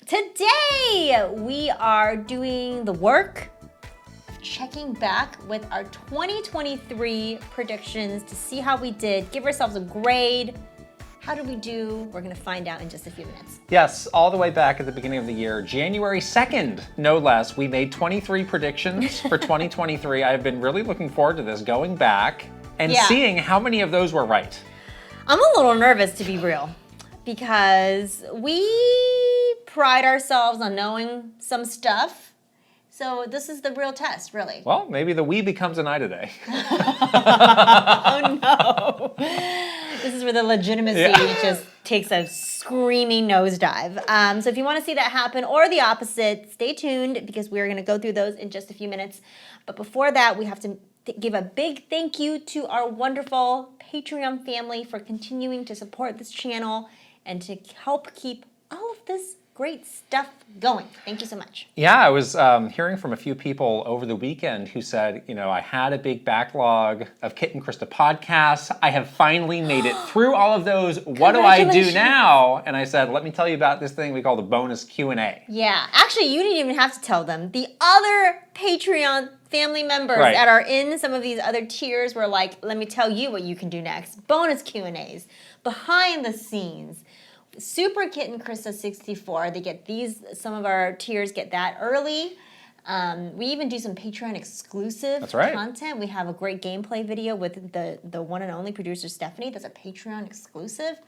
Today, we are doing the work, checking back with our 2023 predictions to see how we did, give ourselves a grade. How did we do? We're gonna find out in just a few minutes. Yes, all the way back at the beginning of the year, January 2nd, no less, we made 23 predictions for 2023. I've been really looking forward to this, going back and seeing how many of those were right. I'm a little nervous, to be real, because we pride ourselves on knowing some stuff. So this is the real test, really. Well, maybe the we becomes an I today. Oh no. This is where the legitimacy just takes a screaming nosedive. So if you want to see that happen or the opposite, stay tuned because we're going to go through those in just a few minutes. But before that, we have to give a big thank you to our wonderful Patreon family for continuing to support this channel and to help keep all of this great stuff going. Thank you so much. Yeah, I was hearing from a few people over the weekend who said, you know, I had a big backlog of Kit and Krysta podcasts. I have finally made it through all of those. What do I do now? And I said, let me tell you about this thing we call the bonus Q&A. Yeah, actually, you didn't even have to tell them. The other Patreon family members that are in some of these other tiers were like, let me tell you what you can do next. Bonus Q&As, behind the scenes. Super Kit and Krysta 64, they get these, some of our tiers get that early. We even do some Patreon exclusive content. We have a great gameplay video with the one and only producer Stephanie. That's a Patreon exclusive.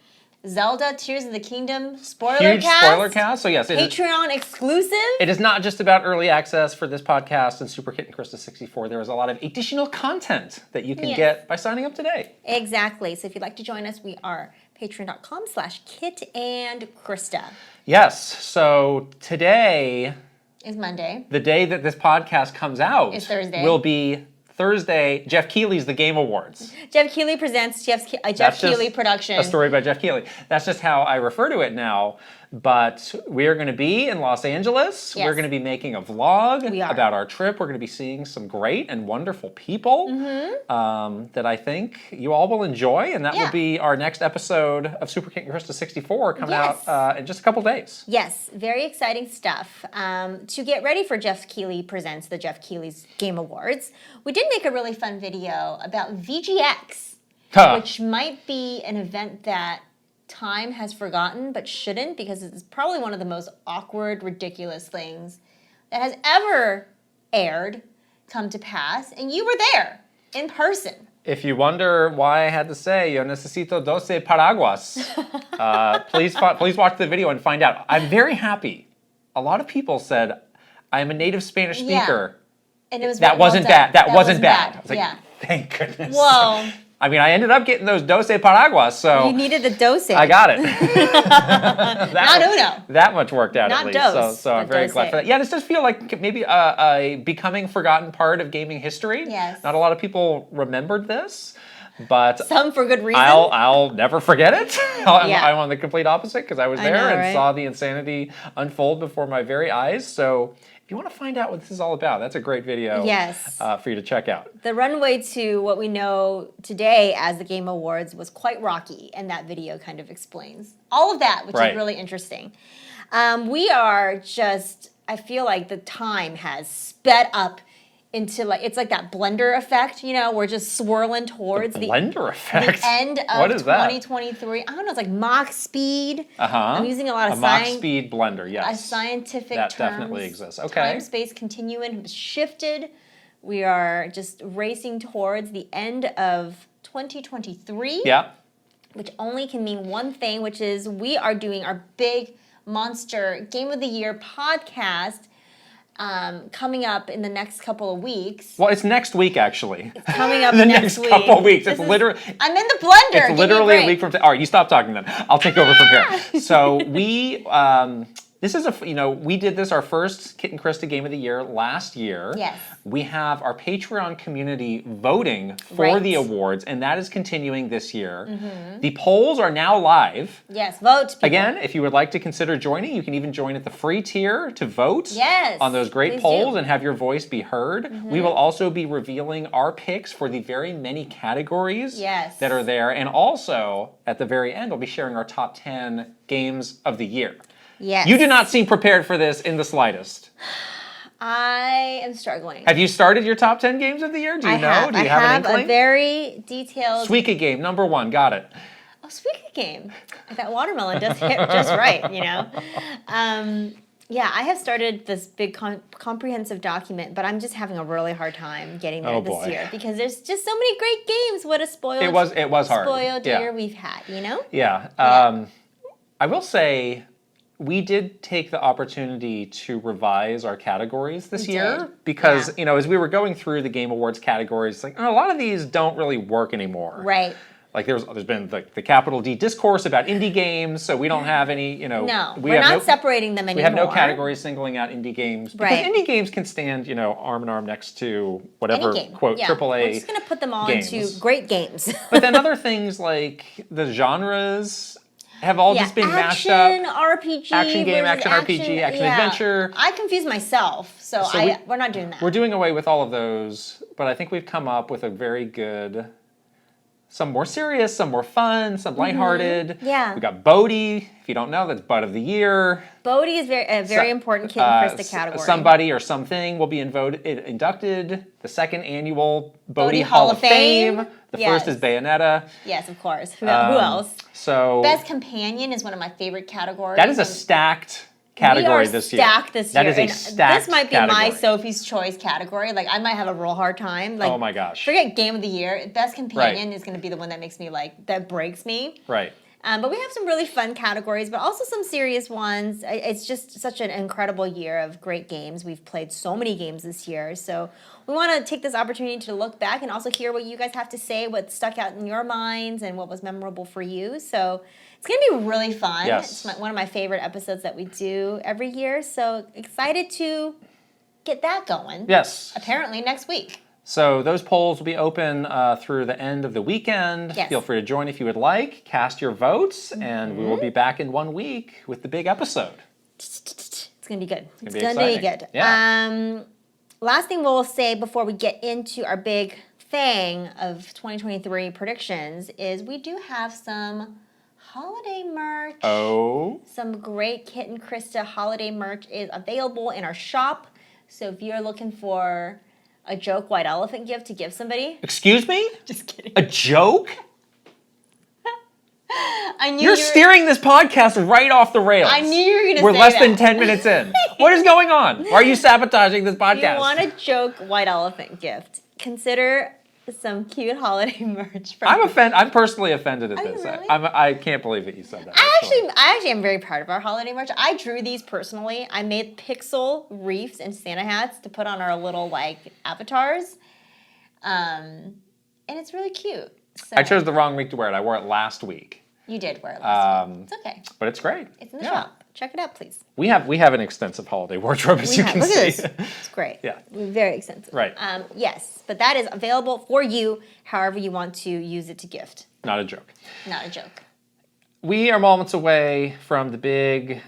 Zelda Tears of the Kingdom Huge spoiler cast. So yes, Patreon exclusive. It is not just about early access for this podcast and Super Kit and Krysta 64. There is a lot of additional content that you can get by signing up today. Exactly. So if you'd like to join us, we are patreon.com/Kit and Krysta. Yes. So today is Monday. The day that this podcast comes out is Thursday. Will be Thursday, Jeff Keighley's The Game Awards. Jeff Keighley presents Jeff Keighley production. A story by Jeff Keighley. That's just how I refer to it now. But we are going to be in Los Angeles. Yes. We're going to be making a vlog about our trip. We're going to be seeing some great and wonderful people that I think you all will enjoy. And that will be our next episode of Super Kit and Krysta 64 coming out in just a couple days. Yes, very exciting stuff. To get ready for Jeff Keighley presents the Jeff Keighley's Game Awards, we did make a really fun video about VGX, which might be an event that time has forgotten, but shouldn't, because it's probably one of the most awkward, ridiculous things that has ever aired come to pass, and you were there in person. If you wonder why I had to say, yo necesito 12 paraguas, please watch the video and find out. I'm very happy. A lot of people said, I'm a native Spanish speaker. And it was that wasn't bad. That wasn't bad. I was like, thank goodness. Whoa. I mean, I ended up getting those 12 paraguas, so... You needed the dose. I got it. Not uno. That much worked out, Not at least. Dose, so I'm very glad for that. Yeah, this does feel like maybe a becoming forgotten part of gaming history. Yes. Not a lot of people remembered this, but... Some for good reason. I'll never forget it. I'm on the complete opposite, because I was there and saw the insanity unfold before my very eyes, so... If you want to find out what this is all about, that's a great video for you to check out. The runway to what we know today as the Game Awards was quite rocky, and that video kind of explains all of that, which is really interesting. We are just, I feel like the time has sped up into like, it's like that blender effect, you know, we're just swirling towards the end of 2023. I don't know, it's like Mach speed. I'm using a lot of Mach speed blender, yes. A scientific that terms. Definitely exists. Okay. Time-space continuum has shifted. We are just racing towards the end of 2023. Yeah. Which only can mean one thing, which is we are doing our big monster Game of the Year podcast coming up in the next couple of weeks. Well, it's next week, actually. It's coming up the next week. couple of weeks. It's literally... I'm in the blender. It's literally a week from... All right, you stop talking then. I'll take over from here. So we... This is we did this, our first Kit and Krysta Game of the Year last year. Yes. We have our Patreon community voting for the awards, and that is continuing this year. The polls are now live. Yes, vote, people. Again, if you would like to consider joining, you can even join at the free tier to vote on those great polls and have your voice be heard. We will also be revealing our picks for the very many categories that are there, and also, at the very end, we'll be sharing our top 10 games of the year. Yes. You do not seem prepared for this in the slightest. I am struggling. Have you started your top 10 games of the year? Do you know? Do you have an inkling? A very detailed... Suika game, number 1. Got it. Oh, Suika game. That watermelon does hit just right, you know? Yeah, I have started this big comprehensive document, but I'm just having a really hard time getting there this year because there's just so many great games. What a spoiled it was hard. Spoiled year we've had, you know? Yeah. I will say we did take the opportunity to revise our categories this year because, you know, as we were going through the Game Awards categories, like a lot of these don't really work anymore. Right. Like there's been the capital D discourse about indie games, so we don't have any, you know. No, we're not separating them anymore. We have no categories singling out indie games because indie games can stand, you know, arm in arm next to whatever quote AAA. We're just gonna put them all into great games. But then other things like the genres have all just been mashed up. Action game, action RPG, action adventure. I confuse myself, so we're not doing that. We're doing away with all of those, but I think we've come up with a very good. Some more serious, some more fun, some lighthearted. Yeah. We got Bodhi. If you don't know, that's Bud of the Year. Bodhi is a very important kid in Krysta category. Somebody or something will be inducted. The second annual Bodhi Hall of Fame. The first is Bayonetta. Yes, of course. Who else? So Best Companion is one of my favorite categories. That is a stacked category this year. Stacked this year. That is a stacked This might be category. my Sophie's Choice category. Like, I might have a real hard time. Like, oh my gosh. Forget Game of the Year. Best Companion is going to be the one that makes me that breaks me. Right. But we have some really fun categories, but also some serious ones. It's just such an incredible year of great games. We've played so many games this year. So we want to take this opportunity to look back and also hear what you guys have to say, what stuck out in your minds, and what was memorable for you. So it's going to be really fun. Yes. It's one of my favorite episodes that we do every year. So excited to get that going. Yes. Apparently next week. So those polls will be open through the end of the weekend. Yes. Feel free to join if you would like. Cast your votes, and we will be back in 1 week with the big episode. It's going to be good. It's going to be good. Yeah. Last thing we'll say before we get into our big thing of 2023 predictions is we do have some holiday merch. Oh. Some great Kit and Krysta holiday merch is available in our shop. So if you're looking for a joke white elephant gift to give somebody. Excuse me? Just kidding. A joke? I knew You're steering this podcast right off the rails. I knew you were going to say We're less than 10 minutes in. What is going on? Why are you sabotaging this podcast? You want a joke white elephant gift. Consider some cute holiday merch. I'm personally offended at Are this. you really? I can't believe that you said that. I actually am very proud of our holiday merch. I drew these personally. I made pixel reefs and Santa hats to put on our little avatars. And it's really cute. So I chose the wrong week to wear it. I wore it last week. You did wear it last week. It's okay. But it's great. It's in the shop. Check it out, please. We have an extensive holiday wardrobe, as you can Look see. at this. It's great. Yeah. Very extensive. Right. Yes, but that is available for you however you want to use it to gift. Not a joke. Not a joke. We are moments away from the big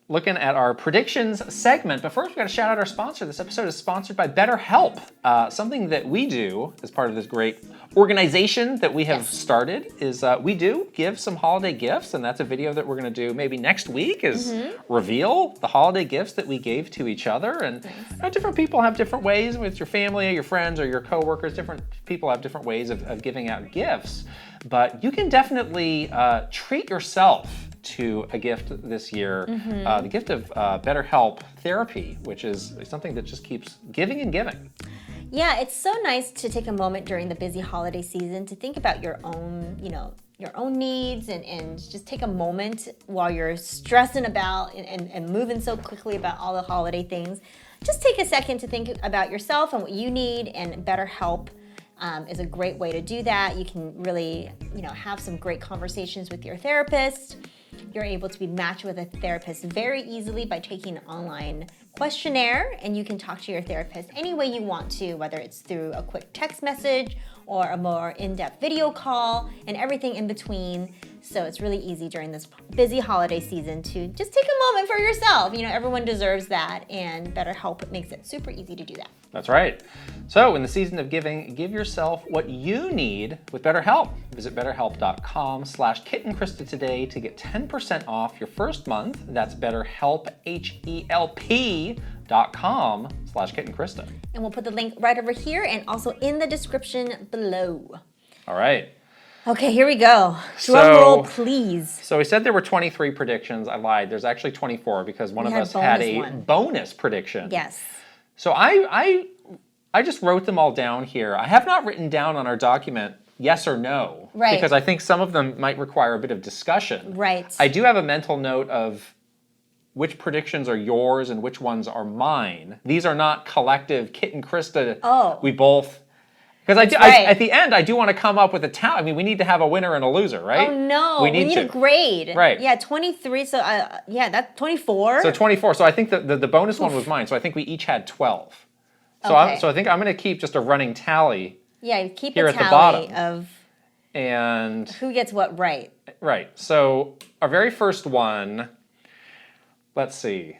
looking at our predictions segment. But first, we've got to shout out our sponsor. This episode is sponsored by BetterHelp, something that we do as part of this great organization that we have started is we do give some holiday gifts, and that's a video that we're going to do maybe next week is reveal the holiday gifts that we gave to each other. And different people have different ways with your family or your friends or your coworkers. Different people have different ways of giving out gifts. But you can definitely treat yourself to a gift this year, the gift of BetterHelp therapy, which is something that just keeps giving and giving. Yeah, it's so nice to take a moment during the busy holiday season to think about your own, your own needs and just take a moment while you're stressing about and moving so quickly about all the holiday things. Just take a second to think about yourself and what you need, and BetterHelp is a great way to do that. You can really, have some great conversations with your therapist. You're able to be matched with a therapist very easily by taking an online questionnaire, and you can talk to your therapist any way you want to, whether it's through a quick text message or a more in-depth video call and everything in between. So it's really easy during this busy holiday season to just take a moment for yourself. You know, everyone deserves that, and BetterHelp makes it super easy to do that. That's right. So in the season of giving, give yourself what you need with BetterHelp. Visit BetterHelp.com/KitandKrysta today to get 10% off your first month. That's BetterHelp, HELP.com/KitandKrysta. And we'll put the link right over here and also in the description below. All right. Okay, here we go. Drum roll, please. So we said there were 23 predictions. I lied. There's actually 24 because one of us had a bonus prediction. Yes. So I just wrote them all down here. I have not written down on our document yes or no. Right. Because I think some of them might require a bit of discussion. Right. I do have a mental note of which predictions are yours and which ones are mine. These are not collective Kit and Krysta. Oh. We both... Because at the end, I do want to come up with a I mean, we need to have a winner and a loser, right? Oh, no. We need a grade. Right. Yeah, 23. So, yeah, that's 24. So 24. So I think the bonus one was mine. So I think we each had 12. So, okay. So I think I'm going to keep just a running tally. Yeah, keep here a at the tally bottom. of and who gets what right. Right. So our very first one, let's see.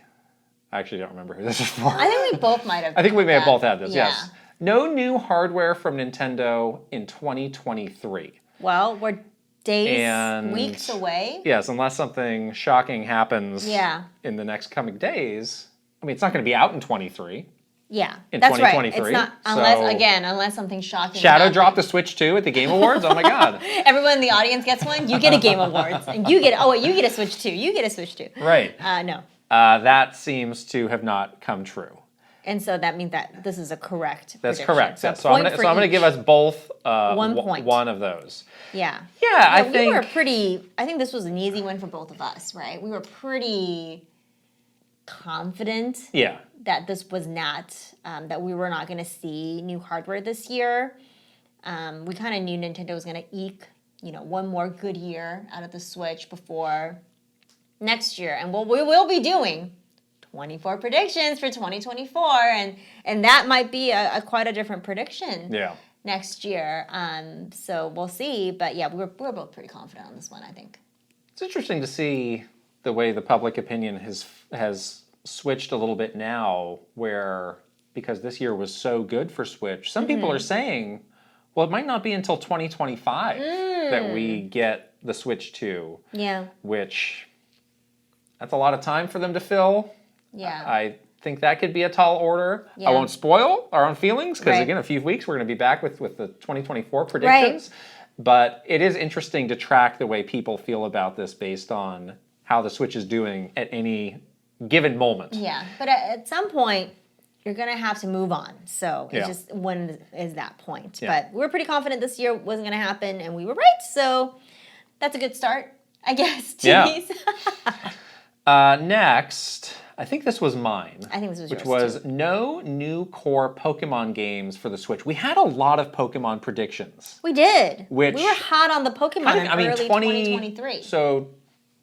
I actually don't remember who this is for. I think we both might have. I think we may have both had this, yeah. yes. No new hardware from Nintendo in 2023. Well, we're weeks away. Yes, unless something shocking happens in the next coming days. I mean, it's not going to be out in 23. Yeah, in that's 2023. Right. It's not unless something shocking. Shadow dropped the Switch 2 at the Game Awards. Oh my God! Everyone in the audience gets one. You get a Game Awards, and you get you get a Switch 2. You get a Switch 2. Right. No. That seems to have not come true. And so that means that this is a correct That's prediction. correct. So, yeah. So I'm going to give us both 1 point. One of those. Yeah. Yeah, I think... We were pretty... I think this was an easy one for both of us, right? We were pretty confident that this was not... that we were not going to see new hardware this year. We kind of knew Nintendo was going to eke, one more good year out of the Switch before next year. And we will be doing 24 predictions for 2024, and that might be quite a different prediction next year. So we'll see, but yeah, we're both pretty confident on this one, I think. It's interesting to see the way the public opinion has switched a little bit now, where because this year was so good for Switch, some people are saying, well, it might not be until 2025 that we get the Switch 2. Yeah. Which, that's a lot of time for them to fill. Yeah. I think that could be a tall order. Yeah. I won't spoil our own feelings because, again, a few weeks we're going to be back with the 2024 predictions. Right. But it is interesting to track the way people feel about this based on how the Switch is doing at any given moment. Yeah, but at some point, you're going to have to move on. So it's just, when is that point? Yeah. But we were pretty confident this year wasn't going to happen, and we were right. So that's a good start, I guess, to these. Next... I think this was mine. I think this was yours, which was no new core Pokemon games for the Switch. We had a lot of Pokemon predictions. We did. We were hot on the Pokemon in early 2023. So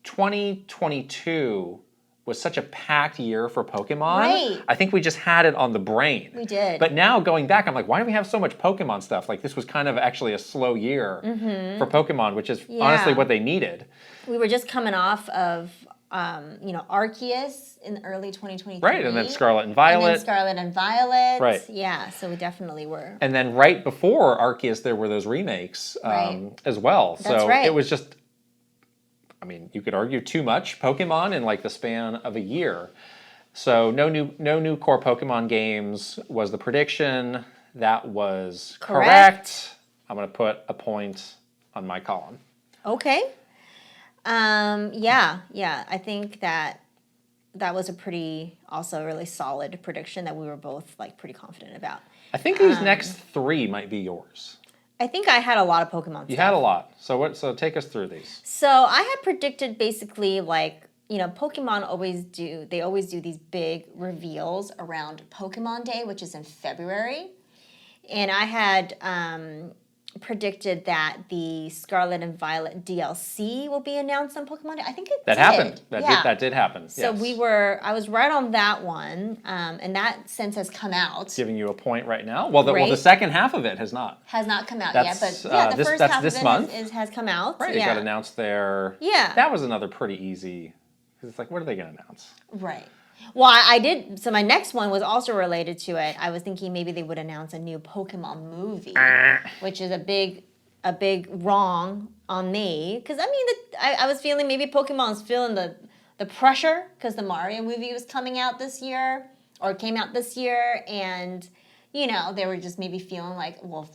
2022 was such a packed year for Pokemon. Right. I think we just had it on the brain. We did. But now going back, I'm like, why do we have so much Pokemon stuff? Like, this was kind of actually a slow year for Pokemon, which is honestly what they needed. We were just coming off of... Arceus in early 2023. Right, and then Scarlet and Violet. Right. Yeah, so we definitely were. And then right before Arceus, there were those remakes as well. That's right. It was just, I mean, you could argue too much Pokemon in like the span of a year. So no new core Pokemon games was the prediction. That was correct. I'm going to put a point on my column. Okay. I think that was a really solid prediction that we were both like pretty confident about. I think these next three might be yours. I think I had a lot of Pokemon stuff. You had a lot. So take us through these. So I had predicted basically like, Pokemon always do these big reveals around Pokemon Day, which is in February. And I had predicted that the Scarlet and Violet DLC will be announced on Pokemon Day. I think it that did. happened. That did happen. So yes. I was right on that one, and that since has come out. Giving you a point right now. Well, the second half of it has not. Has not come out yet, but yeah, the first half of it has come out. Right, it got announced there. Yeah. That was another pretty easy, because it's like, what are they going to announce? Right. Well, I did. So my next one was also related to it. I was thinking maybe they would announce a new Pokemon movie, which is a big wrong on me. Because I mean, I was feeling maybe Pokemon's feeling the pressure because the Mario movie was coming out this year or came out this year, and they were just maybe feeling like, well,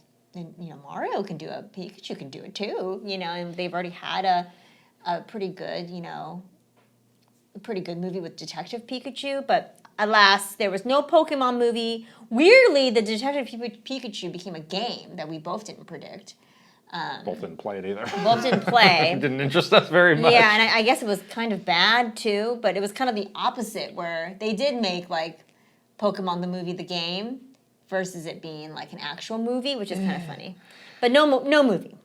Mario can do it, Pikachu can do it too, and they've already had a pretty good, a pretty good movie with Detective Pikachu, but alas, there was no Pokemon movie. Weirdly, the Detective Pikachu became a game that we both didn't predict. Both didn't play it either. Both didn't play. It didn't interest us very much. Yeah, and I guess it was kind of bad too, but it was kind of the opposite where they did make like Pokemon the movie the game versus it being like an actual movie, which is kind of funny. But no movie. No movie.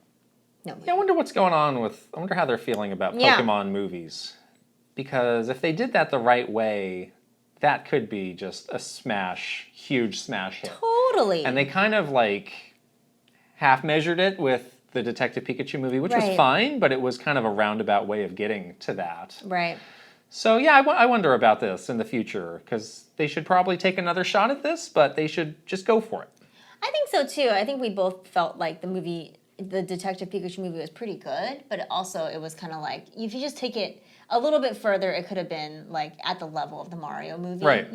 Yeah, I wonder what's going on I wonder how they're feeling about Pokemon movies. Because if they did that the right way, that could be just a huge smash hit. Totally. And they kind of like half measured it with the Detective Pikachu movie, which was fine, but it was kind of a roundabout way of getting to that. Right. So yeah, I wonder about this in the future, because they should probably take another shot at this, but they should just go for it. I think so too. I think we both felt like the Detective Pikachu movie was pretty good, but it was kind of like, if you just take it a little bit further, it could have been like at the level of the Mario movie, right.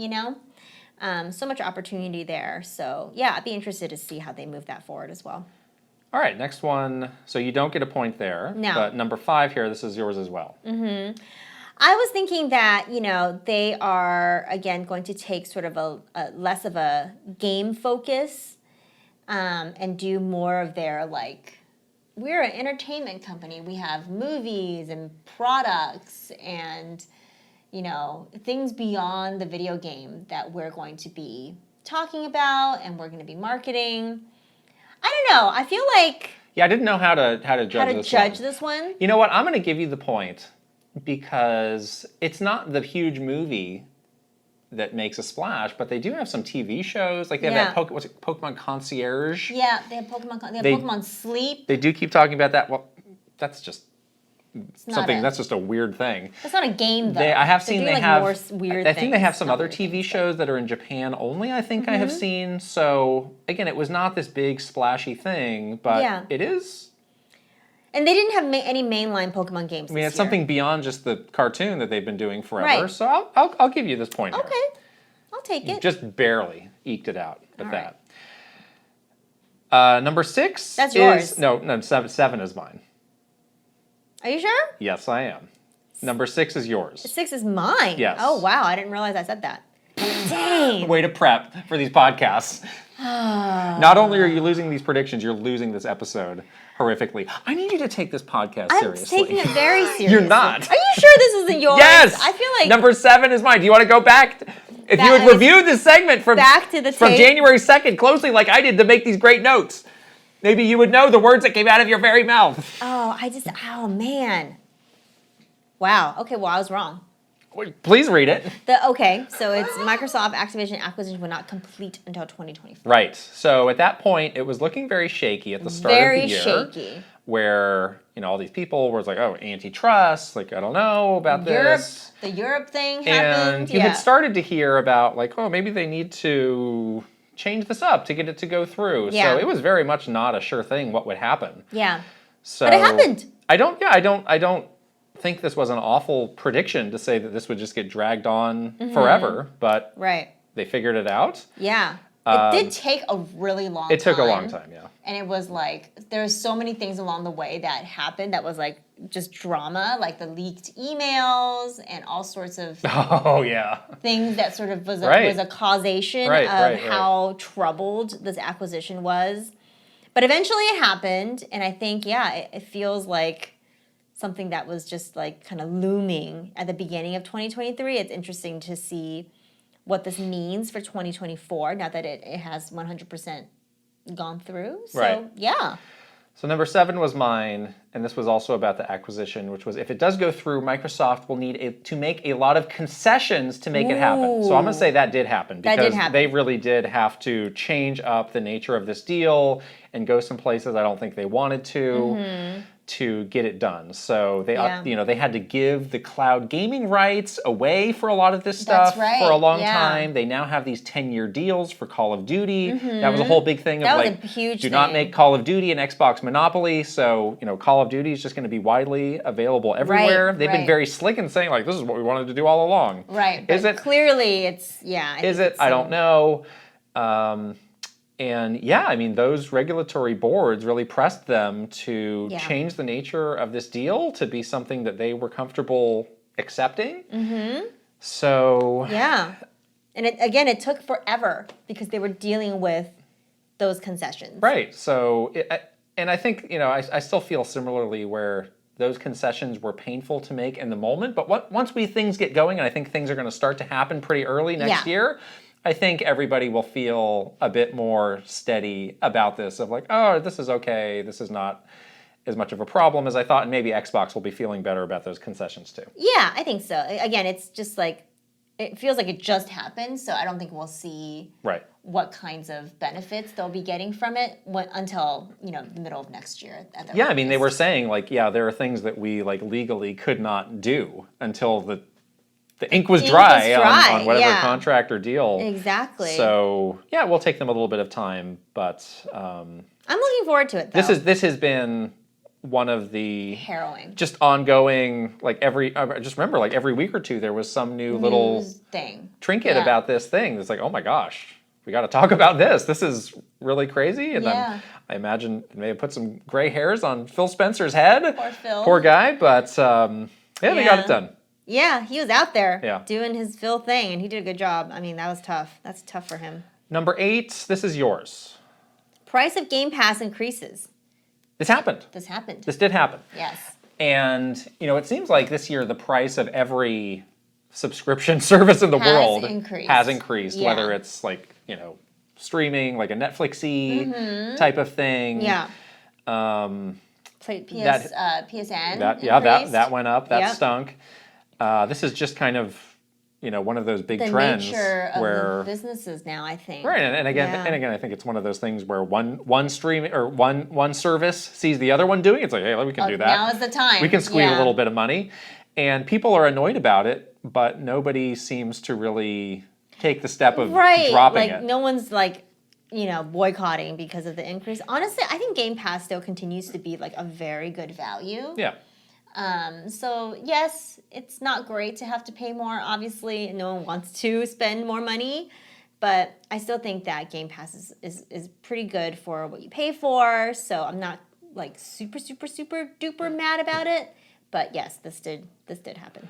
So much opportunity there. So yeah, I'd be interested to see how they move that forward as well. All right, next one. So you don't get a point there. No. But number 5 here, this is yours as well. Mm-hmm. I was thinking that, they are, again, going to take sort of a less of a game focus and do more of their, like, we're an entertainment company. We have movies and products and, things beyond the video game that we're going to be talking about and we're going to be marketing. I don't know. I feel like... Yeah, I didn't know how to judge this one. You know what? I'm going to give you the point because it's not the huge movie that makes a splash, but they do have some TV shows. Like they have that Pokemon Concierge. Yeah, they have Pokemon Sleep. They do keep talking about that. Well, that's just that's just a weird thing. It's not a game though. I have seen they have more weird I think they have some other TV shows that are in Japan only, I think I have seen. So again, it was not this big splashy thing, but it is. And they didn't have any mainline Pokemon games. I mean, it's year. Something beyond just the cartoon that they've been doing forever. Right. So I'll give you this point. Okay, here. I'll take it. Just barely eked it out at All that. Right. Number 6. That's yours. No, 7 is mine. Are you sure? Yes, I am. Number 6 is yours. 6 is mine. Yes. Oh wow, I didn't realize I said that. Dang. Way to prep for these podcasts. Not only are you losing these predictions, you're losing this episode horrifically. I need you to take this podcast seriously. I'm taking it very seriously. You're not. Are you sure this isn't yours? Yes. I feel like number 7 is mine. Do you want to go back? If you would review this segment from January 2nd closely, like I did, to make these great notes, maybe you would know the words that came out of your very mouth. Oh man. Wow. Okay. Well, I was wrong. Please read it. So it's Microsoft Activision acquisition will not complete until 2024. Right. So at that point, it was looking very shaky at the start of the year. Very shaky. Where, all these people were like, oh, antitrust, like, I don't know about this. The Europe thing happened. And you had started to hear about, like, oh, maybe they need to change this up to get it to go through. Yeah. So it was very much not a sure thing what would happen. Yeah. So but it happened. I don't think this was an awful prediction to say that this would just get dragged on forever, but they figured it out. Yeah. It did take a really long time. It took a long time, yeah. And it was like, there's so many things along the way that happened that was like just drama, like the leaked emails and all sorts of things that sort of was a causation of how troubled this acquisition was. But eventually it happened, and I think, it feels like something that was just like kind of looming at the beginning of 2023. It's interesting to see what this means for 2024, now that it has 100% gone through. So, So number 7 was mine, and this was also about the acquisition, which was if it does go through, Microsoft will need to make a lot of concessions to make it happen. So I'm going to say that did happen because they really did have to change up the nature of this deal and go some places I don't think they wanted to get it done. So they they had to give the cloud gaming rights away for a lot of this stuff for a long time. They now have these 10-year deals for Call of Duty. That was a whole big thing of like, do not make Call of Duty an Xbox monopoly. So, Call of Duty is just going to be widely available everywhere. They've been very slick in saying like, this is what we wanted to do all along. Right. Is it? Clearly it's, Is it? I don't know. And I mean, those regulatory boards really pressed them to change the nature of this deal to be something that they were comfortable accepting. So and it took forever because they were dealing with those concessions. Right. So, and I think I still feel similarly where those concessions were painful to make in the moment, but once things get going, and I think things are going to start to happen pretty early next year. I think everybody will feel a bit more steady about this of like, oh, this is okay. This is not as much of a problem as I thought. And maybe Xbox will be feeling better about those concessions too. Yeah, I think so. Again, it's just like, it feels like it just happened. So I don't think we'll see what kinds of benefits they'll be getting from it until, the middle of next year. I mean, they were saying like, there are things that we like legally could not do until the ink was dry on whatever contract or deal. Exactly. So, we'll take them a little bit of time, but... I'm looking forward to it, though. This has been one of the... harrowing. Just ongoing, like I just remember, like every week or two, there was some new little... trinket about this thing. It's like, oh my gosh, we got to talk about this. This is really crazy. And I imagine it may have put some gray hairs on Phil Spencer's head. Poor Phil. Poor guy, but they got it done. Yeah, he was out there doing his Phil thing, and he did a good job. I mean, that was tough. That's tough for him. Number 8, this is yours. Price of Game Pass increases. This happened. This did happen. Yes. And, it seems like this year the price of every subscription service in the world has increased, whether it's like, streaming, like a Netflix-y type of thing. Yeah. PSN. That went up. That stunk. This is just kind of, one of those big trends nature of where the businesses now, I think. Right, and again, I think it's one of those things where one stream or one service sees the other one doing it. It's like, hey, we can do that. Now is the time. We can squeeze a little bit of money, and people are annoyed about it, but nobody seems to really take the step of dropping it. No one's like, boycotting because of the increase. Honestly, I think Game Pass still continues to be like a very good value. Yeah. So yes, it's not great to have to pay more. Obviously, no one wants to spend more money, but I still think that Game Pass is pretty good for what you pay for. So I'm not like super duper mad about it. But yes, this did happen.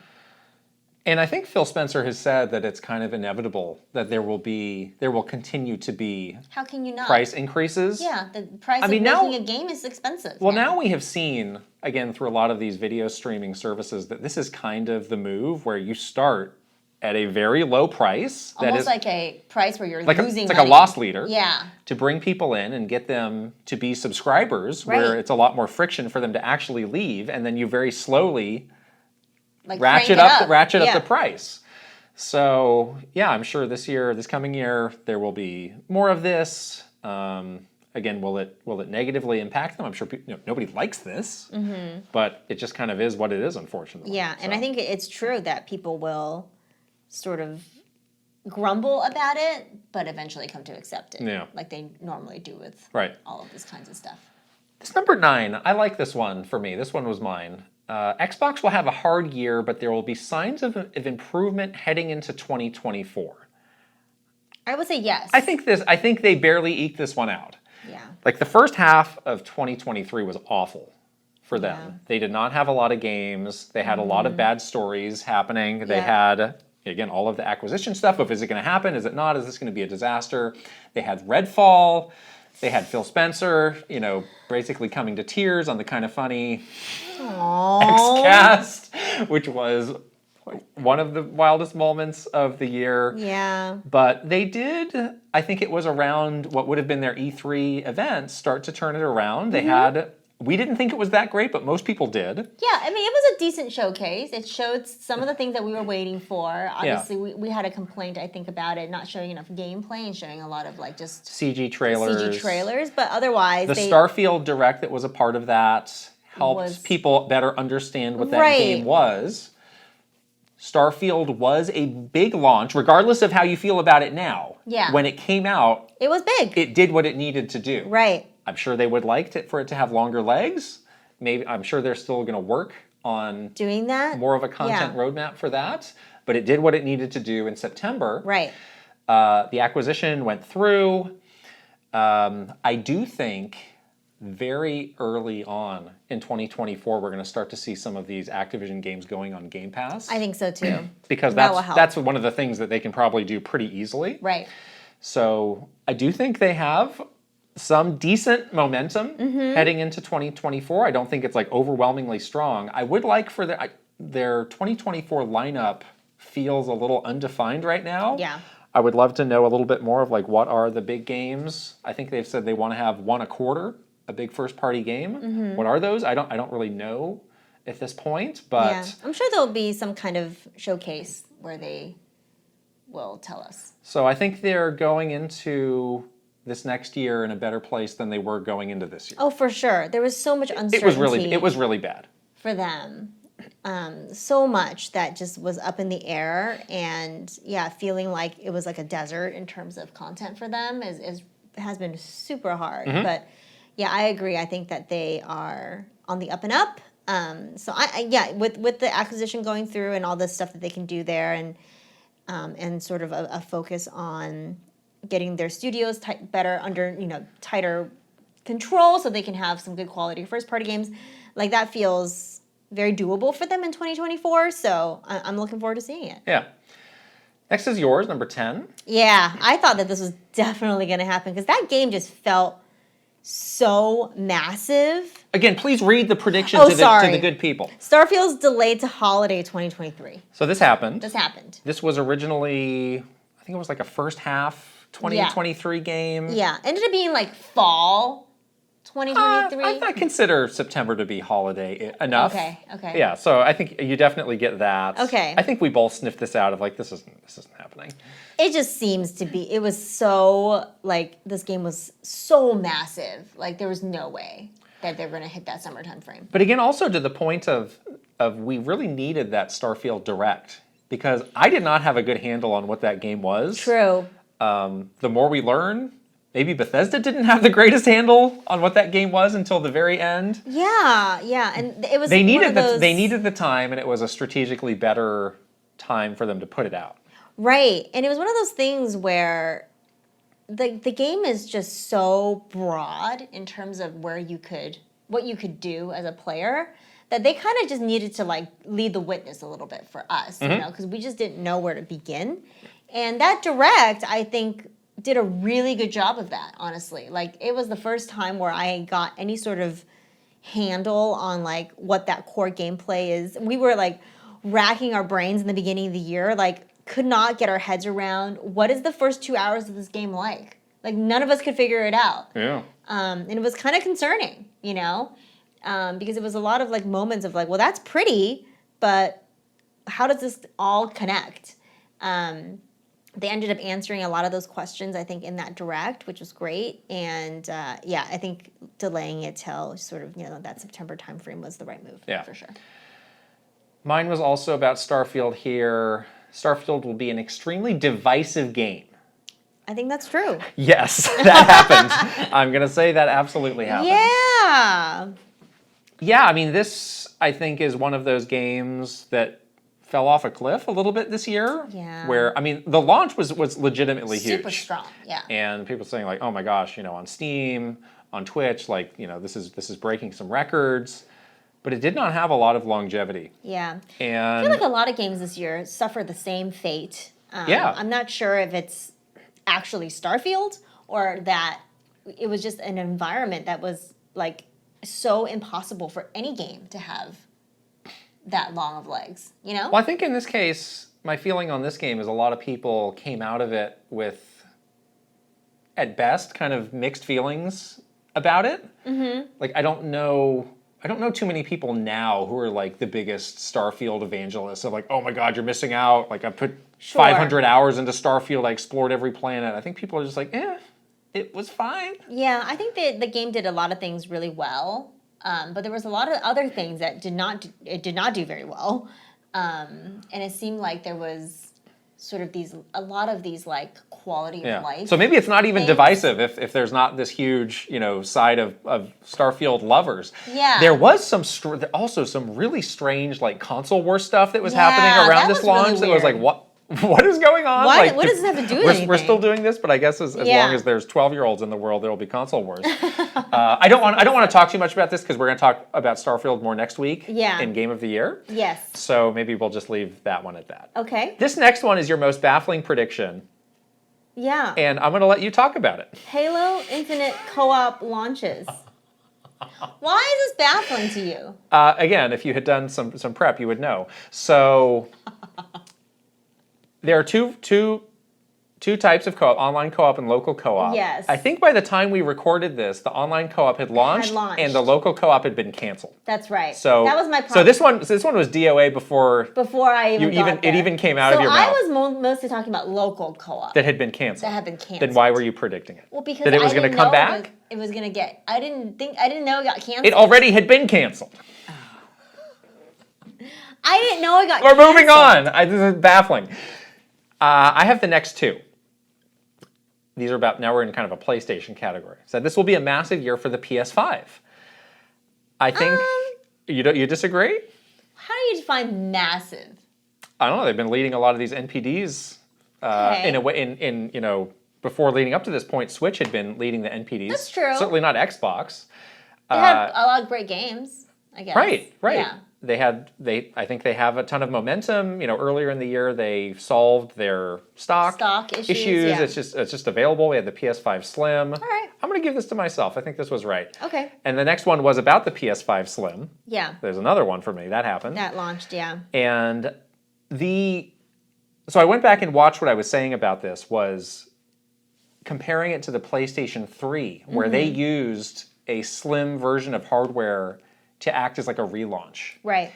And I think Phil Spencer has said that it's kind of inevitable that there will continue to be how can you not price increases. Yeah, the price of making a game is expensive. Well, now we have seen, again, through a lot of these video streaming services, that this is kind of the move where you start at a very low price. Almost like a price where you're losing money. It's like a loss leader. Yeah. To bring people in and get them to be subscribers, where it's a lot more friction for them to actually leave, and then you very slowly... ratchet up the price. So I'm sure this coming year, there will be more of this. Again, will it negatively impact them? I'm sure nobody likes this, but it just kind of is what it is, unfortunately. Yeah, and I think it's true that people will sort of grumble about it, but eventually come to accept it, like they normally do with all of this kinds of stuff. This number 9, I like this one for me. This one was mine. Xbox will have a hard year, but there will be signs of improvement heading into 2024. I would say yes. I think they barely eked this one out. Yeah. Like the first half of 2023 was awful for them. Yeah. They did not have a lot of games. They had a lot of bad stories happening. They had, again, all of the acquisition stuff of is it going to happen? Is it not? Is this going to be a disaster? They had Redfall. They had Phil Spencer, basically coming to tears on the Kind of Funny X-Cast, which was one of the wildest moments of the year. Yeah. But they did, I think it was around what would have been their E3 events, start to turn it around. They had We didn't think it was that great, but most people did. Yeah, I mean, it was a decent showcase. It showed some of the things that we were waiting for. Obviously, we had a complaint, I think, about it not showing enough gameplay and showing a lot of like just CG trailers. But otherwise, the Starfield Direct that was a part of that helped people better understand what that game was. Starfield was a big launch, regardless of how you feel about it now. Yeah. When it came out, it was big. It did what it needed to do. Right. I'm sure they would like for it to have longer legs. Maybe I'm sure they're still going to work on doing that. More of a content roadmap for that. But it did what it needed to do in September. Right. The acquisition went through. I do think very early on in 2024 we're going to start to see some of these Activision games going on Game Pass. I think so too. Because that's one of the things that they can probably do pretty easily. Right. So I do think they have some decent momentum heading into 2024. I don't think it's like overwhelmingly strong. I would like for their 2024 lineup feels a little undefined right now. Yeah. I would love to know a little bit more of like what are the big games. I think they've said they want to have one a quarter, a big first party game. What are those? I don't really know at this point, but I'm sure there'll be some kind of showcase where they will tell us. So I think they're going into this next year in a better place than they were going into this year. Oh, for sure. There was so much uncertainty. It was really bad for them. So much that just was up in the air, and feeling like it was like a desert in terms of content for them has been super hard. But I agree. I think that they are on the up and up. So with the acquisition going through and all the stuff that they can do there, and sort of a focus on getting their studios better under tighter control, so they can have some good quality first party games. Like that feels very doable for them in 2024. So I'm looking forward to seeing it. Yeah. Next is yours, number 10. Yeah, I thought that this was definitely going to happen because that game just felt so massive. Again, please read the prediction to the good people. Starfield's delayed to holiday 2023. So this happened. This was originally, I think it was like a first half 2023 game. Yeah, ended up being like fall 2023. I consider September to be holiday enough. Okay. Yeah, so I think you definitely get that. Okay. I think we both sniffed this out of like, this isn't happening. It just seems to be, it was so, like, this game was so massive. Like, there was no way that they were going to hit that summertime frame. But again, also to the point of we really needed that Starfield Direct because I did not have a good handle on what that game was. True. The more we learn, maybe Bethesda didn't have the greatest handle on what that game was until the very end. Yeah, and it was they needed the time, and it was a strategically better time for them to put it out. Right, and it was one of those things where the game is just so broad in terms of what you could do as a player that they kind of just needed to like lead the witness a little bit for us, because we just didn't know where to begin. And that Direct, I think, did a really good job of that, honestly. Like, it was the first time where I got any sort of handle on, like, what that core gameplay is. We were, like, racking our brains in the beginning of the year, like, could not get our heads around what is the first 2 hours of this game like. Like, none of us could figure it out. Yeah. And it was kind of concerning, because it was a lot of, like, moments of, like, well, that's pretty, but how does this all connect? They ended up answering a lot of those questions, I think, in that Direct, which was great. And, I think delaying it till sort of, that September timeframe was the right move, for sure. Mine was also about Starfield here. Starfield will be an extremely divisive game. I think that's true. Yes, that happened. I'm going to say that absolutely happened. Yeah. Yeah, I mean, this, I think, is one of those games that fell off a cliff a little bit this year. Yeah. Where, I mean, the launch was legitimately huge. Super strong, yeah. And people saying like, oh my gosh, on Steam, on Twitch, like, this is breaking some records. But it did not have a lot of longevity. Yeah. And I feel like a lot of games this year suffer the same fate. I'm not sure if it's actually Starfield or that it was just an environment that was like so impossible for any game to have that long of legs, Well, I think in this case, my feeling on this game is a lot of people came out of it with, at best, kind of mixed feelings about it. Like, I don't know too many people now who are like the biggest Starfield evangelists of like, oh my God, you're missing out. Like, I put 500 hours into Starfield. I explored every planet. I think people are just like, it was fine. Yeah, I think the game did a lot of things really well, but there was a lot of other things that did not do very well, and it seemed like there was sort of a lot of these like quality of life. So maybe it's not even divisive if there's not this huge side of Starfield lovers. Yeah. There was also some really strange like console war stuff that was happening around this launch. Really that was like what is going on? Like, what does this have to do with anything? We're still doing this, but I guess as long as there's 12-year-olds in the world, there will be console wars. I don't want to talk too much about this because we're going to talk about Starfield more next week in Game of the Year. Yes. So maybe we'll just leave that one at that. Okay. This next one is your most baffling prediction. Yeah. And I'm going to let you talk about it. Halo Infinite co-op launches. Why is this baffling to you? Again, if you had done some prep, you would know. So there are two types of co-op, online co-op and local co-op. Yes. I think by the time we recorded this, the online co-op had launched. And the local co-op had been canceled. That's right. So that was my problem. So this one was DOA before I even got there. It even came out of your mouth. So I was mostly talking about local co-op. That had been canceled. Then why were you predicting it? Well, because that it was going to come back? It was going to get... I didn't know it got canceled. It already had been canceled. I didn't know it got canceled. We're moving on. This is baffling. I have the next two. These are about, now we're in kind of a PlayStation category. So this will be a massive year for the PS5. I think, you disagree? How do you define massive? I don't know, they've been leading a lot of these NPDs in a way, before leading up to this point, Switch had been leading the NPDs. That's true. Certainly not Xbox. They had a lot of great games, I guess. Right. Yeah. I think they have a ton of momentum. Earlier in the year they solved their stock issues. Yeah. It's just available. We had the PS5 Slim. All right. I'm going to give this to myself. I think this was right. Okay. And the next one was about the PS5 Slim. Yeah. There's another one for me. That happened. That launched, yeah. And so I went back and watched what I was saying about this was comparing it to the PlayStation 3, where they used a slim version of hardware to act as like a relaunch. Right.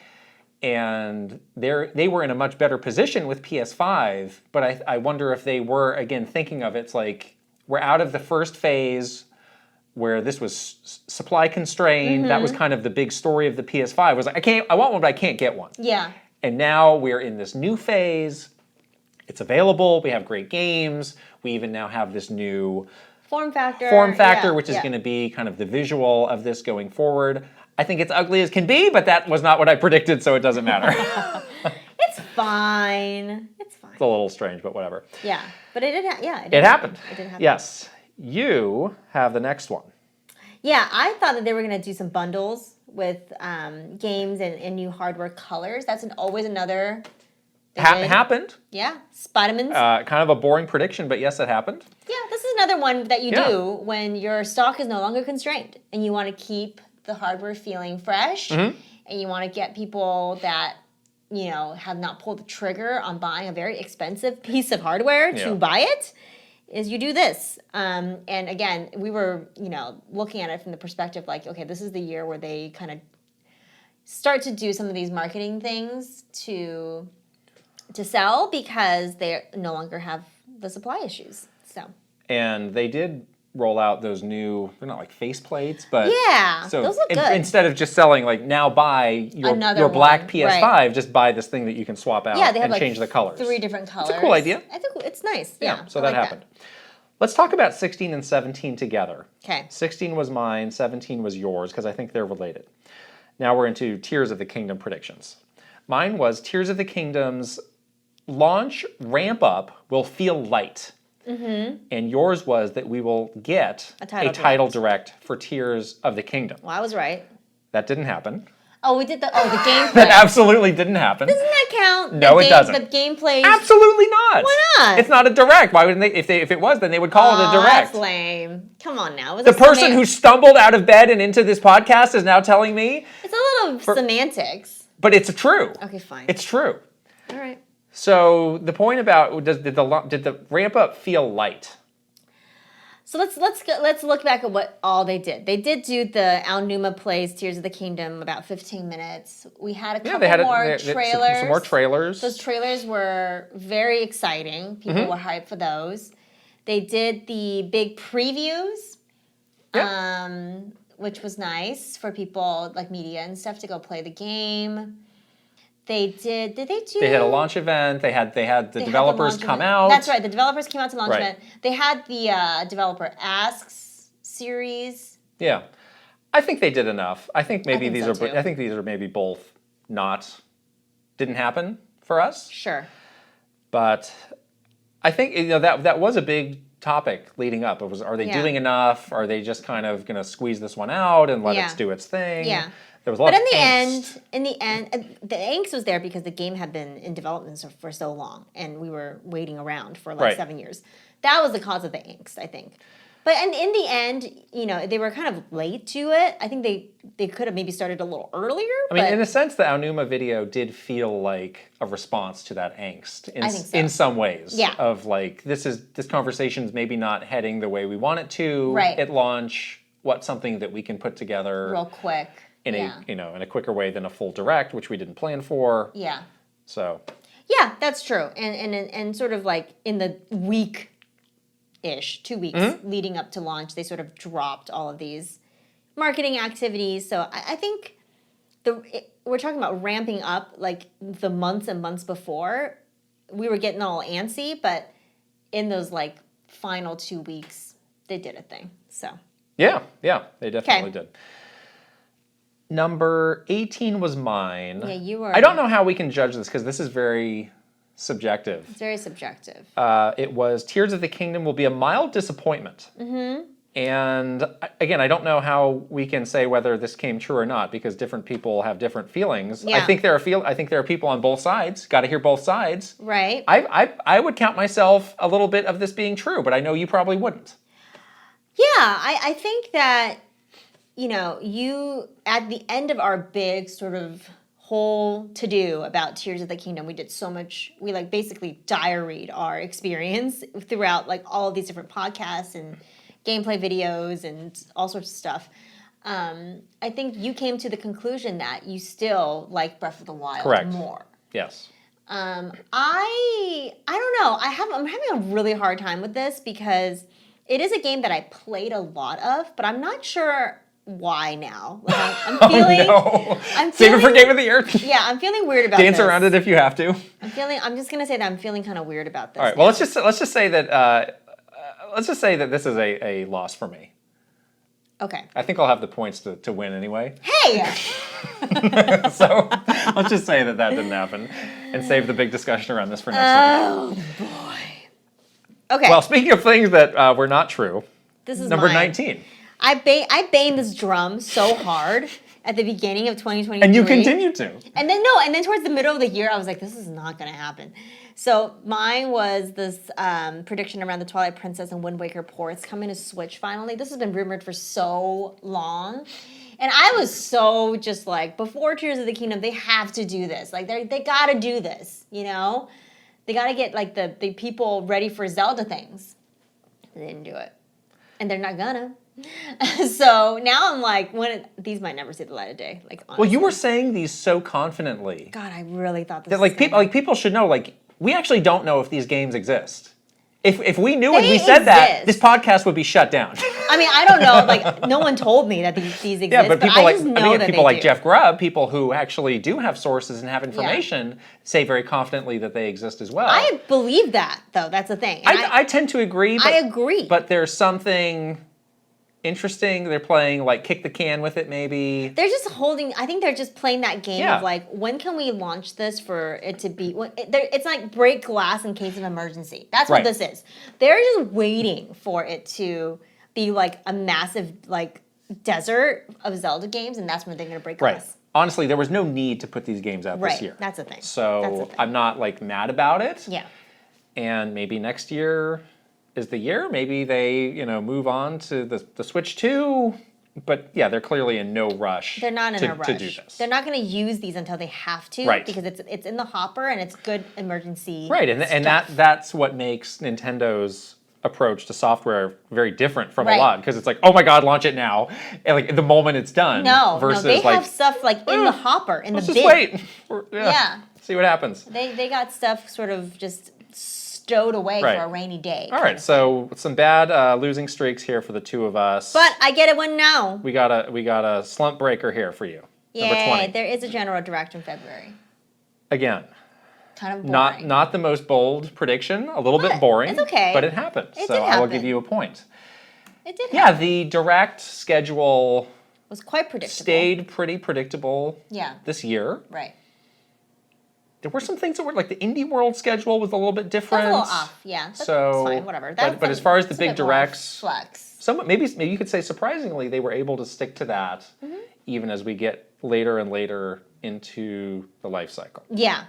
And they were in a much better position with PS5, but I wonder if they were, again, thinking of it's like, we're out of the first phase where this was supply constrained. That was kind of the big story of the PS5, was like, I want one, but I can't get one. Yeah. And now we're in this new phase. It's available. We have great games. We even now have this new form factor, which is going to be kind of the visual of this going forward. I think it's ugly as can be, but that was not what I predicted, so it doesn't matter. It's fine. It's fine. It's a little strange, but whatever. Yeah, but it did. It happened. It did happen. Yes. You have the next one. Yeah, I thought that they were going to do some bundles with games and new hardware colors. That's always another. Happened. Yeah, Spider-Man's. Kind of a boring prediction, but yes, it happened. Yeah, this is another one that you do when your stock is no longer constrained and you want to keep the hardware feeling fresh, and you want to get people that have not pulled the trigger on buying a very expensive piece of hardware to buy it. Is you do this, and again, we were looking at it from the perspective like, okay, this is the year where they kind of start to do some of these marketing things to sell because they no longer have the supply issues. So. And they did roll out those new, they're not like face plates, but those look good. Instead of just selling like, now buy your black PS5, just buy this thing that you can swap out and change the colors. 3 different colors. It's a cool idea. I think it's nice. Yeah, so that happened. Let's talk about 16 and 17 together. Okay. 16 was mine, 17 was yours, because I think they're related. Now we're into Tears of the Kingdom predictions. Mine was Tears of the Kingdom's launch ramp up will feel light. And yours was that we will get a title direct for Tears of the Kingdom. Well, I was right. That didn't happen. Oh, we did the gameplay. That absolutely didn't happen. Doesn't that count? No, it doesn't. The gameplay. Absolutely not. Why not? It's not a direct. Why wouldn't they? If it was, then they would call it a direct. That's lame. Come on now. The person who stumbled out of bed and into this podcast is now telling me it's a little semantics. But it's true. Okay, fine. It's true. All right. So the point about did the ramp up feel light? So let's look back at what all they did. They did do the Aonuma Plays Tears of the Kingdom about 15 minutes. We had a couple more trailers. Some more trailers. Those trailers were very exciting. People were hyped for those. They did the big previews, which was nice for people like media and stuff to go play the game. Did they do? They had a launch event. They had the developers come out. That's right. The developers came out to launch event. They had the Developer Asks series. Yeah, I think they did enough. I think maybe these are. Too. I think these are maybe both didn't happen for us. Sure. But I think that was a big topic leading up. It was, are they doing enough? Are they just kind of going to squeeze this one out and let it do its thing? Yeah. There was a lot but of angst. In the end, the angst was there because the game had been in development for so long, and we were waiting around for like 7 years. That was the cause of the angst, I think. But in the end, they were kind of late to it. I think they could have maybe started a little earlier. I mean, in a sense, the Aonuma video did feel like a response to that angst in some ways. Yeah. Of like, this conversation's maybe not heading the way we want it to at launch. What's something that we can put together real quick in a quicker way than a full direct, which we didn't plan for. Yeah. So. Yeah, that's true. And sort of like in the week-ish, 2 weeks leading up to launch, they sort of dropped all of these marketing activities. So I think we're talking about ramping up like the months and months before. We were getting all antsy, but in those like final 2 weeks, they did a thing. So. Yeah, they definitely did. Number 18 was mine. Yeah, you were. I don't know how we can judge this because this is very subjective. It's very subjective. It was Tears of the Kingdom will be a mild disappointment. And again, I don't know how we can say whether this came true or not because different people have different feelings. Yeah. I think there are people on both sides. Got to hear both sides. Right. I would count myself a little bit of this being true, but I know you probably wouldn't. Yeah, I think that, you, at the end of our big sort of whole to-do about Tears of the Kingdom, we did so much, we like basically diaried our experience throughout like all of these different podcasts and gameplay videos and all sorts of stuff. I think you came to the conclusion that you still like Breath of the Wild more. Yes. I don't know. I'm having a really hard time with this because it is a game that I played a lot of, but I'm not sure why now. Like I'm feeling. Oh no! Save it for Game of the Year. Yeah, I'm feeling weird about this. Dance around it if you have to. I'm just gonna say that I'm feeling kind of weird about this. All right. Well, let's just say that this is a loss for me. Okay. I think I'll have the points to win anyway. Hey. So let's just say that didn't happen, and save the big discussion around this for next week. Oh boy. Okay. Well, speaking of things that were not true, this is number 19. I banged this drum so hard at the beginning of 2023. And you continue to. And then towards the middle of the year, I was like, this is not going to happen. So mine was this prediction around the Twilight Princess and Wind Waker ports coming to Switch finally. This has been rumored for so long. And I was so just like, before Tears of the Kingdom, they have to do this. Like, they got to do this, They got to get like the people ready for Zelda things. They didn't do it. And they're not gonna. So now I'm like, these might never see the light of day. Like, honestly. Well, you were saying these so confidently. God, I really thought this. That like people should know. Like, we actually don't know if these games exist. If we knew and we said that, this podcast would be shut down. I mean, I don't know. Like, no one told me that these exist. Yeah, but people people like Jeff Grubb, people who actually do have sources and have information, say very confidently that they exist as well. I believe that, though. That's the thing. I tend to agree. I agree. But there's something interesting. They're playing like kick the can with it, maybe. They're just I think they're just playing that game of like, when can we launch this for it to be? It's like break glass in case of emergency. That's what this is. They're just waiting for it to be like a massive like desert of Zelda games, and that's when they're going to break glass. Right. Honestly, there was no need to put these games out this year. That's the thing. So I'm not like mad about it. Yeah. And maybe next year is the year. Maybe they, move on to the Switch 2. But yeah, they're clearly in no rush. They're not in a rush to do this. They're not going to use these until they have to, because it's in the hopper and it's good emergency. Right, and that's what makes Nintendo's approach to software are very different from a lot, because it's like, oh my god, launch it now, and like the moment it's done. Versus they like, have stuff like in the hopper, in the bin. Just wait. See what happens. They got stuff sort of just stowed away for a rainy day. All right, so some bad losing streaks here for the two of us. But I get a win now. We got a slump breaker here for you. Number 20. There is a general direct in February. Again, kind of boring. Not the most bold prediction. A little bit boring. It's okay. But it happened. I will give you a point. It did. Yeah, the direct schedule was quite predictable. Stayed pretty predictable. This year. Right. There were some things that were like the Indie World schedule was a little bit different. That was a little off, That's fine, whatever. But as far as the big directs, flex. Maybe you could say surprisingly they were able to stick to that, even as we get later and later into the life cycle. Yeah.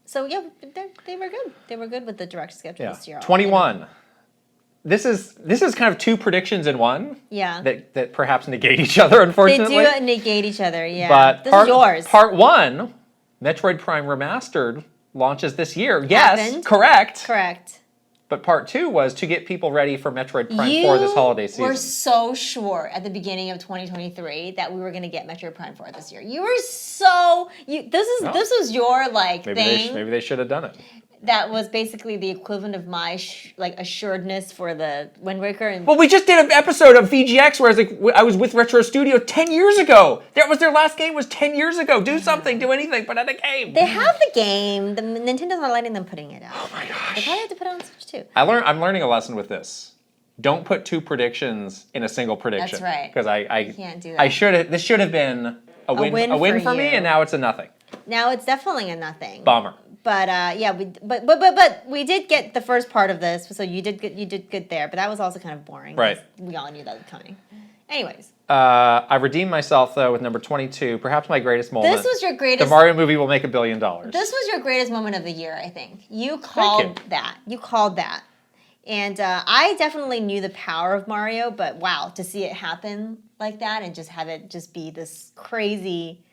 So they were good. They were good with the direct schedule this year. 21. This is kind of two predictions in one. Yeah. That perhaps negate each other, unfortunately. They do negate each other. Yeah. But this is yours. Part 1. Metroid Prime Remastered launches this year. Yes, correct. But part 2 was to get people ready for Metroid Prime 4 this holiday season. You were so sure at the beginning of 2023 that we were going to get Metroid Prime 4 this year. You were so... This was your thing. Maybe they should have done it. That was basically the equivalent of my assuredness for the Wind Waker. Well, we just did an episode of VGX where I was with Retro Studio 10 years ago. That was their last game was 10 years ago. Do something, do anything, put out a game. They have the game. The Nintendo's not letting them putting it out. Oh my gosh. They probably have to put it on Switch too. I'm learning a lesson with this. Don't put two predictions in a single prediction. That's right. Because I can't do that. This should have been a win for me, and now it's a nothing. Now it's definitely a nothing. Bummer. But but we did get the first part of this, so you did good there. But that was also kind of boring. Right. We all knew that was coming. Anyways. I redeemed myself though with number 22, perhaps my greatest moment. This was your greatest. The Mario movie will make $1 billion. This was your greatest moment of the year, I think. You called that. You called that. And I definitely knew the power of Mario, but wow, to see it happen like that and just have it just be this crazy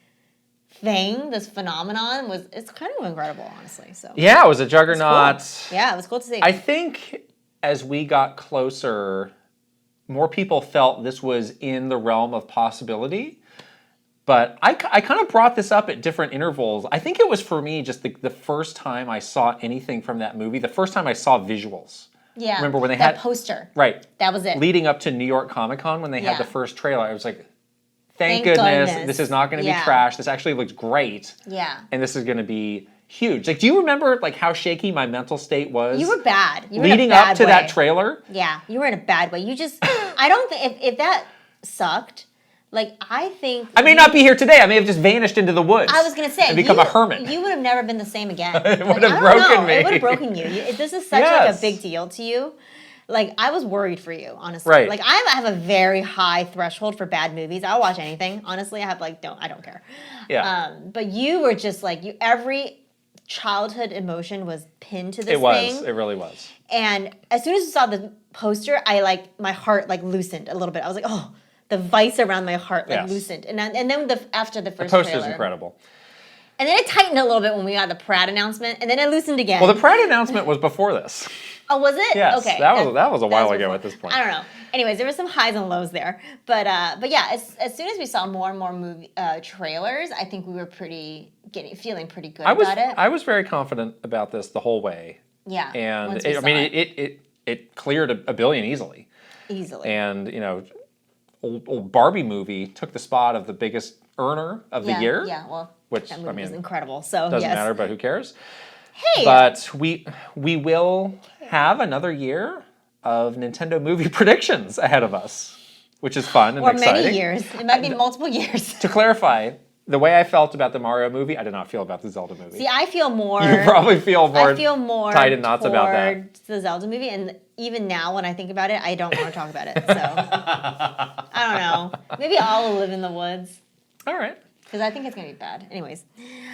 thing, this phenomenon, it's kind of incredible, honestly. So yeah, it was a juggernaut. Cool. Yeah, it was cool to see. I think as we got closer, more people felt this was in the realm of possibility. But I kind of brought this up at different intervals. I think it was for me just the first time I saw anything from that movie, the first time I saw visuals. Yeah, remember when they had that poster? Right, that was it. Leading up to New York Comic Con when they had the first trailer, I was like, "Thank goodness this is not going to be trash. This actually looks great. Yeah, and this is going to be huge." Like, do you remember like how shaky my mental state was? You were bad. You were leading in a bad up to way. that trailer. Yeah, you were in a bad way. You just, I don't think if that sucked. Like, I think... I may not be here today. I may have just vanished into the woods. I was going to say... and become a hermit. You would have never been the same again. It would have broken me. It would have broken you. This is such like a big deal to you. Like, I was worried for you, honestly. Right. Like, I have a very high threshold for bad movies. I'll watch anything. Honestly, I don't care. Yeah. But you were just like, every childhood emotion was pinned to this thing. It was. It really was. And as soon as I saw the poster, my heart loosened a little bit. I was like, oh... The vice around my heart loosened, and then after the first poster's trailer, incredible. And then it tightened a little bit when we got the Pratt announcement, and then it loosened again. Well, the Pratt announcement was before this. Oh, was it? Yes. Okay. That was a while ago at this point. I don't know. Anyways, there were some highs and lows there, but yeah, as soon as we saw more and more movie trailers, I think we were feeling pretty good about it. I was very confident about this the whole way. Yeah. And it cleared $1 billion easily. Easily. And old Barbie movie took the spot of the biggest earner of the year. Yeah, well, which that movie was incredible. So doesn't matter, but who cares? Hey, but we will have another year of Nintendo movie predictions ahead of us, which is fun and exciting. Or many years. It might be multiple years. To clarify, the way I felt about the Mario movie, I did not feel about the Zelda movie. See, I feel more... You probably feel more tied in knots about that. towards the Zelda movie, and even now when I think about it, I don't want to talk about it, so... I don't know. Maybe I'll live in the woods. All right. Because I think it's going to be bad. Anyways.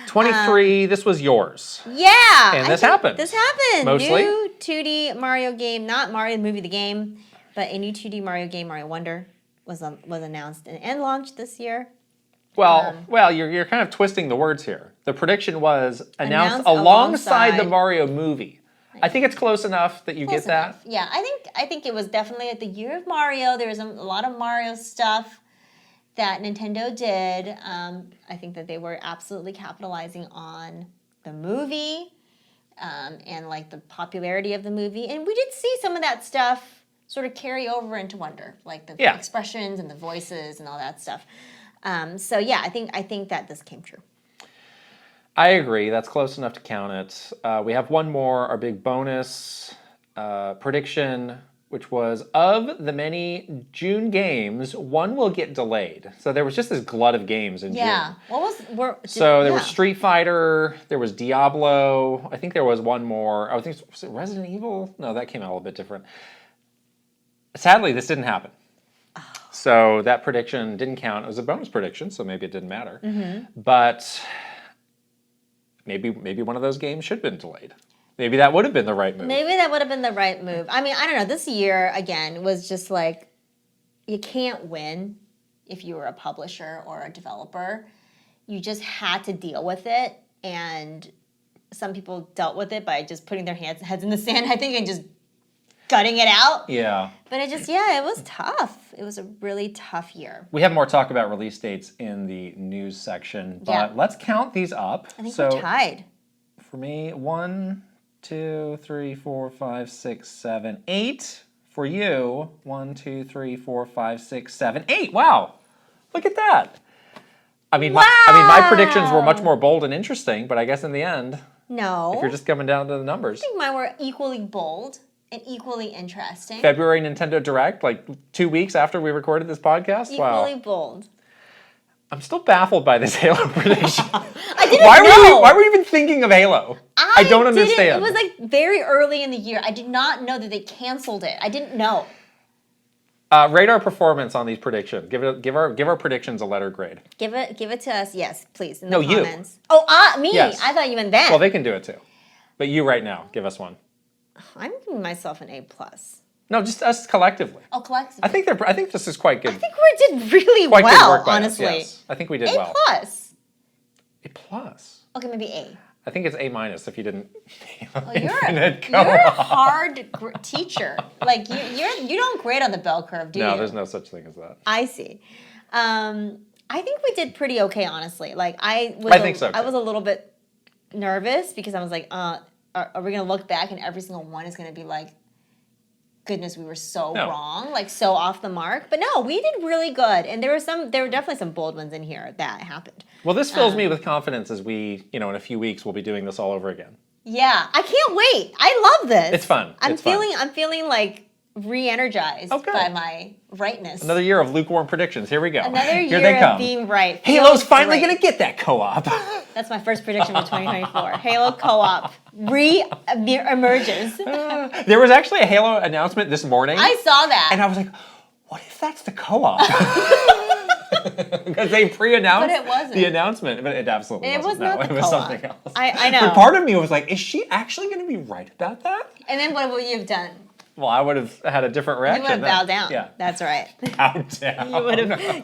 23, this was yours. Yeah! And this happened. This happened. Mostly. New 2D Mario game, not Mario the movie, the game, but a new 2D Mario game, Mario Wonder, was announced and launched this year. Well, you're kind of twisting the words here. The prediction was announced alongside the Mario movie. I think it's close enough that you get that. Yeah, I think it was definitely like the year of Mario. There was a lot of Mario stuff that Nintendo did. I think that they were absolutely capitalizing on the movie and like the popularity of the movie. And we did see some of that stuff sort of carry over into Wonder, like the expressions and the voices and all that stuff. So yeah, I think that this came true. I agree. That's close enough to count it. We have one more, our big bonus prediction, which was of the many June games, one will get delayed. So there was just this glut of games in June. Yeah. There was Street Fighter, there was Diablo, I think there was one more. I think was it Resident Evil? No, that came out a little bit different. Sadly, this didn't happen. Oh. So that prediction didn't count. It was a bonus prediction, so maybe it didn't matter. Mm-hmm. But maybe one of those games should have been delayed. Maybe that would have been the right move. Maybe that would have been the right move. I mean, I don't know. This year, again, was just like, you can't win if you were a publisher or a developer. You just had to deal with it. And some people dealt with it by just putting their heads in the sand, I think, and just gutting it out. Yeah. But it was tough. It was a really tough year. We have more talk about release dates in the news section, but let's count these up. I think we're tied. For me, 1, 2, 3, 4, 5, 6, 7, 8. For you, 1, 2, 3, 4, 5, 6, 7, 8. Wow. Look at that. I mean, my predictions were much more bold and interesting, but I guess in the end, no. If you're just coming down to the numbers. I think mine were equally bold and equally interesting. February Nintendo Direct, like 2 weeks after we recorded this podcast? Equally bold. I'm still baffled by this Halo prediction. I didn't know. Why were you even thinking of Halo? I don't understand. It was like very early in the year. I did not know that they canceled it. I didn't know. Rate our performance on these predictions. Give our predictions a letter grade. Give it to us, yes, please, in the comments. You. Oh, me. Yes. I thought you meant that. Well, they can do it too. But you right now, give us one. I'm giving myself an A+. No, just us collectively. Oh, collectively. I think this is quite good. I think we did really well, honestly. Yes. I think we did well. A+. A+. Okay, maybe A. I think it's A- if you didn't. You're a hard teacher. Like you don't grade on the bell curve, do you? No, there's no such thing as that. I see. I think we did pretty okay, honestly. Like I think so too. I was a little bit nervous because I was like, are we gonna look back and every single one is gonna be like, goodness, we were so wrong, like so off the mark. But no, we did really good, and there were definitely some bold ones in here that happened. Well, this fills me with confidence as we, in a few weeks, we'll be doing this all over again. Yeah, I can't wait. I love this. It's fun. I'm feeling like re-energized by my rightness. Another year of lukewarm predictions. Here we go. Another year of being right. Halo's finally going to get that co-op. That's my first prediction for 2024. Halo co-op re-emerges. There was actually a Halo announcement this morning. I saw that. And I was like, what if that's the co-op? Because they pre-announced the announcement, but it absolutely wasn't. It was not the co-op. It was something else. I know. But part of me was like, is she actually going to be right about that? And then what would you have done? Well, I would have had a different reaction. You would have bowed down. Yeah. That's right. Bowed down.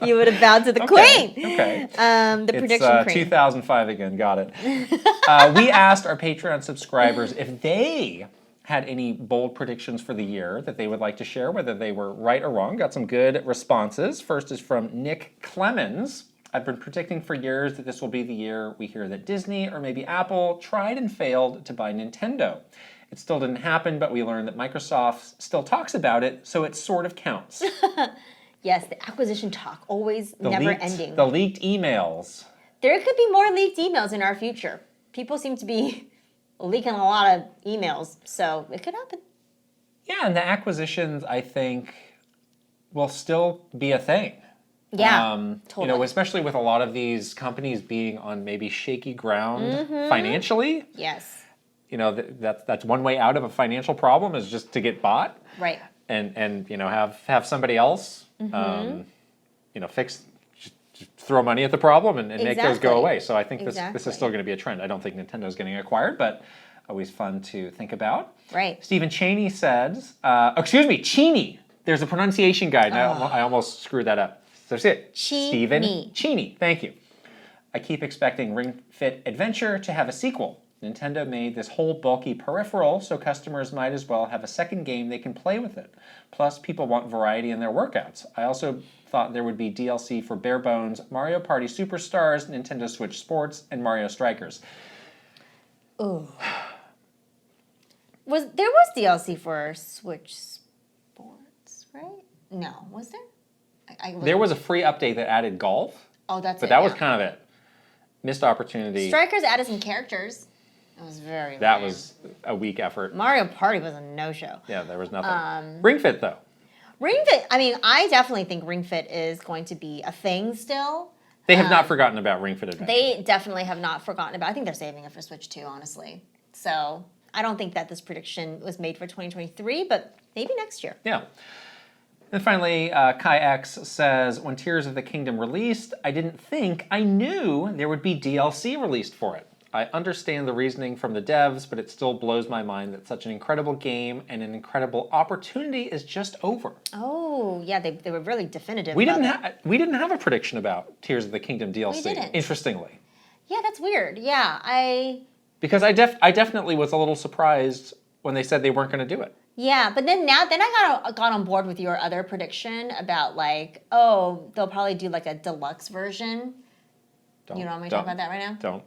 You would have bowed to the queen. Okay. The prediction queen. 2005 again. Got it. We asked our Patreon subscribers if they had any bold predictions for the year that they would like to share, whether they were right or wrong. Got some good responses. First is from Nick Clemens. I've been predicting for years that this will be the year we hear that Disney or maybe Apple tried and failed to buy Nintendo. It still didn't happen, but we learned that Microsoft still talks about it, so it sort of counts. Yes, the acquisition talk, always never ending. The leaked emails. There could be more leaked emails in our future. People seem to be leaking a lot of emails, so it could happen. Yeah, and the acquisitions, I think, will still be a thing. Yeah, totally. Especially with a lot of these companies being on maybe shaky ground financially. Yes. That's one way out of a financial problem is just to get bought. Right. And have somebody else, fix, just throw money at the problem and make those go away. So I think this is still going to be a trend. I don't think Nintendo's getting acquired, but always fun to think about. Right. Stephen Cheney says, Cheney. There's a pronunciation guide. I almost screwed that up. So say it. Stephen Cheney. Thank you. I keep expecting Ring Fit Adventure to have a sequel. Nintendo made this whole bulky peripheral, so customers might as well have a second game they can play with it. Plus, people want variety in their workouts. I also thought there would be DLC for Bare Bones, Mario Party Superstars, Nintendo Switch Sports, and Mario Strikers. Ooh. There was DLC for Switch Sports, right? No, was there? There was a free update that added golf. Oh, that's but that was kind of it. Missed opportunity. Strikers added some characters. It was very That lame. was a weak effort. Mario Party was a no-show. Yeah, there was nothing. Ring Fit, though. Ring Fit, I mean, I definitely think Ring Fit is going to be a thing still. They have not forgotten about Ring Fit Adventure. They definitely have not forgotten about it. I think they're saving it for Switch 2, honestly. So I don't think that this prediction was made for 2023, but maybe next year. Yeah. And finally, Kai X says, when Tears of the Kingdom released, I knew there would be DLC released for it. I understand the reasoning from the devs, but it still blows my mind that such an incredible game and an incredible opportunity is just over. Oh, yeah, they were really definitive. We didn't have a prediction about Tears of the Kingdom DLC. We didn't. Interestingly. Yeah, that's weird. Yeah, Because I definitely was a little surprised when they said they weren't going to do it. Yeah, but then I got on board with your other prediction about like, oh, they'll probably do like a deluxe version. You don't want me to talk about that right now?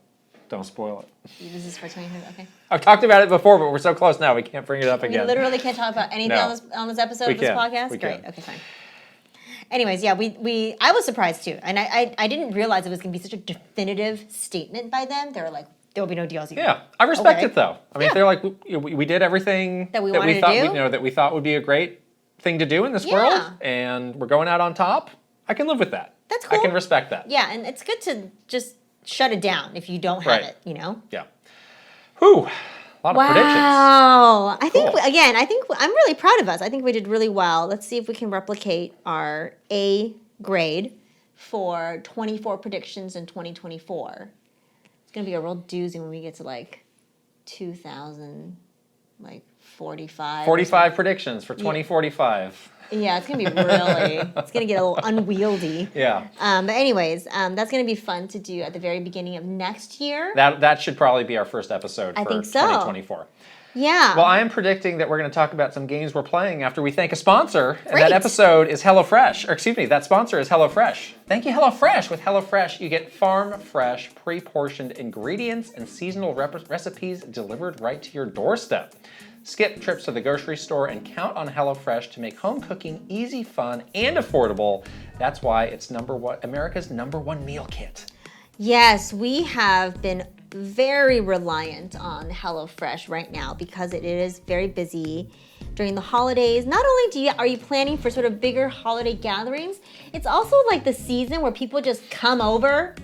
Don't spoil it. This is for 2020, okay. I've talked about it before, but we're so close now we can't bring it up again. We literally can't talk about anything on this episode of this podcast? Great, okay, fine. Anyways, yeah, I was surprised too. And I didn't realize it was going to be such a definitive statement by them. They were like, there will be no DLC. Yeah, I respect it though. I mean, if they're like, we did everything that we wanted to do, that we thought would be a great thing to do in this world, and we're going out on top, I can live with that. That's cool. I can respect that. Yeah, and it's good to just shut it down if you don't have it, you know? Yeah. Whew. A lot of predictions. Wow. I think I'm really proud of us. I think we did really well. Let's see if we can replicate our A grade for 24 predictions in 2024. It's going to be a real doozy when we get to like 2045. 45 predictions for 2045. Yeah, it's going to be it's going to get a little unwieldy. Yeah. But anyways, that's going to be fun to do at the very beginning of next year. That should probably be our first episode for 2024. Yeah. Well, I am predicting that we're going to talk about some games we're playing after we thank a sponsor. And that episode is HelloFresh. Or excuse me, that sponsor is HelloFresh. Thank you, HelloFresh. With HelloFresh, you get farm-fresh, pre-portioned ingredients and seasonal recipes delivered right to your doorstep. Skip trips to the grocery store and count on HelloFresh to make home cooking easy, fun, and affordable. That's why it's America's #1 meal kit. Yes, we have been very reliant on HelloFresh right now because it is very busy during the holidays. Not only are you planning for sort of bigger holiday gatherings, it's also like the season where people just come over.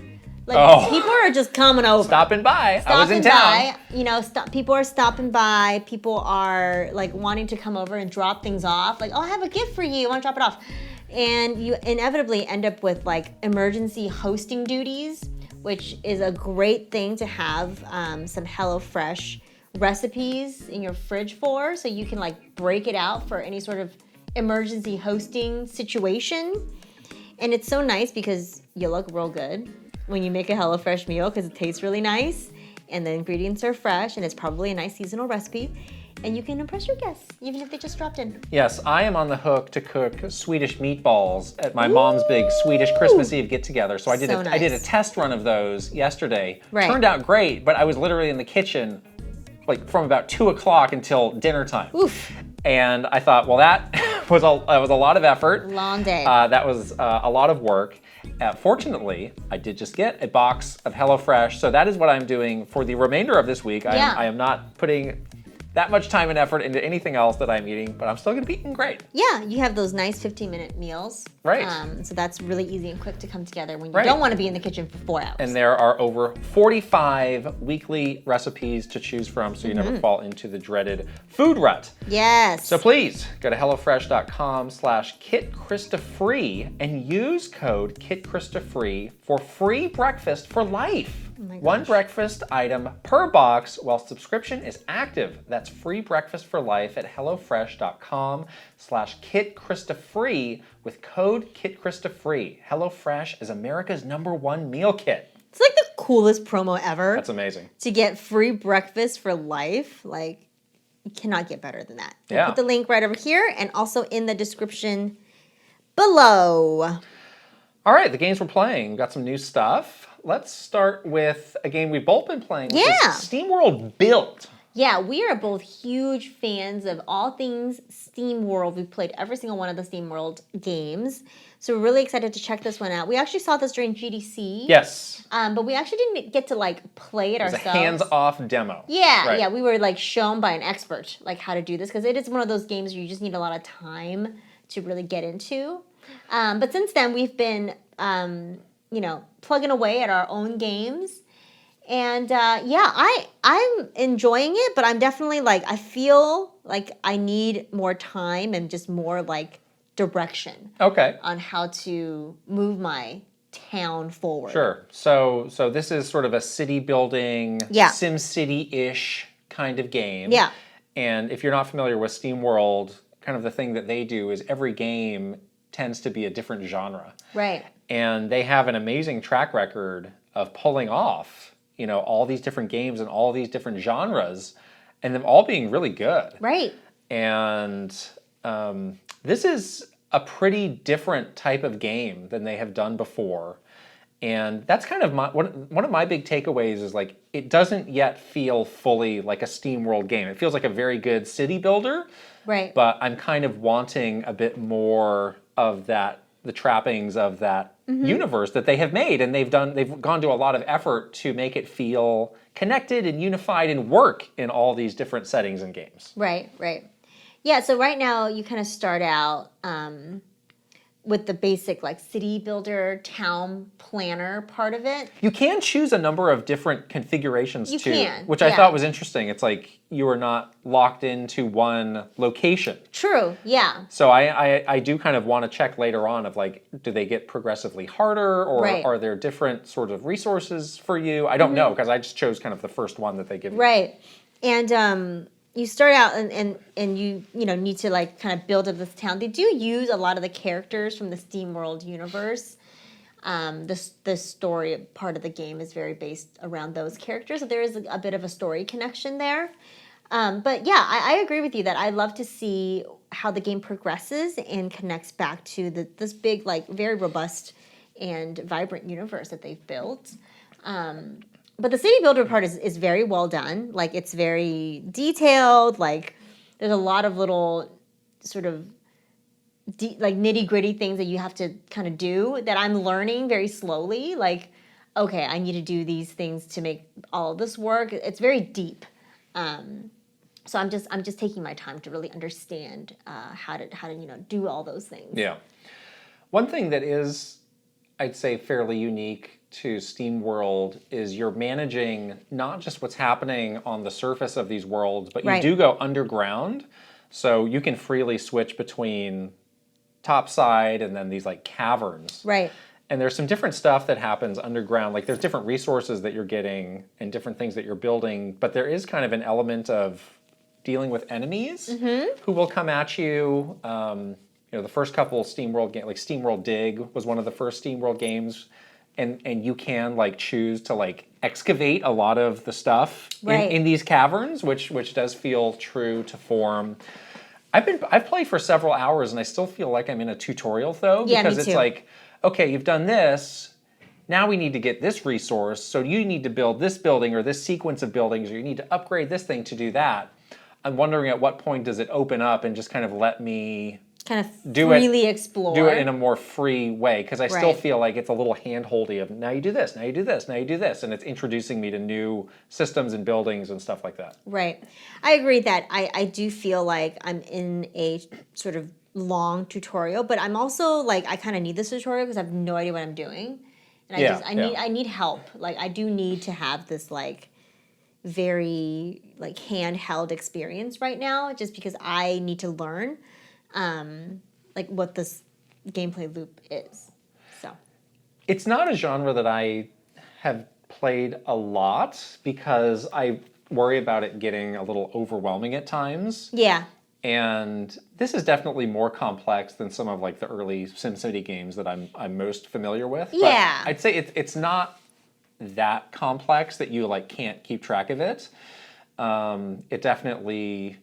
People are just coming over. Stopping by. I was in town. You know, people are stopping by. People are like wanting to come over and drop things off. Like, oh, I have a gift for you. I want to drop it off. And you inevitably end up with like emergency hosting duties, which is a great thing to have some HelloFresh recipes in your fridge for, so you can like break it out for any sort of emergency hosting situation. And it's so nice because you look real good when you make a HelloFresh meal because it tastes really nice and the ingredients are fresh and it's probably a nice seasonal recipe. And you can impress your guests, even if they just dropped in. Yes, I am on the hook to cook Swedish meatballs at my mom's big Swedish Christmas Eve get-together. So I did a test run of those yesterday. Right. Turned out great, but I was literally in the kitchen like from about 2 o'clock until dinner time. Oof. And I thought, well, that was a lot of effort. Long day. That was a lot of work. Fortunately, I did just get a box of HelloFresh, so that is what I'm doing for the remainder of this week. I am not putting that much time and effort into anything else that I'm eating, but I'm still gonna be eating great. Yeah, you have those nice 15-minute meals. Right. So that's really easy and quick to come together when you don't want to be in the kitchen for 4 hours. And there are over 45 weekly recipes to choose from, so you never fall into the dreaded food rut. Yes. So please go to hellofresh.com/KitKrystaFree and use code KitKrystaFree for free breakfast for life. Oh my gosh. 1 breakfast item per box while subscription is active. That's free breakfast for life at hellofresh.com/KitKrystaFree with code KitKrystaFree. HelloFresh is America's #1 meal kit. It's like the coolest promo ever. That's amazing. To get free breakfast for life, like, you cannot get better than that. Yeah. I'll put the link right over here and also in the description below. All right, the games we're playing. We've got some new stuff. Let's start with a game we've both been playing, which is SteamWorld Build. Yeah, we are both huge fans of all things SteamWorld. We've played every single one of the SteamWorld games. So we're really excited to check this one out. We actually saw this during GDC. Yes. But we actually didn't get to like play it ourselves. It was a hands-off demo. Yeah, yeah. We were like shown by an expert like how to do this because it is one of those games where you just need a lot of time to really get into. But since then, we've been, plugging away at our own games. And I'm enjoying it, but I'm definitely like, I feel like I need more time and just more like direction. Okay. On how to move my town forward. Sure. So this is sort of a city building, SimCity-ish kind of game. Yeah. And if you're not familiar with SteamWorld, kind of the thing that they do is every game tends to be a different genre. Right. And they have an amazing track record of pulling off, all these different games and all these different genres, and them all being really good. Right. And this is a pretty different type of game than they have done before. And that's kind of one of my big takeaways is like, it doesn't yet feel fully like a SteamWorld game. It feels like a very good city builder. Right. But I'm kind of wanting a bit more of that, the trappings of that universe that they have made, and they've gone to a lot of effort to make it feel connected and unified and work in all these different settings and games. Right, right. Yeah, so right now you kind of start out with the basic like city builder, town planner part of it. You can choose a number of different configurations which I thought was interesting. It's like you are not locked into one location. True, yeah. So I do kind of want to check later on of like, do they get progressively harder or are there different sort of resources for you? I don't know because I just chose kind of the first one that they give you. Right. And you start out and you need to like kind of build up this town. They do use a lot of the characters from the SteamWorld universe. The story part of the game is very based around those characters, so there is a bit of a story connection there. But yeah, I agree with you that I love to see how the game progresses and connects back to this big, like very robust and vibrant universe that they've built. But the city builder part is very well done. Like, it's very detailed. Like, there's a lot of little sort of nitty-gritty things that you have to kind of do that I'm learning very slowly. Like, okay, I need to do these things to make all of this work. It's very deep. So I'm just taking my time to really understand how to do all those things. Yeah. One thing that is, I'd say, fairly unique to SteamWorld is you're managing not just what's happening on the surface of these worlds, but you do go underground, so you can freely switch between topside and then these like caverns. Right. And there's some different stuff that happens underground, like there's different resources that you're getting and different things that you're building, but there is kind of an element of dealing with enemies who will come at you. The first couple SteamWorld games, like SteamWorld Dig was one of the first SteamWorld games. And you can like choose to like excavate a lot of the stuff in these caverns, which does feel true to form. I've played for several hours and I still feel like I'm in a tutorial though, because it's like, okay, you've done this. Now we need to get this resource. So you need to build this building or this sequence of buildings, or you need to upgrade this thing to do that. I'm wondering at what point does it open up and just kind of let me kind of freely explore. Do it in a more free way, because I still feel like it's a little hand-holdy of now you do this, now you do this, now you do this, and it's introducing me to new systems and buildings and stuff like that. Right. I agree that I do feel like I'm in a sort of long tutorial, but I'm also like, I kind of need this tutorial because I have no idea what I'm doing. And I need help. Like, I do need to have this like very like handheld experience right now, just because I need to learn like what this gameplay loop is. So it's not a genre that I have played a lot because I worry about it getting a little overwhelming at times. Yeah. And this is definitely more complex than some of like the early SimCity games that I'm most familiar with. Yeah. But I'd say it's not that complex that you like can't keep track of it. It definitely,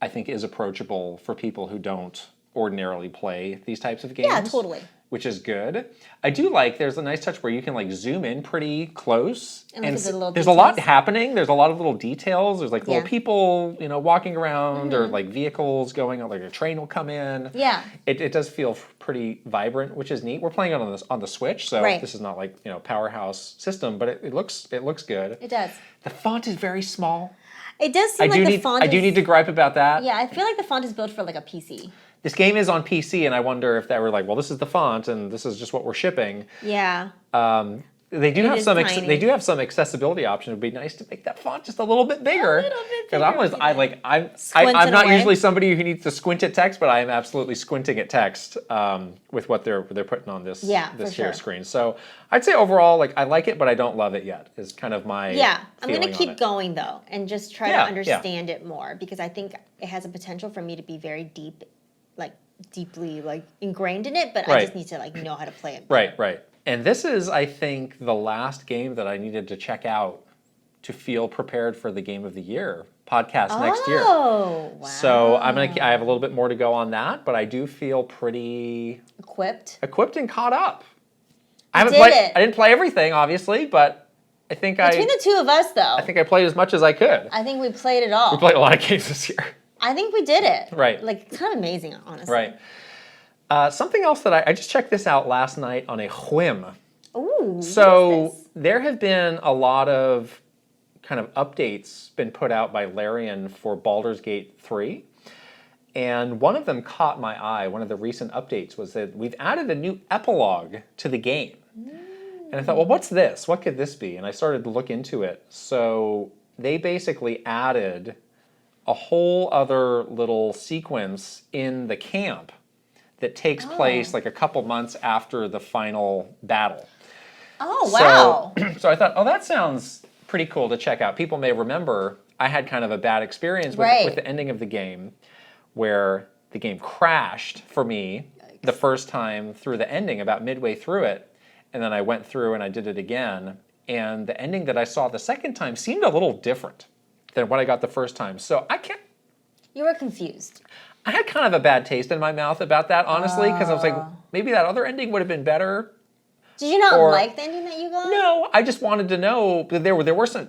I think, is approachable for people who don't ordinarily play these types of games. Yeah, totally. Which is good. I do like, there's a nice touch where you can like zoom in pretty close. And there's a lot happening. There's a lot of little details. There's like little people, walking around or like vehicles going on, like a train will come in. Yeah. It does feel pretty vibrant, which is neat. We're playing it on the Switch, so this is not like, powerhouse system, but it looks good. It does. The font is very small. It does seem like the font I do need to gripe about that. Yeah, I feel like the font is built for like a PC. This game is on PC, and I wonder if they were like, well, this is the font, and this is just what we're shipping. Yeah. They do have some accessibility options. It would be nice to make that font just a little bit bigger. A little bit bigger. I'm not usually somebody who needs to squint at text, but I am absolutely squinting at text with what they're putting on this share screen. So I'd say overall, like I like it, but I don't love it yet. Is kind of my I'm gonna keep going though, and just try to understand it more because I think it has a potential for me to be very deeply ingrained in it, but I just need to know how to play it better. Right. And this is, I think, the last game that I needed to check out to feel prepared for the Game of the Year podcast next year. Oh, wow. So I have a little bit more to go on that, but I do feel pretty equipped and caught up. I didn't play everything, obviously, but I think between the two of us, though, I think I played as much as I could. I think we played it all. We played a lot of games this year. I think we did it. Right. It's kind of amazing, honestly. Right. Something else that I just checked this out last night on a whim. Ooh. So there have been a lot of kind of updates been put out by Larian for Baldur's Gate 3. And one of them caught my eye. One of the recent updates was that we've added a new epilogue to the game. And I thought, well, what's this? What could this be? And I started to look into it. So they basically added a whole other little sequence in the camp that takes place like a couple months after the final battle. Oh, wow. So I thought, that sounds pretty cool to check out. People may remember I had kind of a bad experience with the ending of the game where the game crashed for me the first time through the ending, about midway through it. And then I went through and I did it again. And the ending that I saw the second time seemed a little different than what I got the first time. So You were confused. I had kind of a bad taste in my mouth about that, honestly, because I was like, maybe that other ending would have been better. Did you not like the ending that you got? No, I just wanted to know, there were some,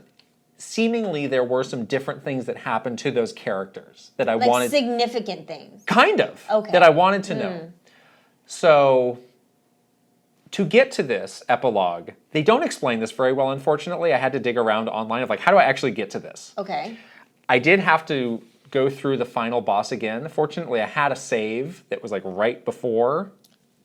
seemingly there were some different things that happened to those characters that I wanted. Significant things. Kind of. Okay. That I wanted to know. So, to get to this epilogue, they don't explain this very well, unfortunately. I had to dig around online of how do I actually get to this? Okay. I did have to go through the final boss again. Fortunately, I had a save that was right before.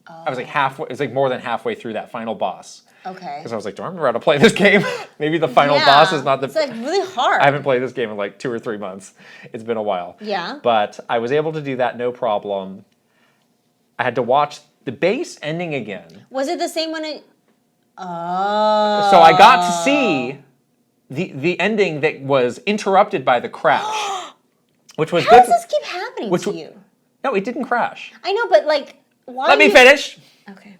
I was halfway. It was more than halfway through that final boss. Okay. Because I was like, do I remember how to play this game? Maybe the final boss is not the. It's really hard. I haven't played this game in 2 or 3 months. It's been a while. Yeah. But I was able to do that no problem. I had to watch the base ending again. Was it the same when it? Oh. So I got to see the ending that was interrupted by the crash. Which was How does this keep happening to you? No, it didn't crash. I know, but why? Let me finish. Okay.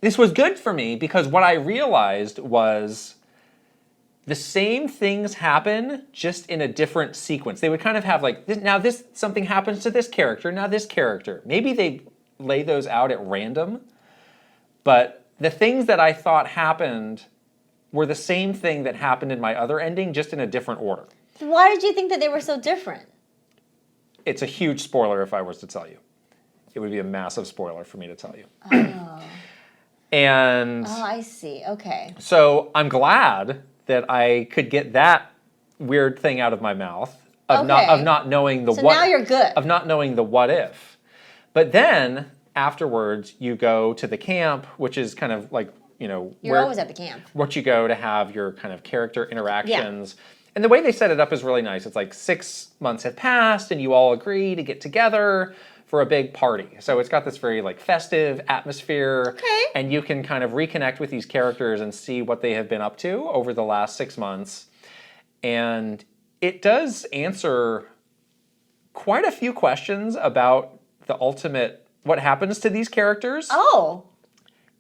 This was good for me because what I realized was the same things happen just in a different sequence. They would kind of have something happens to this character, now this character. Maybe they lay those out at random, but the things that I thought happened were the same thing that happened in my other ending, just in a different order. Why did you think that they were so different? It's a huge spoiler if I was to tell you. It would be a massive spoiler for me to tell you. Oh. And I see. Okay. So I'm glad that I could get that weird thing out of my mouth of not knowing the what. So now you're good. Of not knowing the what if. But then afterwards you go to the camp, which is kind of You're always at the camp. What you go to have your kind of character interactions. Yeah. And the way they set it up is really nice. It's 6 months have passed and you all agree to get together for a big party. So it's got this very festive atmosphere. Okay. And you can kind of reconnect with these characters and see what they have been up to over the last 6 months. And it does answer quite a few questions about the ultimate, what happens to these characters. Oh.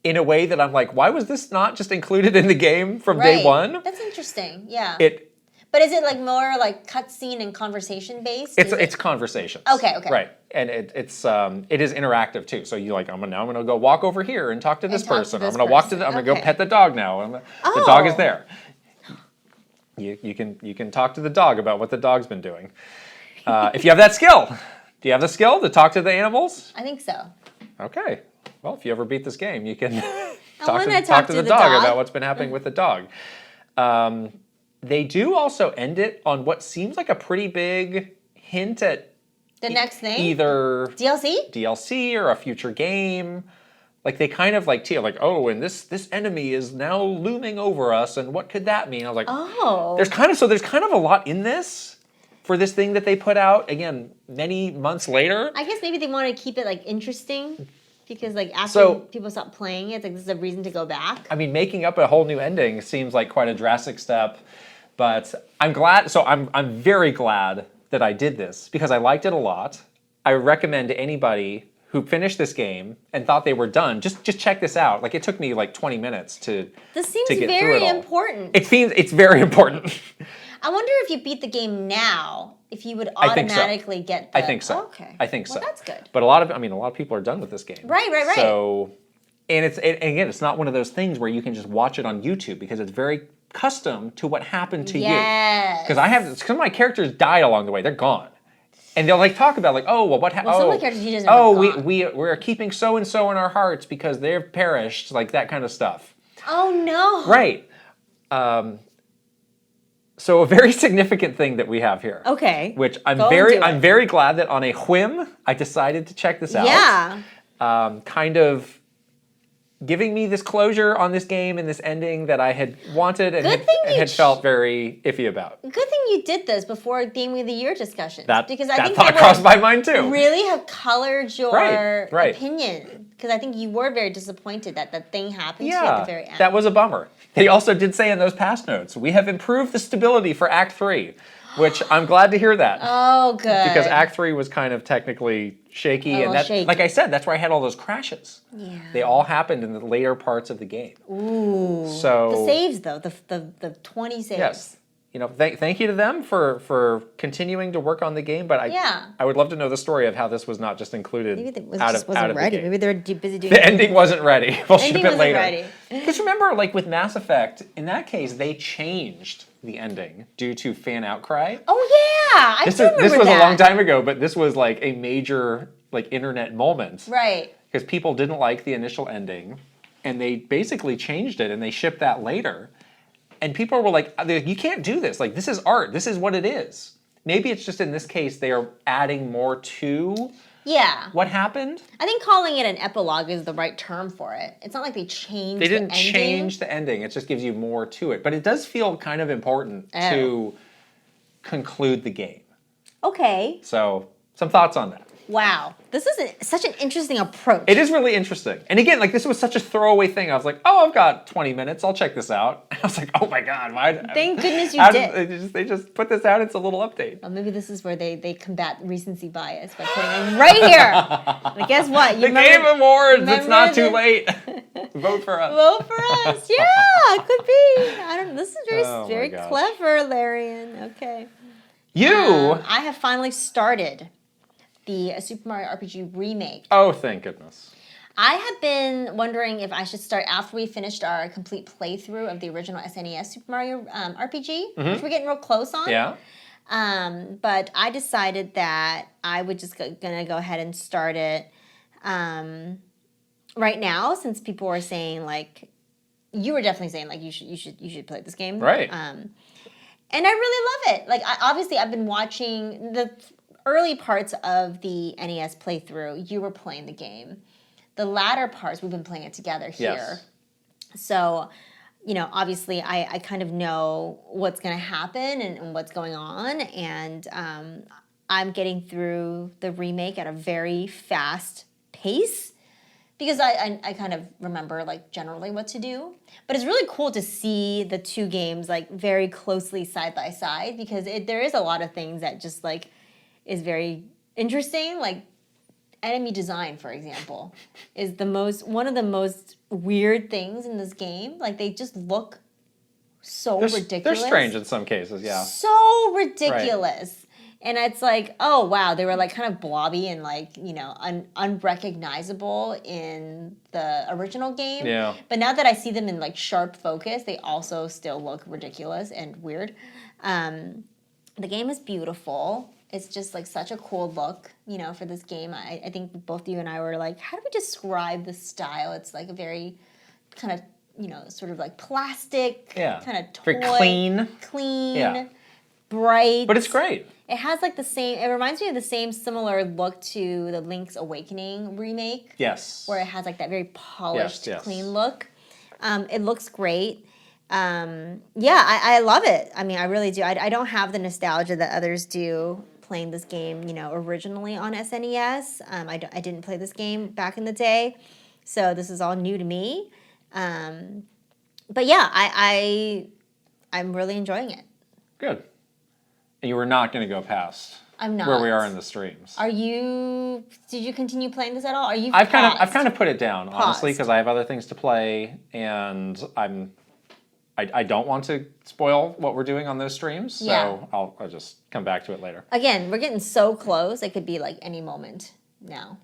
in a way that I'm like, why was this not just included in the game from day one? That's interesting. Yeah. But is it like more like cutscene and conversation based? It's conversations. Okay. Right, and it is interactive too. So you like, I'm gonna go walk over here and talk to this person. I'm gonna walk to I'm gonna go pet the dog now. The dog is there. You can talk to the dog about what the dog's been doing. If you have that skill. Do you have the skill to talk to the animals? I think so. Okay. Well, if you ever beat this game, you can talk to the dog about what's been happening with the dog. They do also end it on what seems like a pretty big hint at the next thing, either DLC or a future game. Like they kind of like oh, and this enemy is now looming over us, and what could that mean? I was like, oh, there's kind of a lot in this for this thing that they put out again many months later. I guess maybe they want to keep it like interesting. Because like after people stop playing it, it's like this is a reason to go back. I mean, making up a whole new ending seems like quite a drastic step, but I'm glad. So I'm very glad that I did this because I liked it a lot. I recommend to anybody who finished this game and thought they were done, just check this out. Like it took me like 20 minutes to This seems to get very through it all. important. It's very important. I wonder if you beat the game now, if you would automatically get the... I think so. Okay. I think so. Well, that's good. But a lot of people are done with this game. Right. So, and again, it's not one of those things where you can just watch it on YouTube because it's very custom to what happened to you. Because some of my characters died along the way. They're gone. And they'll like talk about like, oh, well, what happened? Some of the characters you just never we're keeping so and so in our hearts because they've perished, like that kind of stuff. Oh no! Right. So a very significant thing that we have here. Okay. Which I'm very glad that on a whim I decided to check this out. Yeah. Kind of giving me this closure on this game and this ending that I had wanted and had felt very iffy about. Good thing you did this before Game of the Year discussions. Because I think thought crossed my mind too. Really have colored your right. opinion. Because I think you were very disappointed that the thing happened to you at the very end. That was a bummer. They also did say in those past notes, we have improved the stability for Act 3, which I'm glad to hear that. Oh, good. Because Act 3 was kind of technically shaky. Shaky. Like I said, that's where I had all those crashes. Yeah. They all happened in the later parts of the game. Ooh. So the saves, though, the 20 saves. Yes. You know, thank you to them for continuing to work on the game, but I would love to know the story of how this was not just included out of the game. Maybe they were busy doing the ending wasn't ready. We'll ship it later. Ready. Because remember, like with Mass Effect, in that case, they changed the ending due to fan outcry. Oh yeah, This was a long time ago, but this was like a major like internet moment. Right. Because people didn't like the initial ending, and they basically changed it, and they shipped that later. And people were like, you can't do this. Like, this is art. This is what it is. Maybe it's just in this case they are adding more to what happened. I think calling it an epilogue is the right term for it. It's not like they changed the ending. They didn't change the ending. It just gives you more to it. But it does feel kind of important to conclude the game. Okay. So, some thoughts on that. Wow. This is such an interesting approach. It is really interesting. And again, like this was such a throwaway thing. I was like, oh, I've got 20 minutes. I'll check this out. And I was like, oh my God. Thank goodness you did. They just put this out. It's a little update. Well, maybe this is where they combat recency bias by putting it right here. And guess what? The Game Awards. It's not too late. Vote for us. Vote for us. Yeah, it could be. I don't know. This is very clever, Larian. Okay. I have finally started the Super Mario RPG remake. Oh, thank goodness. I have been wondering if I should start after we finished our complete playthrough of the original SNES Super Mario RPG, which we're getting real close on. Yeah. But I decided that I would just gonna go ahead and start it right now, since people were saying like, you were definitely saying like you should play this game, right? And I really love it. Like obviously I've been watching the early parts of the NES playthrough. You were playing the game. The latter parts, we've been playing it together here. Yes. So, you know, obviously I kind of know what's going to happen and what's going on. And I'm getting through the remake at a very fast pace because I kind of remember like generally what to do. But it's really cool to see the two games like very closely side by side because there is a lot of things that just like is very interesting. Like enemy design, for example, is one of the most weird things in this game. Like, they just look so ridiculous. They're strange in some cases, yeah. So ridiculous. Right. And it's like, oh, wow, they were like kind of blobby and like, unrecognizable in the original game. Yeah. But now that I see them in like sharp focus, they also still look ridiculous and weird. The game is beautiful. It's just like such a cool look, for this game. I think both you and I were like, how do we describe the style? It's like a very kind of, sort of like plastic, kind of toy. Very clean. Clean, bright. But it's great. It has like it reminds me of the same similar look to the Link's Awakening remake. Yes. Where it has like that very polished, yes. clean look. It looks great. I love it. I mean, I really do. I don't have the nostalgia that others do playing this game, originally on SNES. I didn't play this game back in the day, so this is all new to me. But yeah, I'm really enjoying it. Good. And you were not going to go past I'm not. where we are in the streams. Did you continue playing this at all? I've kind of put it down, honestly, because I have other things to play, and I don't want to spoil what we're doing on those streams, so I'll just come back to it later. Again, we're getting so close; it could be like any moment now.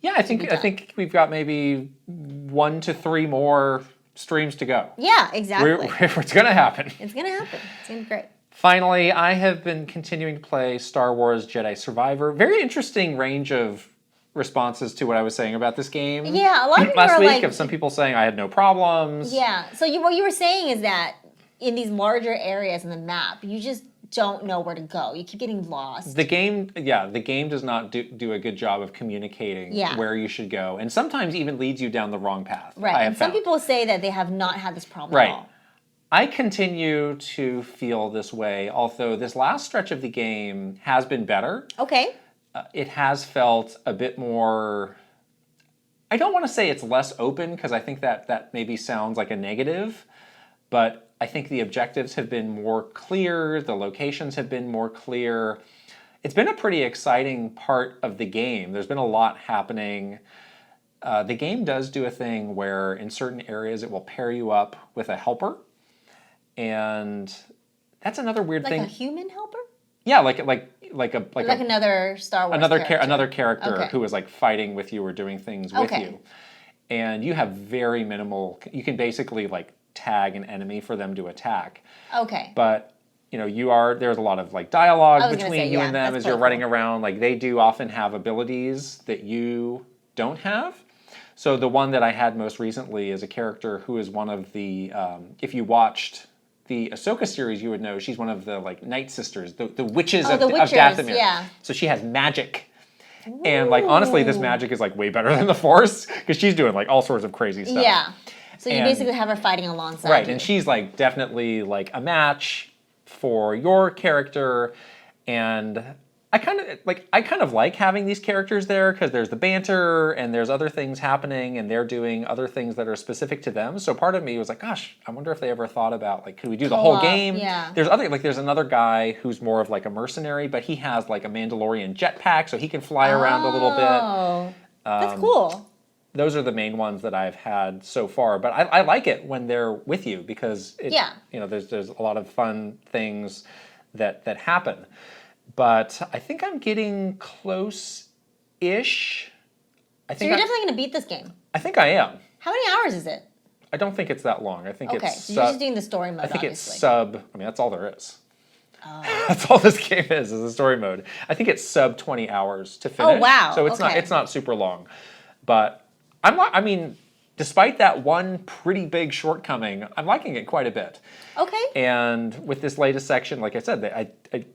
Yeah, I think we've got maybe 1 to 3 more streams to go. Yeah, exactly. It's going to happen. It's going to happen. It's going to be great. Finally, I have been continuing to play Star Wars Jedi Survivor. Very interesting range of responses to what I was saying about this game. Yeah, a lot of people last are week like, of some people saying I had no problems. Yeah, so what you were saying is that in these larger areas in the map, you just don't know where to go. You keep getting lost. The game does not do a good job of communicating where you should go, and sometimes even leads you down the wrong path. Right, and some people say that they have not had this problem at all. I continue to feel this way, although this last stretch of the game has been better. Okay. It has felt a bit more... I don't want to say it's less open, because I think that maybe sounds like a negative, but I think the objectives have been more clear, the locations have been more clear. It's been a pretty exciting part of the game. There's been a lot happening. The game does do a thing where in certain areas it will pair you up with a helper. And that's another weird thing. Like a human helper? Yeah, like another Star Wars another character who is like fighting with you or doing things with you. And you have very minimal. You can basically like tag an enemy for them to attack. Okay. But there's a lot of like dialogue between you and them as you're running around. Like they do often have abilities that you don't have. So the one that I had most recently is a character who is one of the if you watched the Ahsoka series, you would know she's one of the like Night Sisters, the witches of Dathomir. Yeah. So she has magic. Ooh. And like honestly, this magic is like way better than the Force because she's doing like all sorts of crazy stuff. Yeah. So you basically have her fighting alongside you. Right, and she's like definitely like a match for your character, and I kind of like having these characters there because there's the banter and there's other things happening and they're doing other things that are specific to them. So part of me was like, gosh, I wonder if they ever thought about like, could we do the whole game? Yeah. There's another guy who's more of like a mercenary, but he has like a Mandalorian jetpack, so he can fly around a little bit. Oh, that's cool. Those are the main ones that I've had so far, but I like it when they're with you because there's a lot of fun things that happen. But I think I'm getting close-ish. So you're definitely going to beat this game? I think I am. How many hours is it? I don't think it's that long. I think it's so you're just doing the story mode, obviously. It's that's all there is. Oh. That's all this game is the story mode. I think it's sub 20 hours to finish. Oh, wow. So it's not super long. But despite that one pretty big shortcoming, I'm liking it quite a bit. Okay. And with this latest section, like I said,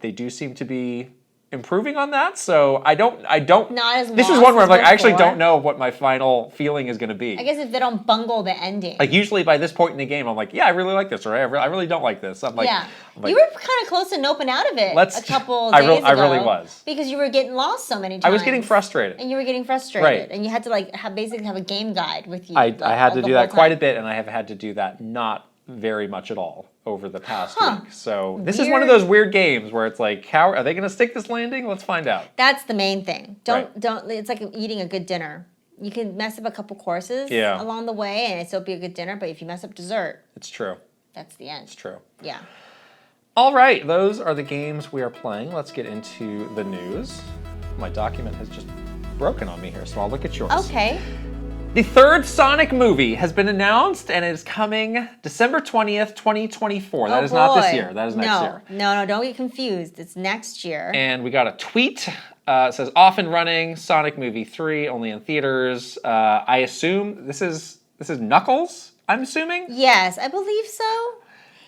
they do seem to be improving on that. So I don't. Not as this is one where I'm like, I actually don't know what my final feeling is going to be. I guess if they don't bungle the ending. Like usually by this point in the game, I'm like, yeah, I really like this, or I really don't like this. I'm like, you were kind of close to noping out of it a couple days ago. I really was. Because you were getting lost so many times. I was getting frustrated. And you were getting frustrated. Right. And you had to basically have a game guide with you. I had to do that quite a bit, and I have had to do that not very much at all over the past week. So this is one of those weird games where it's like, how are they going to stick this landing? Let's find out. That's the main thing. Don't. It's like eating a good dinner. You can mess up a couple courses along the way, and it still be a good dinner. But if you mess up dessert, it's true. That's the end. It's true. Yeah. All right, those are the games we are playing. Let's get into the news. My document has just broken on me here, so I'll look at yours. Okay. The third Sonic movie has been announced, and it is coming December 20th, 2024. That is not this year. That is next year. No, don't get confused. It's next year. And we got a tweet. It says, off and running, Sonic Movie 3, only in theaters. I assume this is Knuckles, I'm assuming? Yes, I believe so.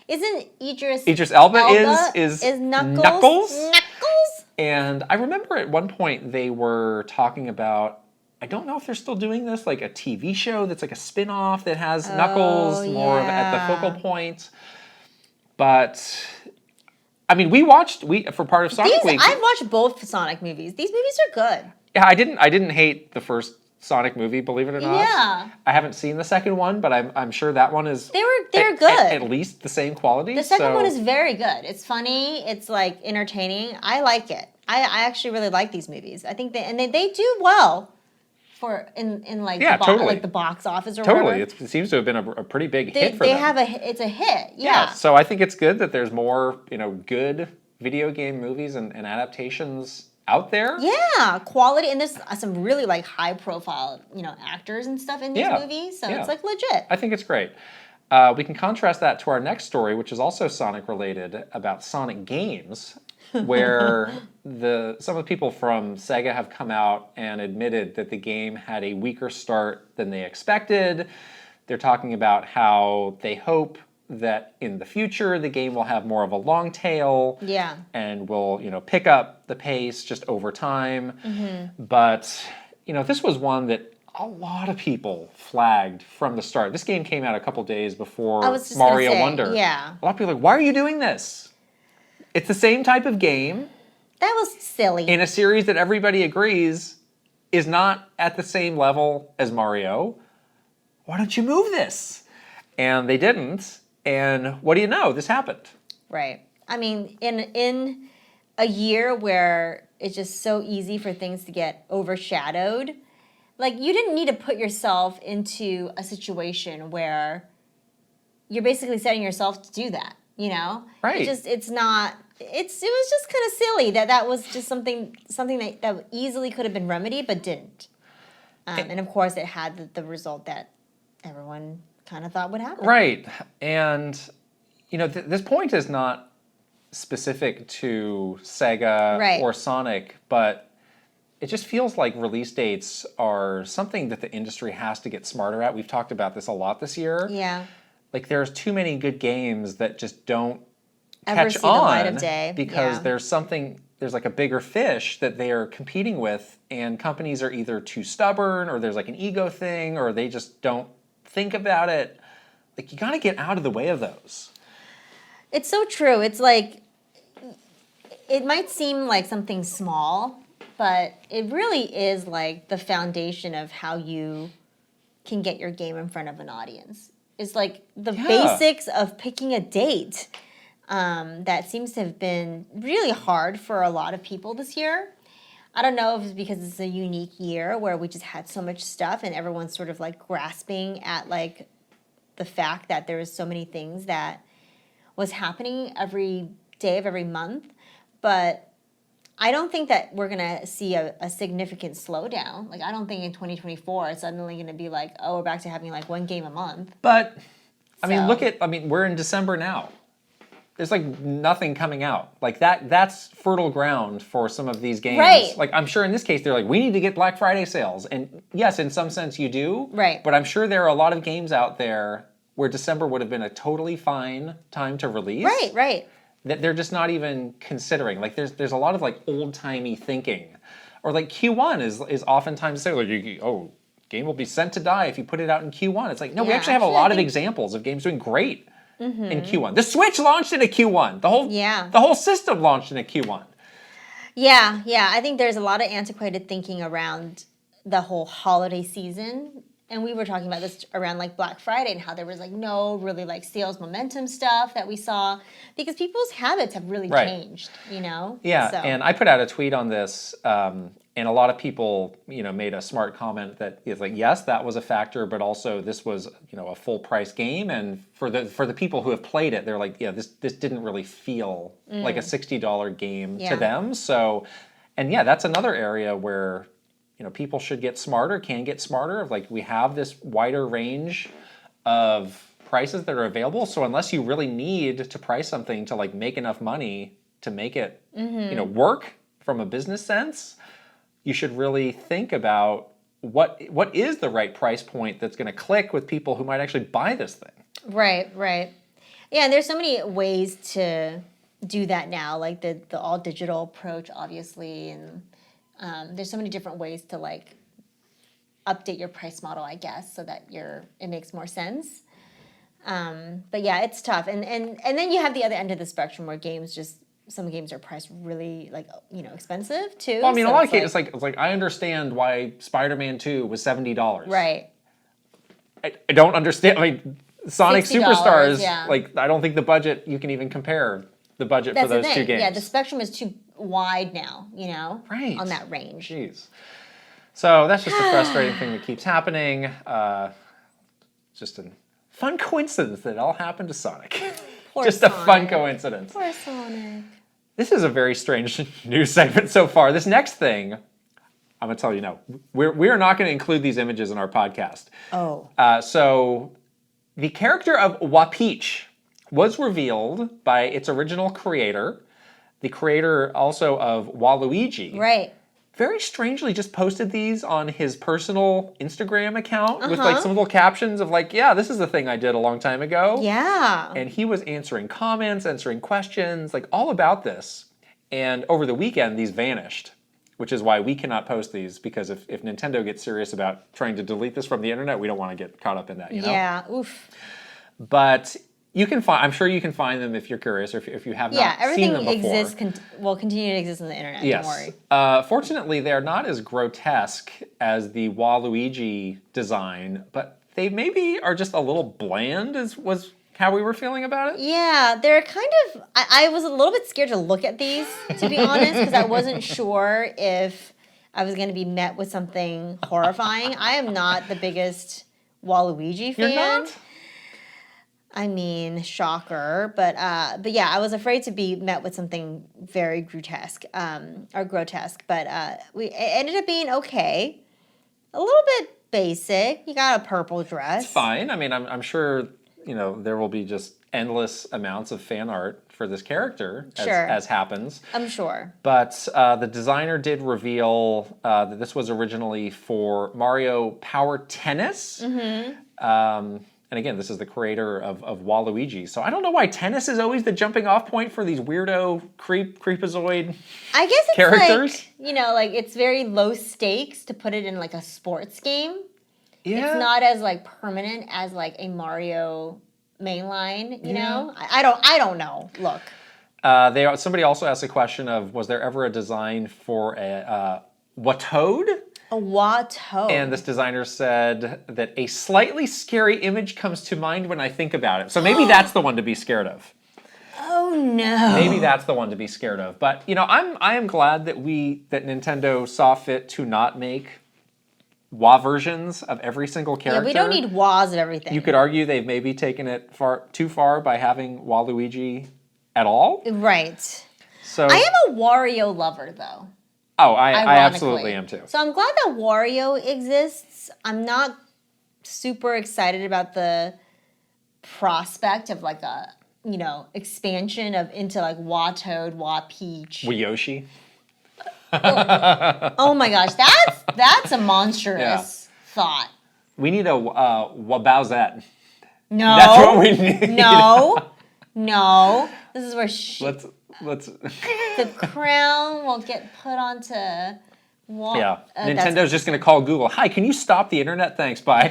Isn't Idris Elba is Knuckles? Knuckles? And I remember at one point they were talking about, I don't know if they're still doing this, like a TV show that's like a spin-off that has Knuckles more at the focal point. But, I mean, for part of Sonic Week. I've watched both Sonic movies. These movies are good. Yeah, I didn't hate the first Sonic movie, believe it or not. Yeah. I haven't seen the second one, but I'm sure that one is they're good. At least the same quality. The second one is very good. It's funny, it's like entertaining. I like it. I actually really like these movies. I think they do well in like like the box office or whatever. Totally. It seems to have been a pretty big hit for them. It's a hit. Yeah. So I think it's good that there's more, good video game movies and adaptations out there. Yeah, quality, and there's some really like high profile, actors and stuff in these movies, so it's like legit. I think it's great. We can contrast that to our next story, which is also Sonic related, about Sonic games, where some of the people from Sega have come out and admitted that the game had a weaker start than they expected. They're talking about how they hope that in the future the game will have more of a long tail and will pick up the pace just over time. But this was one that a lot of people flagged from the start. This game came out a couple days before Mario Wonder. Yeah. A lot of people are like, why are you doing this? It's the same type of game. That was silly. In a series that everybody agrees is not at the same level as Mario. Why don't you move this? And they didn't. And what do you know? This happened. Right. I mean, in a year where it's just so easy for things to get overshadowed, like you didn't need to put yourself into a situation where you're basically setting yourself to do that, Right. It was just kind of silly that was just something that easily could have been remedied but didn't. And of course it had the result that everyone kind of thought would happen. Right. And, this point is not specific to Sega or Sonic, but it just feels like release dates are something that the industry has to get smarter at. We've talked about this a lot this year. Yeah. Like there's too many good games that just don't ever catch see on the light of day. Because there's like a bigger fish that they are competing with, and companies are either too stubborn or there's like an ego thing or they just don't think about it. Like, you got to get out of the way of those. It's so true. It's like, it might seem like something small, but it really is like the foundation of how you can get your game in front of an audience. It's like the basics of picking a date that seems to have been really hard for a lot of people this year. I don't know if it's because it's a unique year where we just had so much stuff and everyone's sort of like grasping at like the fact that there was so many things that was happening every day of every month. But I don't think that we're going to see a significant slowdown. Like, I don't think in 2024 it's suddenly going to be like, oh, we're back to having like one game a month. But, we're in December now. There's like nothing coming out. Like that's fertile ground for some of these games. Right. Like I'm sure in this case they're like, we need to get Black Friday sales. And yes, in some sense you do. Right. But I'm sure there are a lot of games out there where December would have been a totally fine time to release. Right. That they're just not even considering. Like there's a lot of like old-timey thinking. Or like Q1 is oftentimes say like, game will be sent to die if you put it out in Q1. It's like, no, we actually have a lot of examples of games doing great. In Q1. The Switch launched in a Q1. The whole system launched in a Q1. Yeah. I think there's a lot of antiquated thinking around the whole holiday season And we were talking about this around like Black Friday and how there was like no really like sales momentum stuff that we saw because people's habits have really changed, you know? Yeah, and I put out a tweet on this, and a lot of people, made a smart comment that is like, yes, that was a factor, but also this was, a full price game, and for the people who have played it, they're like, yeah, this didn't really feel like a $60 game to them. So, and yeah, that's another area where people should get smarter, can get smarter. Like we have this wider range of prices that are available. So unless you really need to price something to like make enough money to make it, work from a business sense, you should really think about what is the right price point that's going to click with people who might actually buy this thing. Right. Yeah, and there's so many ways to do that now, like the all digital approach, obviously, and there's so many different ways to like update your price model, I guess, so that it makes more sense. But yeah, it's tough, and then you have the other end of the spectrum where some games are priced really like expensive too. Well, I mean, a lot of cases, it's like I understand why Spider-Man 2 was $70. Right. I don't understand. I mean, Sonic $60, Superstars. yeah. Like I don't think the budget you can even compare the budget for those two games. Yeah, the spectrum is too wide now. Right. On that range. Jeez. So that's just a frustrating thing that keeps happening. Just a fun coincidence that it all happened to Sonic. Just Sonic. A fun coincidence. Poor Sonic. This is a very strange news segment so far. This next thing, I'm going to tell you now, we are not going to include these images in our podcast. Oh. So the character of Wapeach was revealed by its original creator, the creator also of Waluigi. Right. Very strangely just posted these on his personal Instagram account with like some little captions of like, yeah, this is the thing I did a long time ago. Yeah. And he was answering comments, answering questions, like all about this. And over the weekend, these vanished, which is why we cannot post these, because if Nintendo gets serious about trying to delete this from the internet, we don't want to get caught up in that, Yeah, oof. But you can find, I'm sure you can find them if you're curious or if you have not seen them before. Yeah, everything will continue to exist on the internet, yes. Don't worry. Fortunately, they're not as grotesque as the Waluigi design, but they maybe are just a little bland, was how we were feeling about it. Yeah, they're kind of, I was a little bit scared to look at these, to be honest, because I wasn't sure if I was going to be met with something horrifying. I am not the biggest Waluigi fan. You're not? I mean, shocker, but yeah, I was afraid to be met with something very grotesque, but it ended up being okay. A little bit basic. You got a purple dress. It's fine. I mean, I'm sure there will be just endless amounts of fan art for this character, as happens. I'm sure. But the designer did reveal that this was originally for Mario Power Tennis. Mm-hmm. And again, this is the creator of Waluigi. So I don't know why tennis is always the jumping off point for these weirdo creepazoid I guess it's characters. Like, it's very low stakes to put it in like a sports game. Yeah. It's not as like permanent as like a Mario mainline, you know? I don't know. Look. Somebody also asked a question of, was there ever a design for a Watoad? A Watoad. And this designer said that a slightly scary image comes to mind when I think about it. So maybe that's the one to be scared of. Oh no. Maybe that's the one to be scared of. But I am glad that Nintendo saw fit to not make WA versions of every single character. Yeah, we don't need WAs of everything. You could argue they've maybe taken it too far by having Waluigi at all. Right. So I am a Wario lover though. Oh, I absolutely am too. So I'm glad that Wario exists. I'm not super excited about the prospect of like a, expansion into like Watoad, Wapeach. Yoshi. Oh my gosh, that's a monstrous thought. We need a Wabowsette. No. That's what we need. No. This is where Let's the crown will get put onto Nintendo's just going to call Google. Hi, can you stop the internet? Thanks, bye.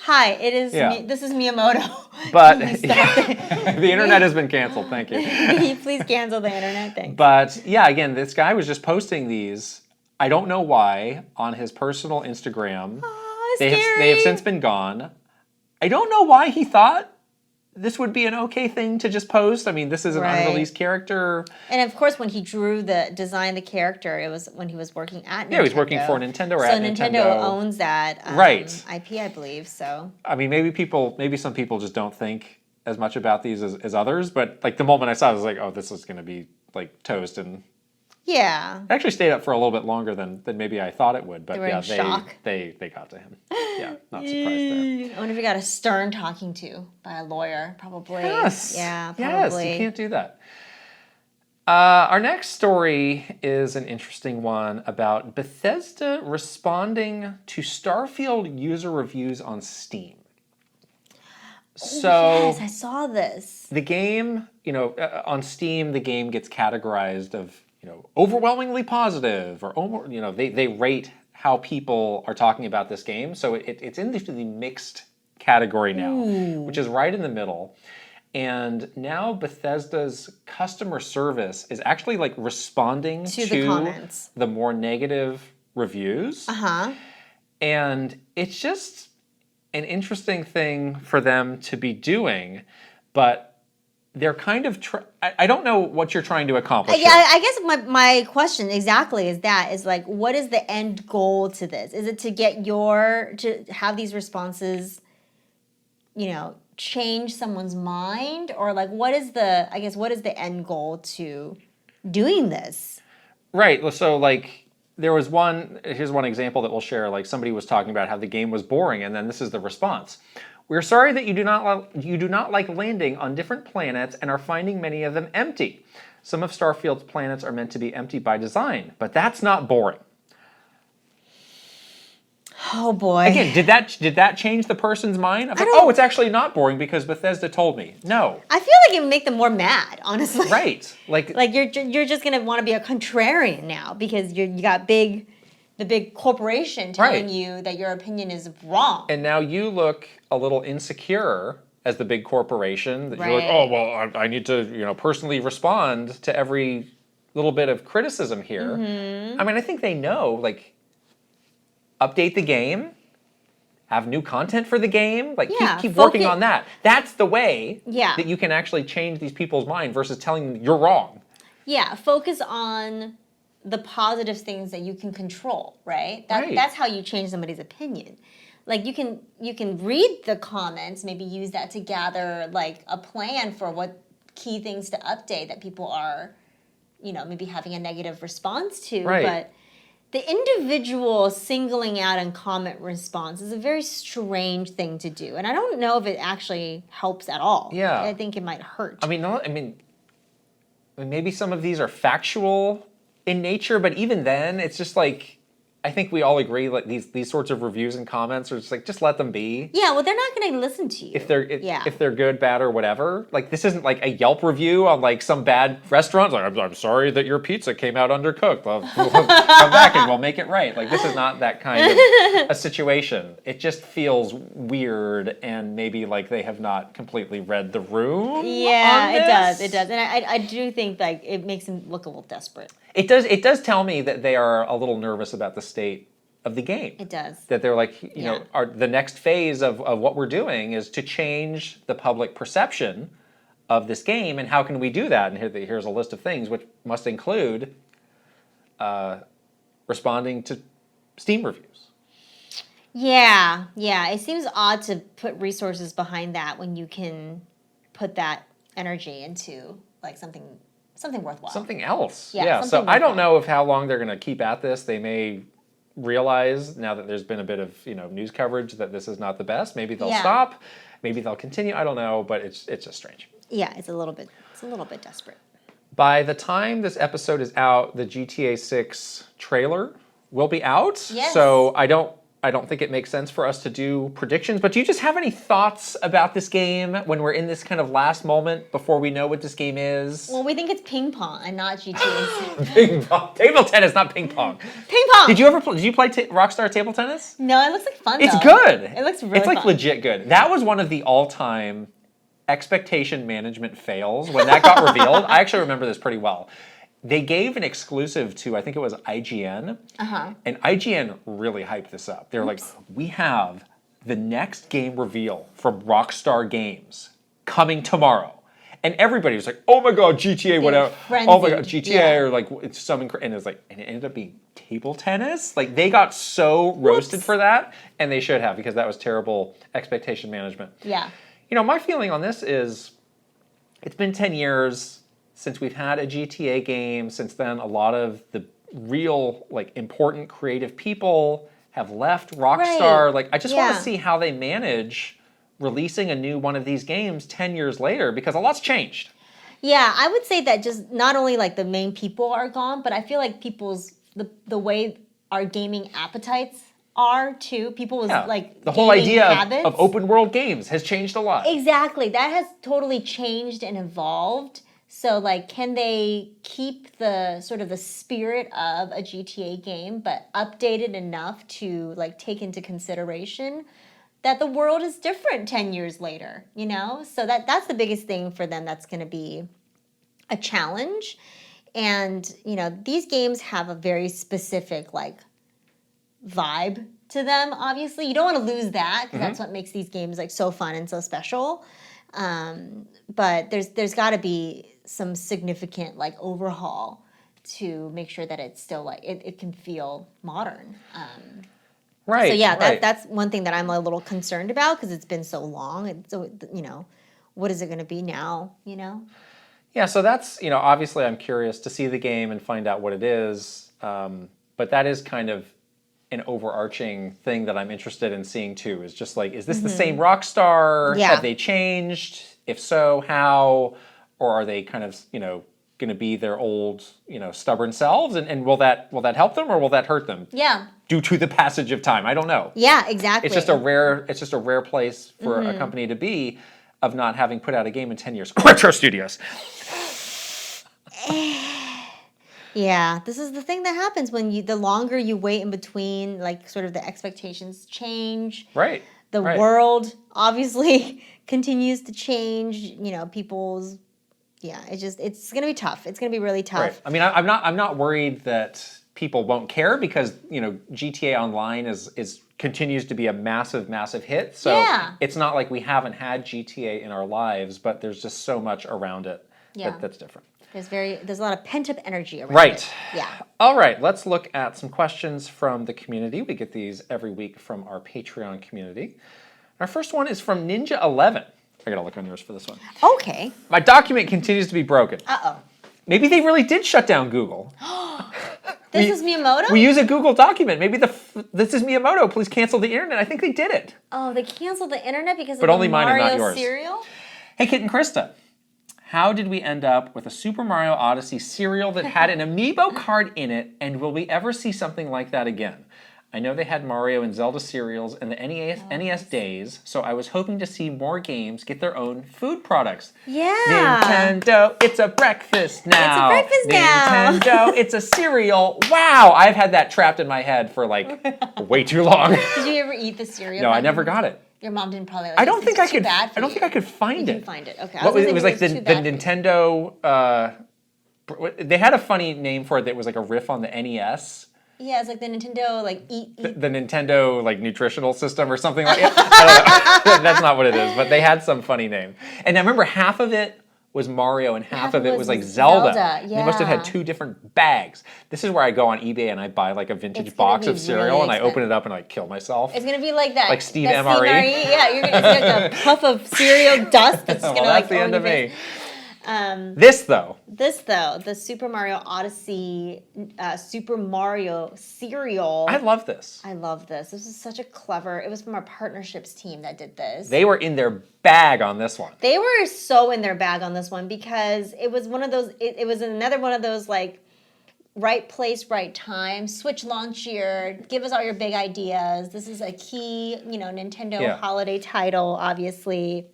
Hi, it is me. This is Miyamoto. But the internet has been canceled. Thank you. Please cancel the internet. Thanks. But yeah, again, this guy was just posting these. I don't know why, on his personal Instagram, they have since been gone. I don't know why he thought this would be an okay thing to just post. I mean, this is an unreleased character. And of course, when he designed the character, it was when he was working at Nintendo. Yeah, he was working for Nintendo or at Nintendo. So Nintendo owns that IP, I believe, so. I mean, maybe some people just don't think as much about these as others, but like the moment I saw it, I was like, oh, this is going to be like toast. And yeah. I actually stayed up for a little bit longer than maybe I thought it would, but they got to him. Yeah, not surprised there. I wonder if he got a stern talking to by a lawyer, probably. Yes. Yeah, probably. Yes, you can't do that. Our next story is an interesting one about Bethesda responding to Starfield user reviews on Steam. Yes, I saw this. The game, on Steam, the game gets categorized of, overwhelmingly positive, or they rate how people are talking about this game. So it's in the mixed category now, which is right in the middle. And now Bethesda's customer service is actually like responding to the comments, the more negative reviews. And it's just an interesting thing for them to be doing, but they're kind of I don't know what you're trying to accomplish. Yeah, I guess my question exactly is like, what is the end goal to this? Is it to get to have these responses, change someone's mind, or like what is the end goal to doing this? Right. So like here's one example that we'll share. Like somebody was talking about how the game was boring, and then this is the response. We're sorry that you do not like landing on different planets and are finding many of them empty. Some of Starfield's planets are meant to be empty by design, but that's not boring. Oh boy. Again, did that change the person's mind? It's actually not boring because Bethesda told me. No. I feel like it would make them more mad, honestly. Right. Like you're just gonna want to be a contrarian now because you got the big corporation telling you that your opinion is wrong. And now you look a little insecure as the big corporation. That you're like, oh, well, I need to, personally respond to every little bit of criticism here. I mean, I think they know, like, update the game, have new content for the game, like keep working on that. That's the way that you can actually change these people's mind versus telling them you're wrong. Yeah, focus on the positive things that you can control, right? That's how you change somebody's opinion. Like you can read the comments, maybe use that to gather like a plan for what key things to update that people are, maybe having a negative response to. Right. But the individual singling out and comment response is a very strange thing to do. And I don't know if it actually helps at all. Yeah. I think it might hurt. I mean, maybe some of these are factual in nature, but even then, it's just like, I think we all agree, like these sorts of reviews and comments are just like, just let them be. Yeah, well, they're not going to listen to you. If they're good, bad, or whatever. Like, this isn't like a Yelp review on like some bad restaurant. Like, I'm sorry that your pizza came out undercooked. We'll come back and we'll make it right. Like, this is not that kind of a situation. It just feels weird, and maybe like they have not completely read the room. Yeah, it does. And I do think like it makes them look a little desperate. It does tell me that they are a little nervous about the state of the game. It does. That they're like, the next phase of what we're doing is to change the public perception of this game, and how can we do that? And here's a list of things, which must include responding to Steam reviews. Yeah. It seems odd to put resources behind that when you can put that energy into like something worthwhile. Something else. Yeah. So I don't know how long they're going to keep at this. They may realize now that there's been a bit of news coverage that this is not the best. Maybe they'll stop. Maybe they'll continue. I don't know, but it's just strange. Yeah, it's a little bit desperate. By the time this episode is out, the GTA 6 trailer will be out. Yes. So I don't think it makes sense for us to do predictions, but do you just have any thoughts about this game when we're in this kind of last moment before we know what this game is? Well, we think it's ping pong and not GTA 6. Ping pong. Table tennis, not ping pong. Ping pong! Did you play Rockstar table tennis? No, it looks like fun, It's though. good. It looks really fun. It's like fun. legit good. That was one of the all-time expectation management fails when that got revealed. I actually remember this pretty well. they gave an exclusive to, I think it was IGN, and IGN really hyped this up. They're like, we have the next game reveal from Rockstar Games coming tomorrow. And everybody was like, oh my God, GTA, whatever. Frenzied. Oh my God, GTA, or like, it's something, and it's like, and it ended up being table tennis. Like, they got so roasted for that, and they should have, because that was terrible expectation management. Yeah. You know, my feeling on this is, it's been 10 years since we've had a GTA game. Since then, a lot of the real, like, important creative people have left Rockstar. Right. Like, I just want to see how they manage releasing a new one of these games 10 years later, because a lot's changed. Yeah, I would say that just not only like the main people are gone, but I feel like the way our gaming appetites are too. People's like the whole idea of open world games has changed a lot. Exactly. That has totally changed and evolved. So like, can they keep the sort of the spirit of a GTA game, but update it enough to like take into consideration that the world is different 10 years later, you know? So that's the biggest thing for them that's going to be a challenge. And, you know, these games have a very specific, like, vibe to them, obviously. You don't want to lose that, because that's what makes these games, like, so fun and so special. But there's got to be some significant, like, overhaul to make sure that it's still, like, it can feel modern. Right. So yeah, right. that's one thing that I'm a little concerned about, because it's been so long. And so, you know, what is it going to be now, you know? Yeah, so that's, you know, obviously I'm curious to see the game and find out what it is. But that is kind of an overarching thing that I'm interested in seeing too, is just like, is this the same Rockstar? Yeah. Have they changed? If so, how? Or are they kind of, you know, going to be their old, you know, stubborn selves? And will that help them, or will that hurt them? Yeah. Due to the passage of time, I don't know. Yeah, exactly. It's just a rare place for a company to be, of not having put out a game in 10 years. Retro Studios. Yeah, this is the thing that happens when the longer you wait in between, like sort of the expectations change. Right. The world obviously continues to change. You know, people's. Yeah, it's gonna be tough. It's gonna be really tough. Right. I mean, I'm not worried that people won't care, because, you know, GTA Online is continues to be a massive hit. So it's not like we haven't had GTA in our lives, but there's just so much around it that's different. There's a lot of pent-up energy around right. it. Yeah. All right, let's look at some questions from the community. We get these every week from our Patreon community. Our first one is from Ninja11. I gotta look on yours for this one. Okay. My document continues to be broken. Uh-oh. Maybe they really did shut down Google. This is Miyamoto? We use a Google document. Maybe this is Miyamoto. Please cancel the internet. I think they did it. Oh, they canceled the internet because of but the only mine Mario and not yours. cereal? Hey, Kit and Krysta. How did we end up with a Super Mario Odyssey cereal that had an amiibo card in it, and will we ever see something like that again? I know they had Mario and Zelda cereals in the NES days, so I was hoping to see more games get their own food products. Yeah. Nintendo, it's a breakfast now. It's a breakfast now. Nintendo, it's a cereal. Wow, I've had that trapped in my head for like way too long. Did you ever eat the cereal? No, I never got it. Your mom didn't probably like I don't think I could. Bad for I don't think I could find you it. You find it. Okay. It was like the Nintendo. They had a funny name for it that was like a riff on the NES. Yeah, it's like the Nintendo The Nintendo like nutritional system or something like that. I don't know. That's not what it is, but they had some funny name. And I remember half of it was Mario and half of it was like Zelda. Yeah. They must have had two different bags. This is where I go on eBay and I buy like a vintage box of cereal really and I open it up and I kill myself. It's gonna be like that. Like Steve MRE. Yeah, it's like a puff of cereal dust that's well, gonna that's like the end of me. This though, the Super Mario Odyssey, Super Mario cereal. I love this. I love this. This is such a clever. It was from our partnerships team that did this. They were in their bag on this one. They were so in their bag on this one because it was one of those. It was another one of those like right place, right time. Switch launch year. Give us all your big ideas. This is a key, Nintendo holiday title, obviously.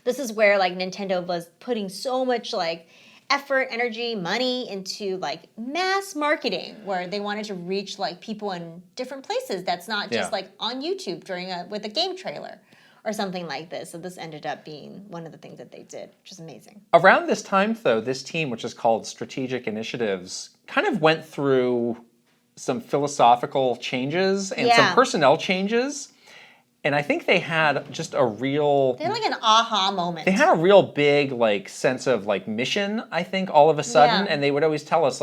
This is where like Nintendo was putting so much like effort, energy, money into like mass marketing, where they wanted to reach like people in different places. That's not just like on YouTube with a game trailer or something like this. So this ended up being one of the things that they did, which is amazing. Around this time, though, this team, which is called Strategic Initiatives, kind of went through some philosophical changes and some personnel changes. And I think they had just a real... They had like an aha moment. They had a real big sense of mission, I think, all of a sudden. And they would always tell us,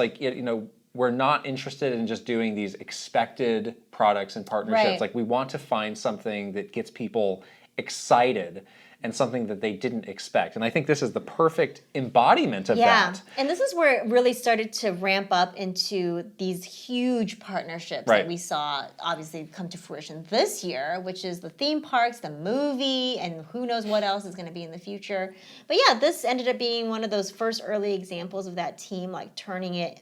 we're not interested in just doing these expected products and partnerships. Right. We want to find something that gets people excited and something that they didn't expect. And I think this is the perfect embodiment of that. And this is where it really started to ramp up into these huge partnerships that we saw obviously come to fruition this year, which is the theme parks, the movie, and who knows what else is going to be in the future. But yeah, this ended up being one of those first early examples of that team turning it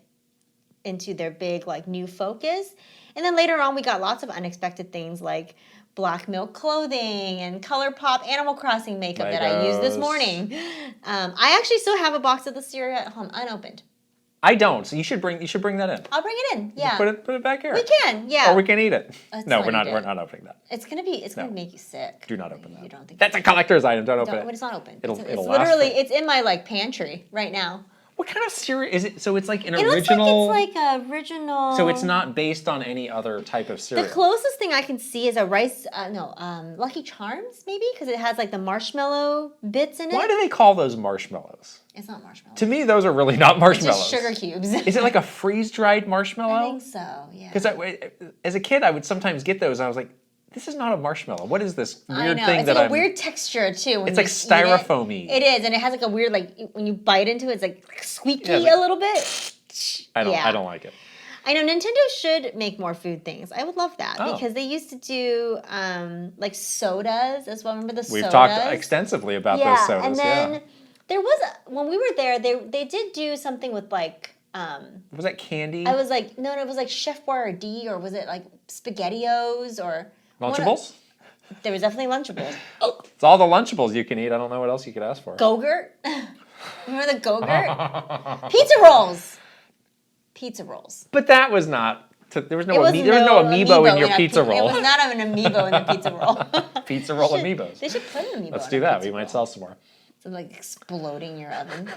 into their big new focus. And then later on we got lots of unexpected things like black milk clothing and ColourPop Animal Crossing makeup that I used this morning. I actually still have a box of the cereal at home unopened. I don't, so you should bring that in. I'll bring it in. Yeah. Put it back here. We can. Yeah. Or we can eat it. No, we're not opening that. It's gonna make you sick. Do not open that. You don't think that's a collector's item. Don't open it. It's not open. It'll literally it's in my pantry right now. What kind of cereal is it? So it's an original... It looks like it's original... So it's not based on any other type of cereal? The closest thing I can see is a Lucky Charms, maybe? Because it has the marshmallow bits in it. Why do they call those marshmallows? It's not marshmallows. To me, those are really not marshmallows. It's just sugar cubes. Is it like a freeze-dried marshmallow? I think so, yeah. Because as a kid, I would sometimes get those, and I was like, this is not a marshmallow. What is this weird thing it's a weird texture too. It's styrofoamy. It is, and it has a weird when you bite into it, it's squeaky a little bit. I don't like it. I know Nintendo should make more food things. I would love that because they used to do sodas as well. Remember the sodas? We've talked extensively about those sodas. And then there was when we were there, they did do something with was that candy? I was no, it was Chef Boyardee, or was it SpaghettiOs or Lunchables? There was definitely Lunchables. It's all the Lunchables you can eat. I don't know what else you could ask for. Go-Gurt? Remember the Go-Gurt? Pizza rolls. Pizza rolls. But that was not... There was no amiibo in your pizza roll. It was not an amiibo in the pizza roll. Pizza roll amiibos. They should put an amiibo Let's do that. We might sell some more. So exploding your oven.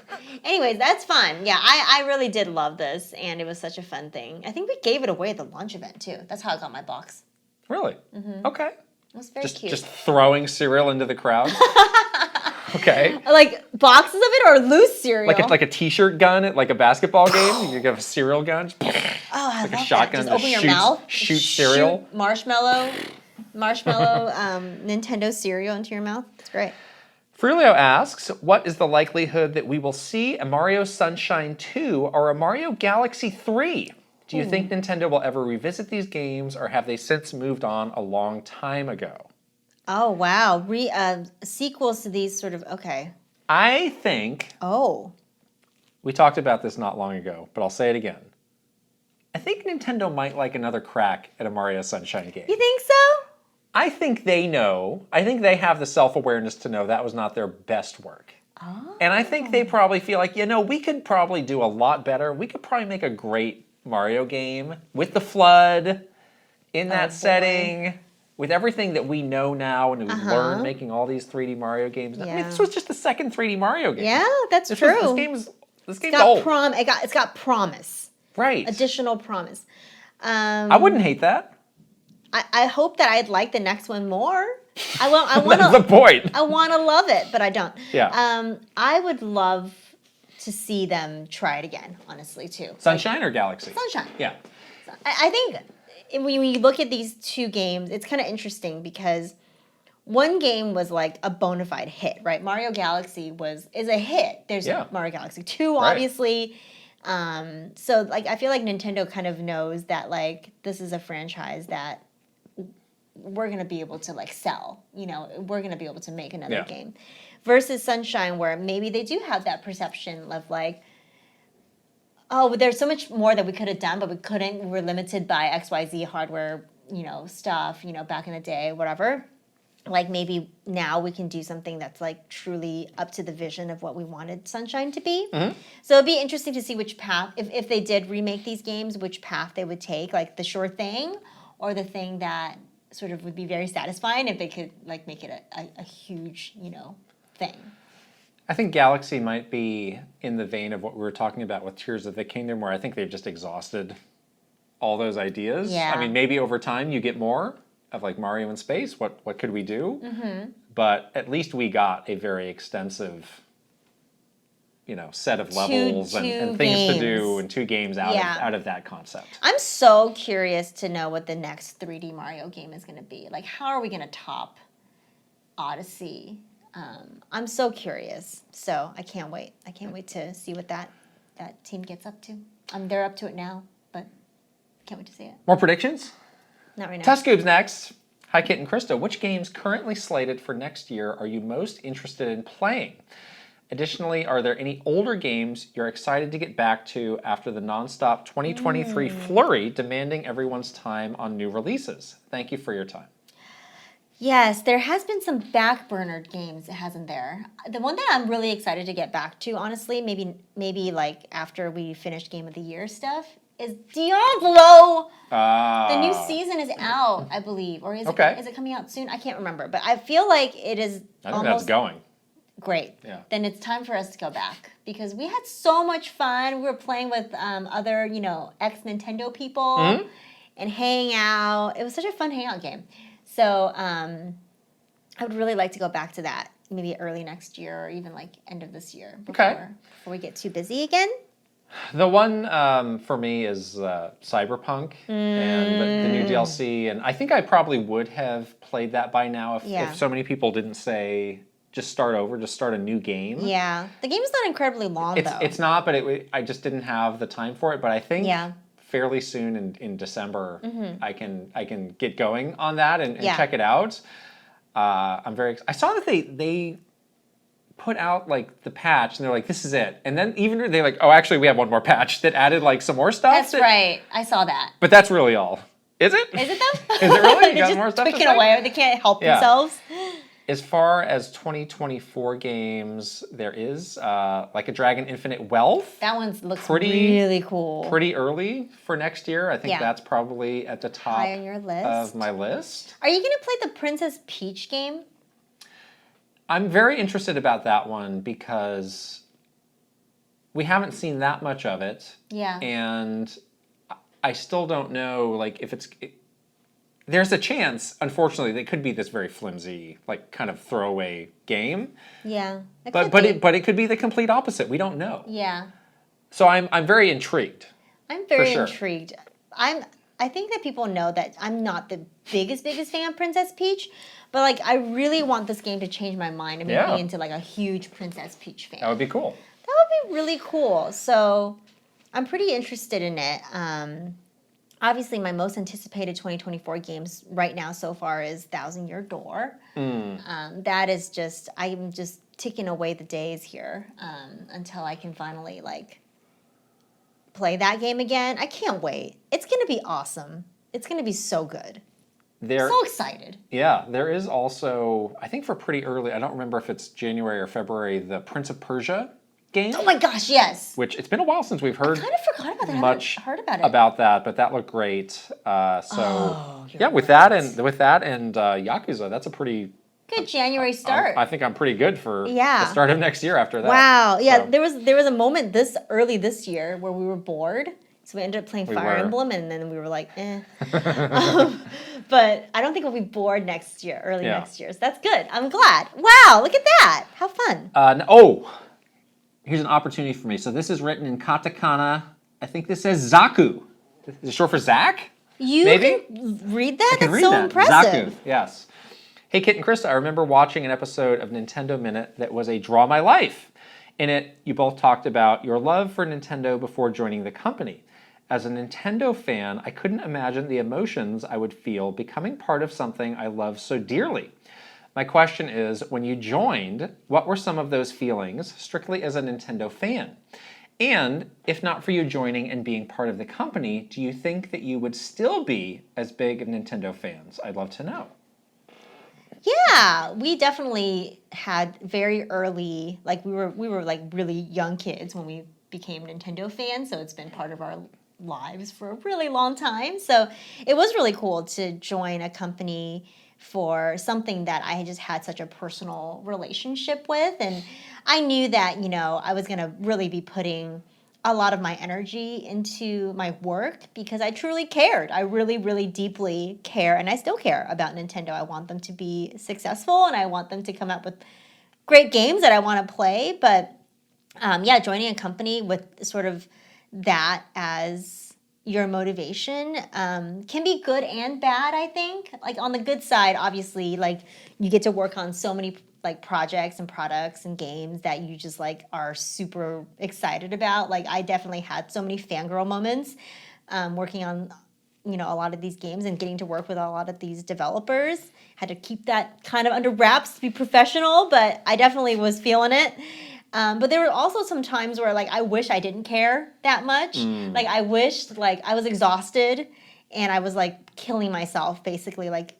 Anyways, that's fun. Yeah, I really did love this, and it was such a fun thing. I think we gave it away at the lunch event, too. That's how I got my box. Really? Mm-hmm. Okay. It was very cute. Just throwing cereal into the crowd? Okay. Boxes of it or loose cereal? Like a t-shirt gun at a basketball game? You have a cereal gun? I love a shotgun that. Just open your mouth. Shoot cereal? Shoot marshmallow Nintendo cereal into your mouth. It's great. Frilio asks, what is the likelihood that we will see a Mario Sunshine 2 or a Mario Galaxy 3? Do you think Nintendo will ever revisit these games, or have they since moved on a long time ago? Oh, wow. Sequels to these okay. I think... Oh. We talked about this not long ago, but I'll say it again. I think Nintendo might like another crack at a Mario Sunshine game. You think so? I think they know. I think they have the self-awareness to know that was not their best work. Oh. And I think they probably feel like, we could probably do a lot better. We could probably make a great Mario game with the flood in that setting, with everything that we know now and we've learned making all these 3D Mario games. Yeah. I mean, this was just the second 3D Mario game. Yeah, that's true. This game's old. It's got promise. Right. Additional promise. I wouldn't hate that. I hope that I'd like the next one more. I want That's the point. I want to love it, but I don't. Yeah. I would love to see them try it again, honestly, too. Sunshine or Galaxy? Sunshine. Yeah. I think when you look at these two games, it's kind of interesting because one game was a bona fide hit, right? Mario Galaxy is a hit. There's Mario Galaxy 2, obviously. So I feel like Nintendo kind of knows that this is a franchise that we're gonna be able to sell. We're gonna be able to make another game. Versus Sunshine, where maybe they do have that perception of oh, there's so much more that we could have done, but we couldn't. We were limited by XYZ hardware, stuff, back in the day, whatever. Maybe now we can do something that's truly up to the vision of what we wanted Sunshine to be. Mm-hmm. So it'd be interesting to see which path, if they did remake these games, which path they would take, the sure thing or the thing that sort of would be very satisfying if they could like make it a huge, thing. I think Galaxy might be in the vein of what we were talking about with Tears of the Kingdom, where I think they've just exhausted all those ideas. Yeah. I mean, maybe over time you get more of like Mario in space. What could we do? Mm-hmm. But at least we got a very extensive, set of levels and things to do, and 2 games out of that concept. I'm so curious to know what the next 3D Mario game is going to be. Like, how are we going to top Odyssey? I'm so curious. So I can't wait. I can't wait to see what that team gets up to. They're up to it now, but can't wait to see it. More predictions? Not right now. Test Scoop's next. Hi, Kit and Krysta. Which games currently slated for next year are you most interested in playing? Additionally, are there any older games you're excited to get back to after the nonstop 2023 flurry demanding everyone's time on new releases? Thank you for your time. Yes, there has been some backburnered games, hasn't there? The one that I'm really excited to get back to, honestly, maybe like after we finish Game of the Year stuff, is Diablo. The new season is out, I believe, or is it coming out soon? I can't remember, but I feel like it is. I think that's going. Great. Yeah. Then it's time for us to go back because we had so much fun. We were playing with other, ex-Nintendo people and hanging out. It was such a fun hangout game. So I would really like to go back to that, maybe early next year or even like end of this year before we get too busy again. The one for me is Cyberpunk and the new DLC, and I think I probably would have played that by now if so many people didn't say just start over, just start a new game. Yeah, the game's not incredibly long though. It's not, but I just didn't have the time for it. But I think fairly soon in December, I can get going on that and check it out. I'm very excited. I saw that they put out like the patch and they're like, this is it. And then even they're like, oh, actually we have one more patch that added like some more stuff. That's right. I saw that. But that's really all. Is it? Is it though? Is it really? You They're got just more stuff to picking say? away. They can't help themselves. As far as 2024 games, there is like a Dragon Infinite Wealth. That one looks really cool. Pretty early for next year. I think that's probably at the top high on your list. Of my list. Are you going to play the Princess Peach game? I'm very interested about that one because we haven't seen that much of it. Yeah. And I still don't know like if it's... There's a chance, unfortunately, that it could be this very flimsy, like kind of throwaway game. Yeah, but it could be the complete opposite. We don't know. Yeah. So I'm very intrigued. I'm very intrigued. I think that people know that I'm not the biggest fan of Princess Peach, but like I really want this game to change my mind and make me into like a huge Princess Peach fan. That would be cool. That would be really cool. So I'm pretty interested in it. Obviously, my most anticipated 2024 games right now so far is Thousand Year Door. That is just, I'm just ticking away the days here until I can finally like play that game again. I can't wait. It's going to be awesome. It's going to be so good. So excited. Yeah, there is also, I think for pretty early, I don't remember if it's January or February, the Prince of Persia game. Oh my gosh, yes. Which it's been a while since we've heard. I kind of forgot about that. Much I haven't heard about it. About that, but that looked great. With that and Yakuza, that's a pretty good January start. I think I'm pretty good for the start of next year after that. Wow. Yeah, so. there was a moment early this year where we were bored. So we ended up playing Fire Emblem, and then we were like, eh. But I don't think we'll be bored next year, early next year. So that's good. I'm glad. Wow, look at that. How fun. Here's an opportunity for me. So this is written in katakana. I think this says Zaku. Is it short for Zach? You can read that? That's so impressive. Zaku, yes. Hey, Kit and Krysta, I remember watching an episode of Nintendo Minute that was a Draw My Life. In it, you both talked about your love for Nintendo before joining the company. As a Nintendo fan, I couldn't imagine the emotions I would feel becoming part of something I love so dearly. My question is, when you joined, what were some of those feelings, strictly as a Nintendo fan? And if not for you joining and being part of the company, do you think that you would still be as big of Nintendo fans? I'd love to know. Yeah, we definitely had very early, like we were like really young kids when we became Nintendo fans, so it's been part of our lives for a really long time. So it was really cool to join a company for something that I just had such a personal relationship with. And I knew that, I was going to really be putting a lot of my energy into my work because I truly cared. I really, really deeply care, and I still care about Nintendo. I want them to be successful, and I want them to come up with great games that I want to play. But joining a company with sort of that as your motivation can be good and bad, I think. Like on the good side, obviously, like you get to work on so many like projects and products and games that you just like are super excited about. Like I definitely had so many fangirl moments working on a lot of these games and getting to work with a lot of these developers. Had to keep that kind of under wraps to be professional, but I definitely was feeling it. But there were also some times where like I wish I didn't care that much. Like I wished like I was exhausted and I was like killing myself basically like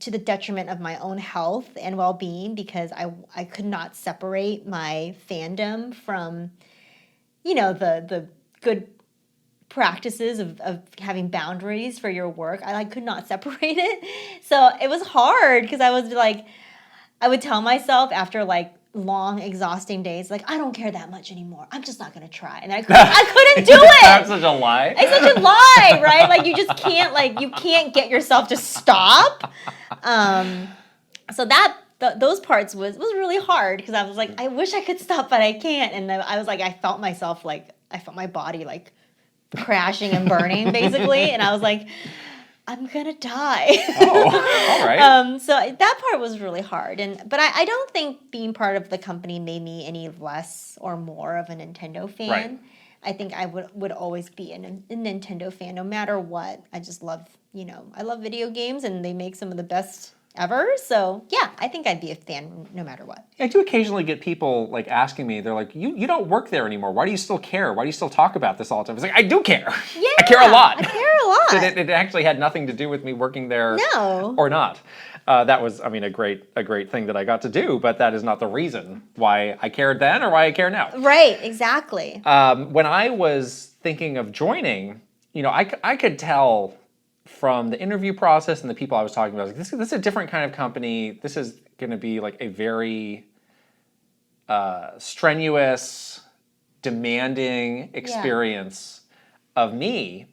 to the detriment of my own health and well-being because I could not separate my fandom from the good practices of having boundaries for your work. I like could not separate it. So it was hard because I was like I would tell myself after like long, exhausting days, like, I don't care that much anymore. I'm just not going to try. And I couldn't do it. That's such a lie. It's such a lie, right? Like, you just can't, like, you can't get yourself to stop. So those parts was really hard because I was like, I wish I could stop, but I can't. And I was like, I felt my body, like, crashing and burning, basically. And I was like, I'm gonna die. Oh, all right. So that part was really hard, but I don't think being part of the company made me any less or more of a Nintendo fan. Right. I think I would always be a Nintendo fan, no matter what. I just love, I love video games, and they make some of the best ever. So yeah, I think I'd be a fan no matter what. I do occasionally get people like asking me, they're like, you don't work there anymore. Why do you still care? Why do you still talk about this all the time? It's like, I do care. Yeah, I care a lot. I care a lot. It actually had nothing to do with me working there or not. That was, a great thing that I got to do, but that is not the reason why I cared then or why I care now. Right, exactly. When I was thinking of joining, I could tell from the interview process and the people I was talking about, like, this is a different kind of company. This is going to be like a very strenuous, demanding experience of me.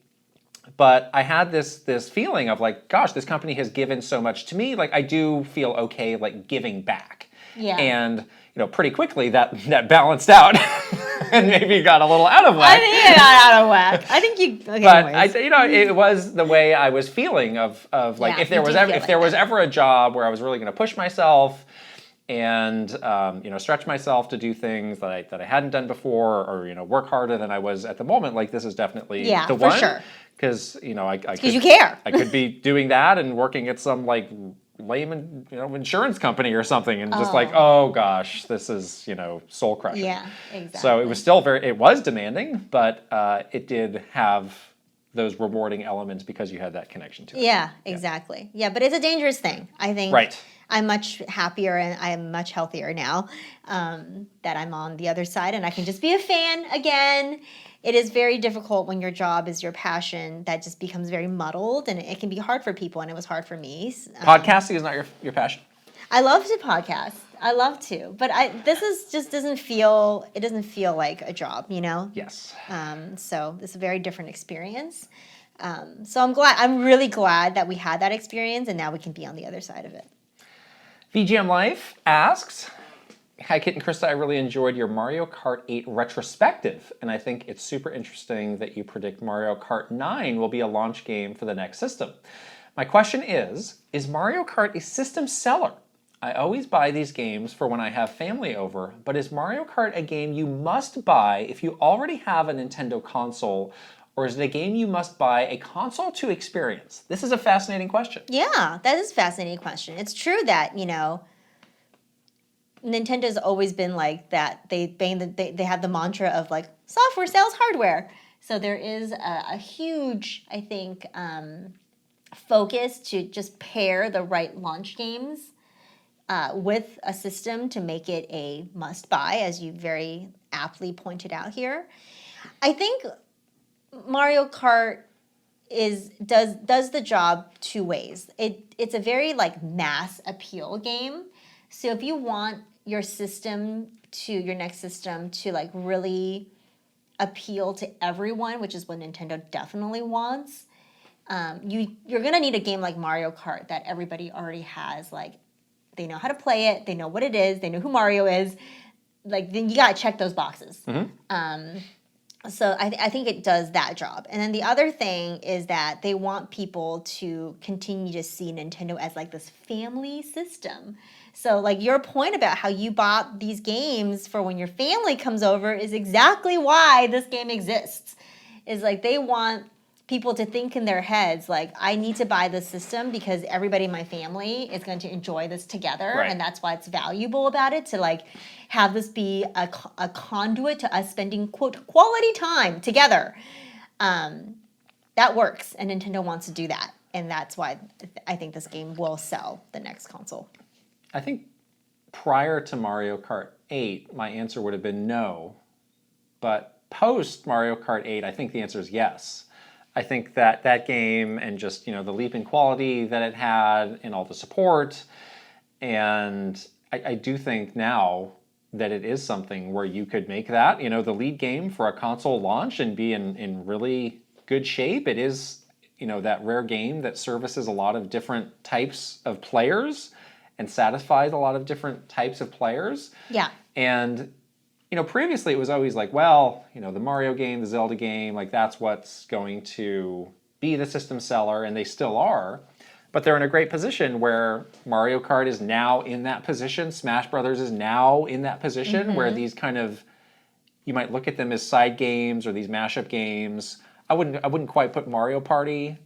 But I had this feeling of like, gosh, this company has given so much to me. Like I do feel okay, like giving back. Yeah. And pretty quickly that balanced out. And maybe got a little out of whack. I think you got out of whack. I think you. Okay, but it was the way I was feeling of like if there was ever a job where I was really going to push myself and stretch myself to do things that I hadn't done before or work harder than I was at the moment. Like this is definitely the one. For sure. Because because you care. I could be doing that and working at some like lame insurance company or something and just like, oh gosh, this is soul crushing. Yeah, exactly. So it was still it was demanding, but it did have those rewarding elements because you had that connection to it. Yeah, exactly. Yeah, but it's a dangerous thing. I think right. I'm much happier and I'm much healthier now that I'm on the other side and I can just be a fan again. It is very difficult when your job is your passion. That just becomes very muddled, and it can be hard for people, and it was hard for me. Podcasting is not your passion? I love to podcast. I love to, but doesn't feel like a job, Yes. So it's a very different experience. So I'm really glad that we had that experience, and now we can be on the other side of it. VGM Life asks, hi, Kit and Krysta, I really enjoyed your Mario Kart 8 retrospective, and I think it's super interesting that you predict Mario Kart 9 will be a launch game for the next system. My question is Mario Kart a system seller? I always buy these games for when I have family over, but is Mario Kart a game you must buy if you already have a Nintendo console, or is it a game you must buy a console to experience? This is a fascinating question. Yeah, that is a fascinating question. It's true that, Nintendo's always been like that. They have the mantra of like software sells hardware. So there is a huge, I think, focus to just pair the right launch games with a system to make it a must buy, as you very aptly pointed out here. I think Mario Kart does the job two ways. It's a very like mass appeal game. So if you want your next system to like really appeal to everyone, which is what Nintendo definitely wants, you're gonna need a game like Mario Kart that everybody already has. Like they know how to play it, they know what it is, they know who Mario is. Like then you gotta check those boxes. So I think it does that job. And then the other thing is that they want people to continue to see Nintendo as like this family system. So like your point about how you bought these games for when your family comes over is exactly why this game exists. Is like they want people to think in their heads like, I need to buy this system because everybody in my family is going to enjoy this together. Right. And that's why it's valuable about it to like have this be a conduit to us spending, quote, quality time together. That works, and Nintendo wants to do that. And that's why I think this game will sell the next console. I think prior to Mario Kart 8, my answer would have been no. But post Mario Kart 8, I think the answer is yes. I think that game and just, the leap in quality that it had and all the support, and I do think now that it is something where you could make that, the lead game for a console launch and be in really good shape. It is, that rare game that services a lot of different types of players and satisfies a lot of different types of players. Yeah. And previously it was always like, well, the Mario game, the Zelda game, like that's what's going to be the system seller, and they still are. But they're in a great position where Mario Kart is now in that position. Smash Brothers is now in that position where these kind of, you might look at them as side games or these mashup games. I wouldn't quite put Mario Party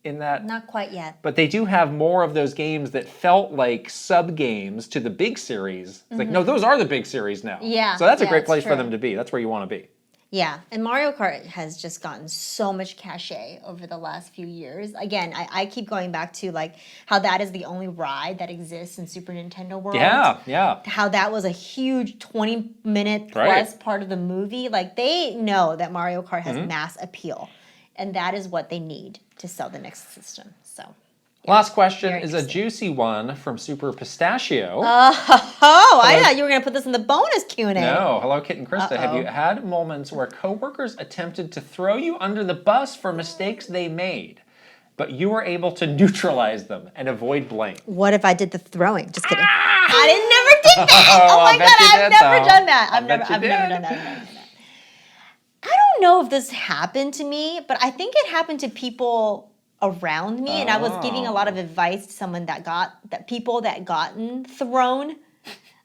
in that. Not quite yet. But they do have more of those games that felt like sub-games to the big series. It's like, no, those are the big series now. Yeah. So that's a great it's place true. for them to be. That's where you want to be. Yeah, and Mario Kart has just gotten so much cachet over the last few years. Again, I keep going back to like how that is the only ride that exists in Super Nintendo World. Yeah. How that was a huge 20-minute plus part of the movie. Like they know that Mario Kart has mass appeal, and that is what they need to sell the next system. So. Yeah, last question is a juicy one from Super Pistachio. I thought you were going to put this in the bonus Q&A. No. Hello, Kit and Krysta. Have you had moments where coworkers attempted to throw you under the bus for mistakes they made, but you were able to neutralize them and avoid blame? What if I did the throwing? Just kidding. I never did that. Oh my God, I've never done that. I've never done that. I don't know if this happened to me, but I think it happened to people around me, and I was giving a lot of advice to someone people that gotten thrown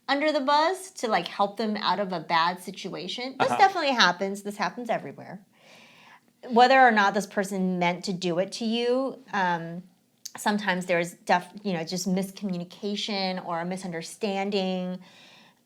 under the bus to like help them out of a bad situation. This definitely happens. This happens everywhere. Whether or not this person meant to do it to you, sometimes there's just miscommunication or a misunderstanding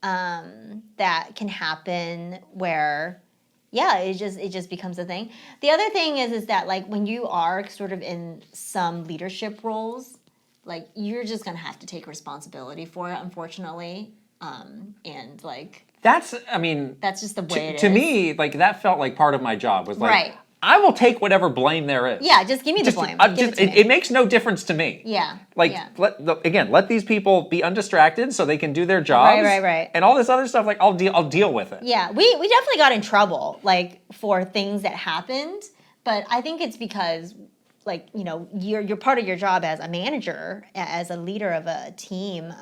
that can happen where. Yeah, it just becomes a thing. The other thing is that like when you are sort of in some leadership roles, like you're just gonna have to take responsibility for it, unfortunately. And like that's just the way it is. To me, like that felt like part of my job was like right. I will take whatever blame there is. Yeah, just give me the blame. It makes no difference to me. Yeah. Like, let these people be undistracted so they can do their jobs. Right. And all this other stuff, like, I'll deal with it. Yeah, we definitely got in trouble, like, for things that happened. But I think it's because, like, you're part of your job as a manager, as a leader of a team,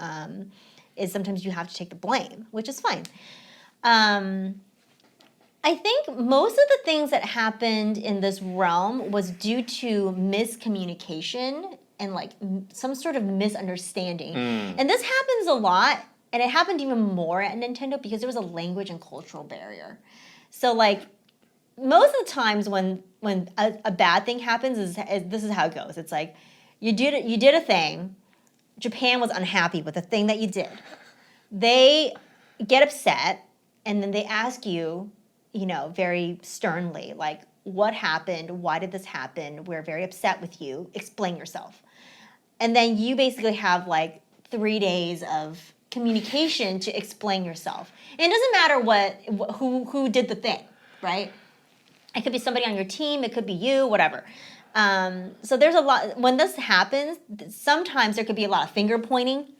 is sometimes you have to take the blame, which is fine. I think most of the things that happened in this realm was due to miscommunication and like some sort of misunderstanding. And this happens a lot, and it happened even more at Nintendo because there was a language and cultural barrier. So like most of the times when a bad thing happens is this is how it goes. It's like you did a thing, Japan was unhappy with the thing that you did. They get upset, and then they ask you, very sternly, like, what happened? Why did this happen? We're very upset with you. Explain yourself. And then you basically have like 3 days of communication to explain yourself. And it doesn't matter who did the thing, right? It could be somebody on your team. It could be you, whatever. So there's a lot. When this happens, sometimes there could be a lot of finger pointing.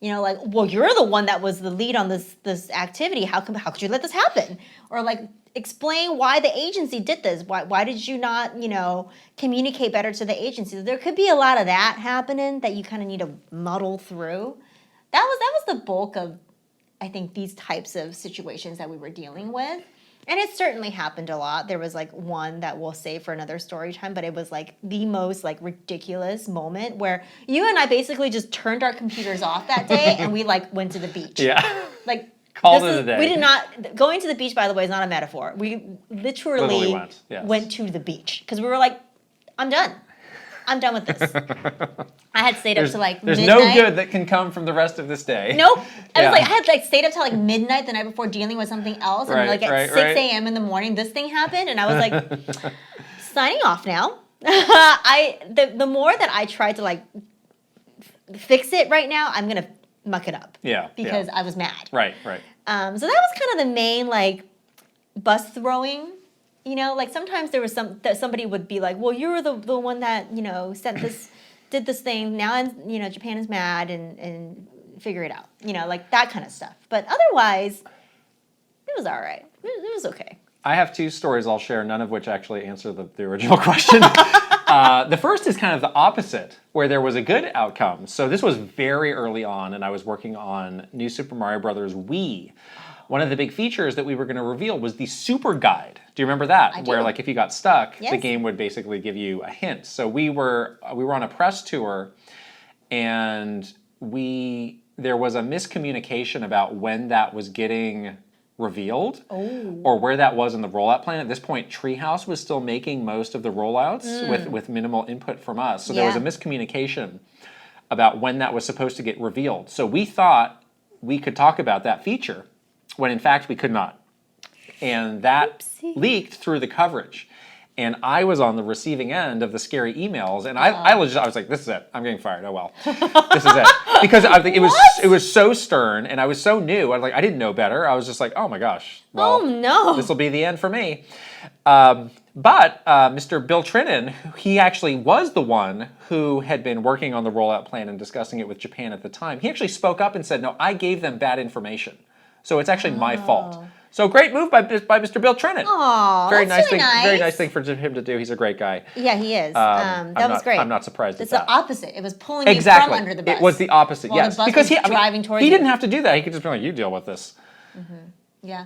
You know, like, well, you're the one that was the lead on this activity. How could you let this happen? Or like, explain why the agency did this. Why did you not, you know, communicate better to the agency? There could be a lot of that happening that you kind of need to muddle through. That was the bulk of, I think, these types of situations that we were dealing with. And it certainly happened a lot. There was like one that we'll save for another story time, but it was like the most like ridiculous moment where you and I basically just turned our computers off that day and we like went to the beach. Yeah. Like called it a day. We did not, going to the beach, by the way, is not a metaphor. We literally went to the beach because we were like, I'm done. I'm done with this. I had stayed up to like there's midnight. There's no good that can come from the rest of this day. Nope. I had like stayed up till like midnight the night before dealing with something else. And like at 6 a.m. in the morning, this thing happened. And I was like, signing off now. The more that I tried to like fix it right now, I'm going to muck it up. Yeah. Because I was mad. Right. So that was kind of the main like bus throwing. You know, like sometimes there was that somebody would be like, well, you were the one that, you know, did this thing. Now, you know, Japan is mad and figure it out. You know, like that kind of stuff. But otherwise, it was all right. It was okay. I have two stories I'll share, none of which actually answer the original question. The first is kind of the opposite, where there was a good outcome. So this was very early on, and I was working on New Super Mario Bros. Wii. One of the big features that we were going to reveal was the super guide. Do you remember that? I do. Where like if you got stuck, yes. the game would basically give you a hint. So we were on a press tour, and there was a miscommunication about when that was getting revealed or where that was in the rollout plan. At this point, Treehouse was still making most of the rollouts with minimal input from us. So there was a miscommunication about when that was supposed to get revealed. So we thought we could talk about that feature, when in fact we could not. And that leaked through the coverage. And I was on the receiving end of the scary emails, and I was like, this is it. I'm getting fired. Oh well. This is it. Because I think it was so stern, and I was so new. I didn't know better. I was just like, oh my gosh. Well, oh no. This will be the end for me. But Mr. Bill Trinan, he actually was the one who had been working on the rollout plan and discussing it with Japan at the time. He actually spoke up and said, no, I gave them bad information. So it's actually my fault. So great move by Mr. Bill Trinan. Aw, very that's nice thing. nice. Very nice thing for him to do. He's a great guy. Yeah, he is. That was great. I'm not surprised it's at that. It's the opposite. It was pulling you from under the bus. It was the opposite. While yes, the bus because was driving towards he you. didn't have to do that. He could just be like, "You deal with this." Yeah.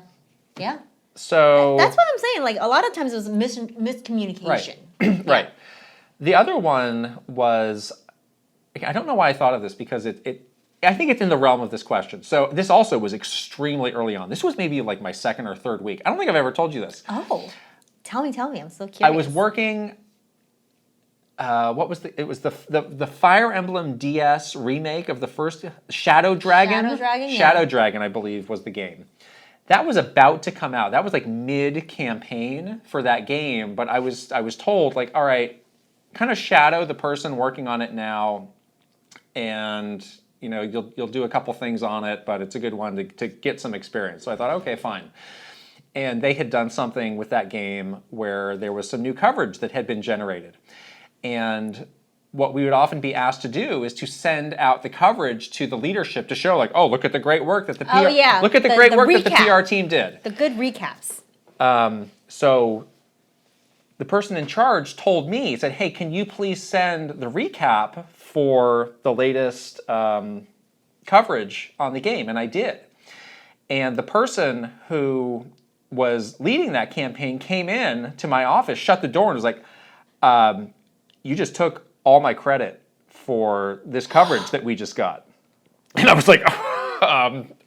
So that's what I'm saying. Like a lot of times it was miscommunication. Right. Right. The other one was, I don't know why I thought of this because I think it's in the realm of this question. So this also was extremely early on. This was maybe like my second or third week. I don't think I've ever told you this. Oh, tell me. I'm so curious. I was working. It was the Fire Emblem DS remake of the first Shadow Dragon. Shadow Dragon, I believe, was the game. That was about to come out. That was like mid-campaign for that game, but I was told like, all right, kind of shadow the person working on it now, and you know you'll do a couple things on it, but it's a good one to get some experience. So I thought, okay, fine. And they had done something with that game where there was some new coverage that had been generated, and what we would often be asked to do is to send out the coverage to the leadership to show, like, oh, look at the great work that the PR, look at the great work that the PR team did. The good recaps. So the person in charge told me, he said, hey, can you please send the recap for the latest coverage on the game? And I did. And the person who was leading that campaign came in to my office, shut the door, and was like, you just took all my credit for this coverage that we just got. And I was like,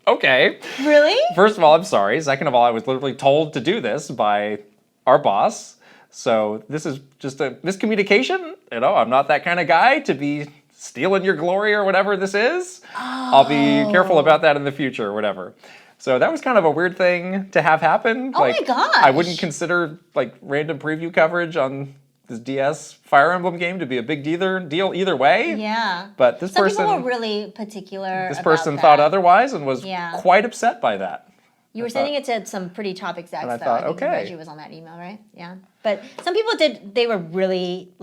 okay. Really? First of all, I'm sorry. Second of all, I was literally told to do this by our boss. So this is just a miscommunication. You know, I'm not that kind of guy to be stealing your glory or whatever this is. Oh. I'll be careful about that in the future or whatever. So that was kind of a weird thing to have happen. Oh my gosh. I wouldn't consider like random preview coverage on this DS Fire Emblem game to be a big deal either way. Yeah. But some people were really particular. This person thought otherwise and was quite upset by that. You were sending it to some pretty top execs, and I though. thought, I think okay. Reggie was on that email, right? Yeah. But some people did, they were really,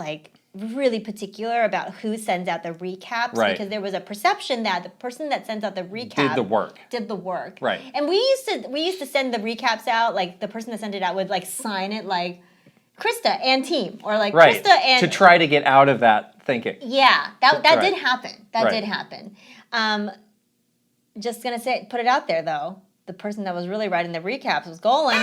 really particular about who sends out the recaps. Right. Because there was a perception that the person that sends out the recap Did the work. Right. And we used to send the recaps out, like, the person that sent it out would, like, sign it, like, Krysta and team, or, like, right. Krysta and... To try to get out of that thinking. Yeah, that right. did happen. That did happen. Just gonna put it out there, though. The person that was really writing the recaps was Golan.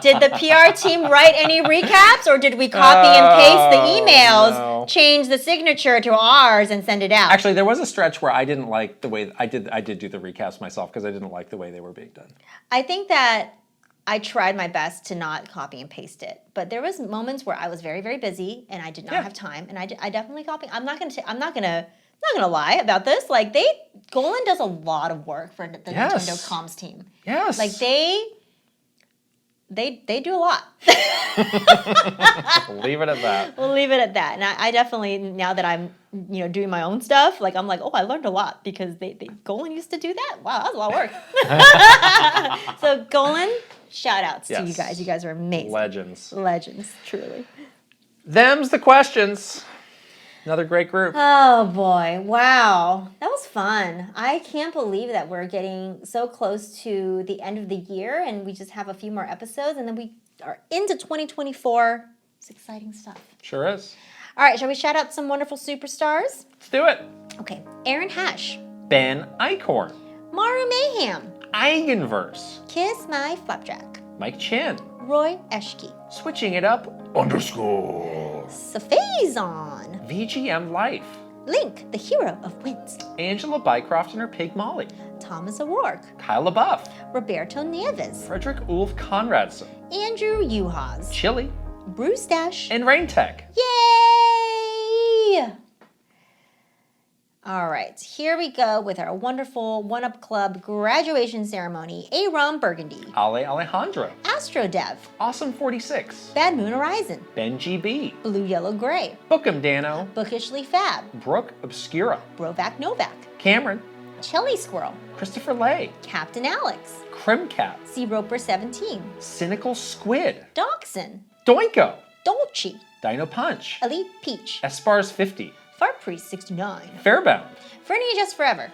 Did the PR team write any recaps, or did we copy and paste the emails, change the signature to ours, and send it out? Actually, there was a stretch where I didn't like the way I did do the recaps myself because I didn't like the way they were being done. I think that I tried my best to not copy and paste it, but there was moments where I was very, very busy and I did not have time, and I definitely copied. I'm not gonna lie about this. Like, Golan does a lot of work for the Nintendo comms team. Yes. Like, they do a lot. Leave it at that. We'll leave it at that. And I definitely, now that I'm doing my own stuff, like, I'm like, oh, I learned a lot because Golan used to do that. Wow, that was a lot of work. So Golan, shout outs to you guys. You guys are amazing. Legends, truly. Them's the questions. Another great group. Oh boy, wow. That was fun. I can't believe that we're getting so close to the end of the year and we just have a few more episodes and then we are into 2024. It's exciting stuff. Sure is. All right, shall we shout out some wonderful superstars? Let's do it. Okay, Aaron Hash. Ben Eichhorn. Maru Mayhem. Eigenverse. Kiss My Flapjack. Mike Chan. Roy Eschke. Switching it up _ Safazon. VGM Life. Link, the hero of Wins. Angela Bycroft and her pig Molly. Thomas O'Rourke. Kyle LaBeouf. Roberto Nieves. Frederick Ulf Conradson. Andrew Uhas. Chili. Bruce Dash. And Rain Tech. Yay! All right, here we go with our wonderful One Up Club graduation ceremony. Aaron Burgundy. Ale Alejandro. Astrodev. Awesome 46. Bad Moon Horizon. Benji B. Blue Yellow Gray. Bookem Dano. Bookishly Fab. Brooke Obscura. Brovac Novak. Cameron. Chili Squirrel. Christopher Lay. Captain Alex. Crimcat. Sea Roper 17. Cynical Squid. Dachshund. Doinko. Dolce. Dino Punch. Elite Peach. Espars 50. Fart Priest 69. Fairbound. Fernie Just Forever.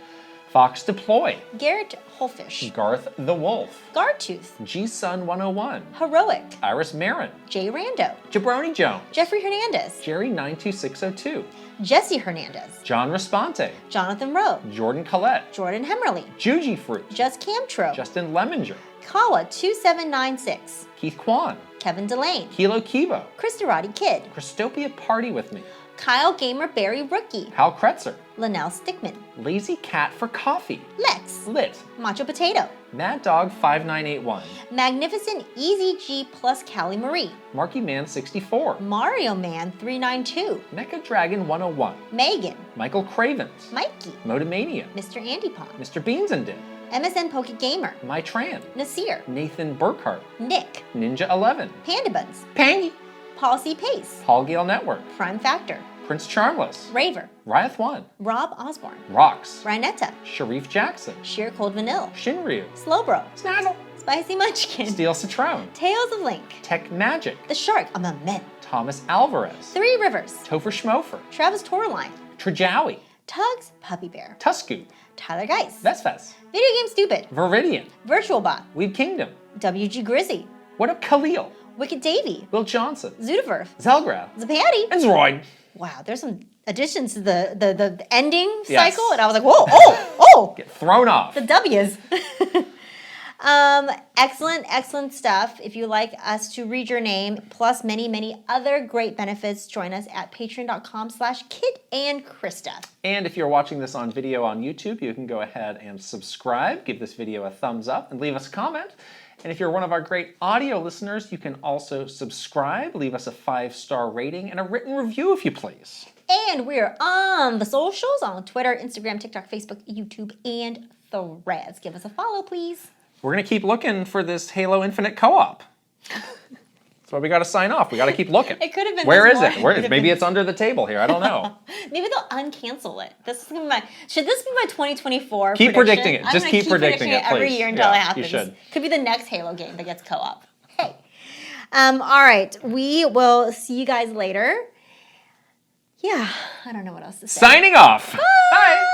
Fox Deploy. Garrett Holfish. Garth the Wolf. Gartooth. G-Sun 101. Heroic. Iris Marin. Jay Rando. Jabroni Jones. Jeffrey Hernandez. Jerry 92602. Jesse Hernandez. John Responte. Jonathan Rowe. Jordan Collette. Jordan Hemmerly. Juji Fruit. Just Camtro. Justin Lemminger. Kawa 2796. Keith Kwan. Kevin Delane. Kilo Kibo. Christorati Kid. Christopia Party With Me. Kyle Gamer Barry Rookie. Hal Kretzer. Linnell Stickman. Lazy Cat for Coffee. Lex. Lit. Macho Potato. Mad Dog 5981. Magnificent Easy G plus Callie Marie. Marky Man 64. Mario Man 392. Mecha Dragon 101. Megan. Michael Cravens. Mikey. Motomania. Mr. Andy Pond. Mr. Beans and Dip. MSN Poke Gamer. My Tran. Nasir. Nathan Burkhart. Nick. Ninja 11. Panda Buns. Pangy. Policy Pace. Paul Gale Network. Prime Factor. Prince Charmless. Raver. Ryath 1. Rob Osborne. Rocks. Rhinetta. Sharif Jackson. Sheer Cold Vanilla. Shinryu. Slowbro. Snazzle. Spicy Munchkin. Steel Citrone. Tales of Link. Tech Magic. The Shark Among Men. Thomas Alvarez. Three Rivers. Topher Schmofer. Travis Torline. Trajawi. Tugs Puppy Bear. Tusku. Tyler Geis. Vesfes. Video Game Stupid. Viridian. Virtual Bot. Weed Kingdom. WG Grizzy. What Up Khalil. Wicked Davy. Will Johnson. Zudaverf. Zelgrad. Zapatty. And Zroyd. Wow, there's some additions to the ending Yes. cycle, and I was like, whoa, oh, Get thrown off. the W's. Excellent stuff. If you like us to read your name, plus many other great benefits, join us at patreon.com/KitandKrysta. And if you're watching this on video on YouTube, you can go ahead and subscribe, give this video a thumbs up, and leave us a comment. And if you're one of our great audio listeners, you can also subscribe, leave us a 5-star rating, and a written review if you please. And we're on the socials, on Twitter, Instagram, TikTok, Facebook, YouTube, and Threads. Give us a follow, please. We're going to keep looking for this Halo Infinite co-op. That's why we got to sign off. We got to keep looking. It could have been. Where is it? Maybe it's under the table here. I don't know. Maybe they'll uncancel it. Should this be my 2024 Keep prediction? predicting it. Just keep predicting it, every please. year until it happens. You should. Could be the next Halo game that gets co-op. Hey. All right. We will see you guys later. Yeah, I don't know what else to say. Signing off. Bye.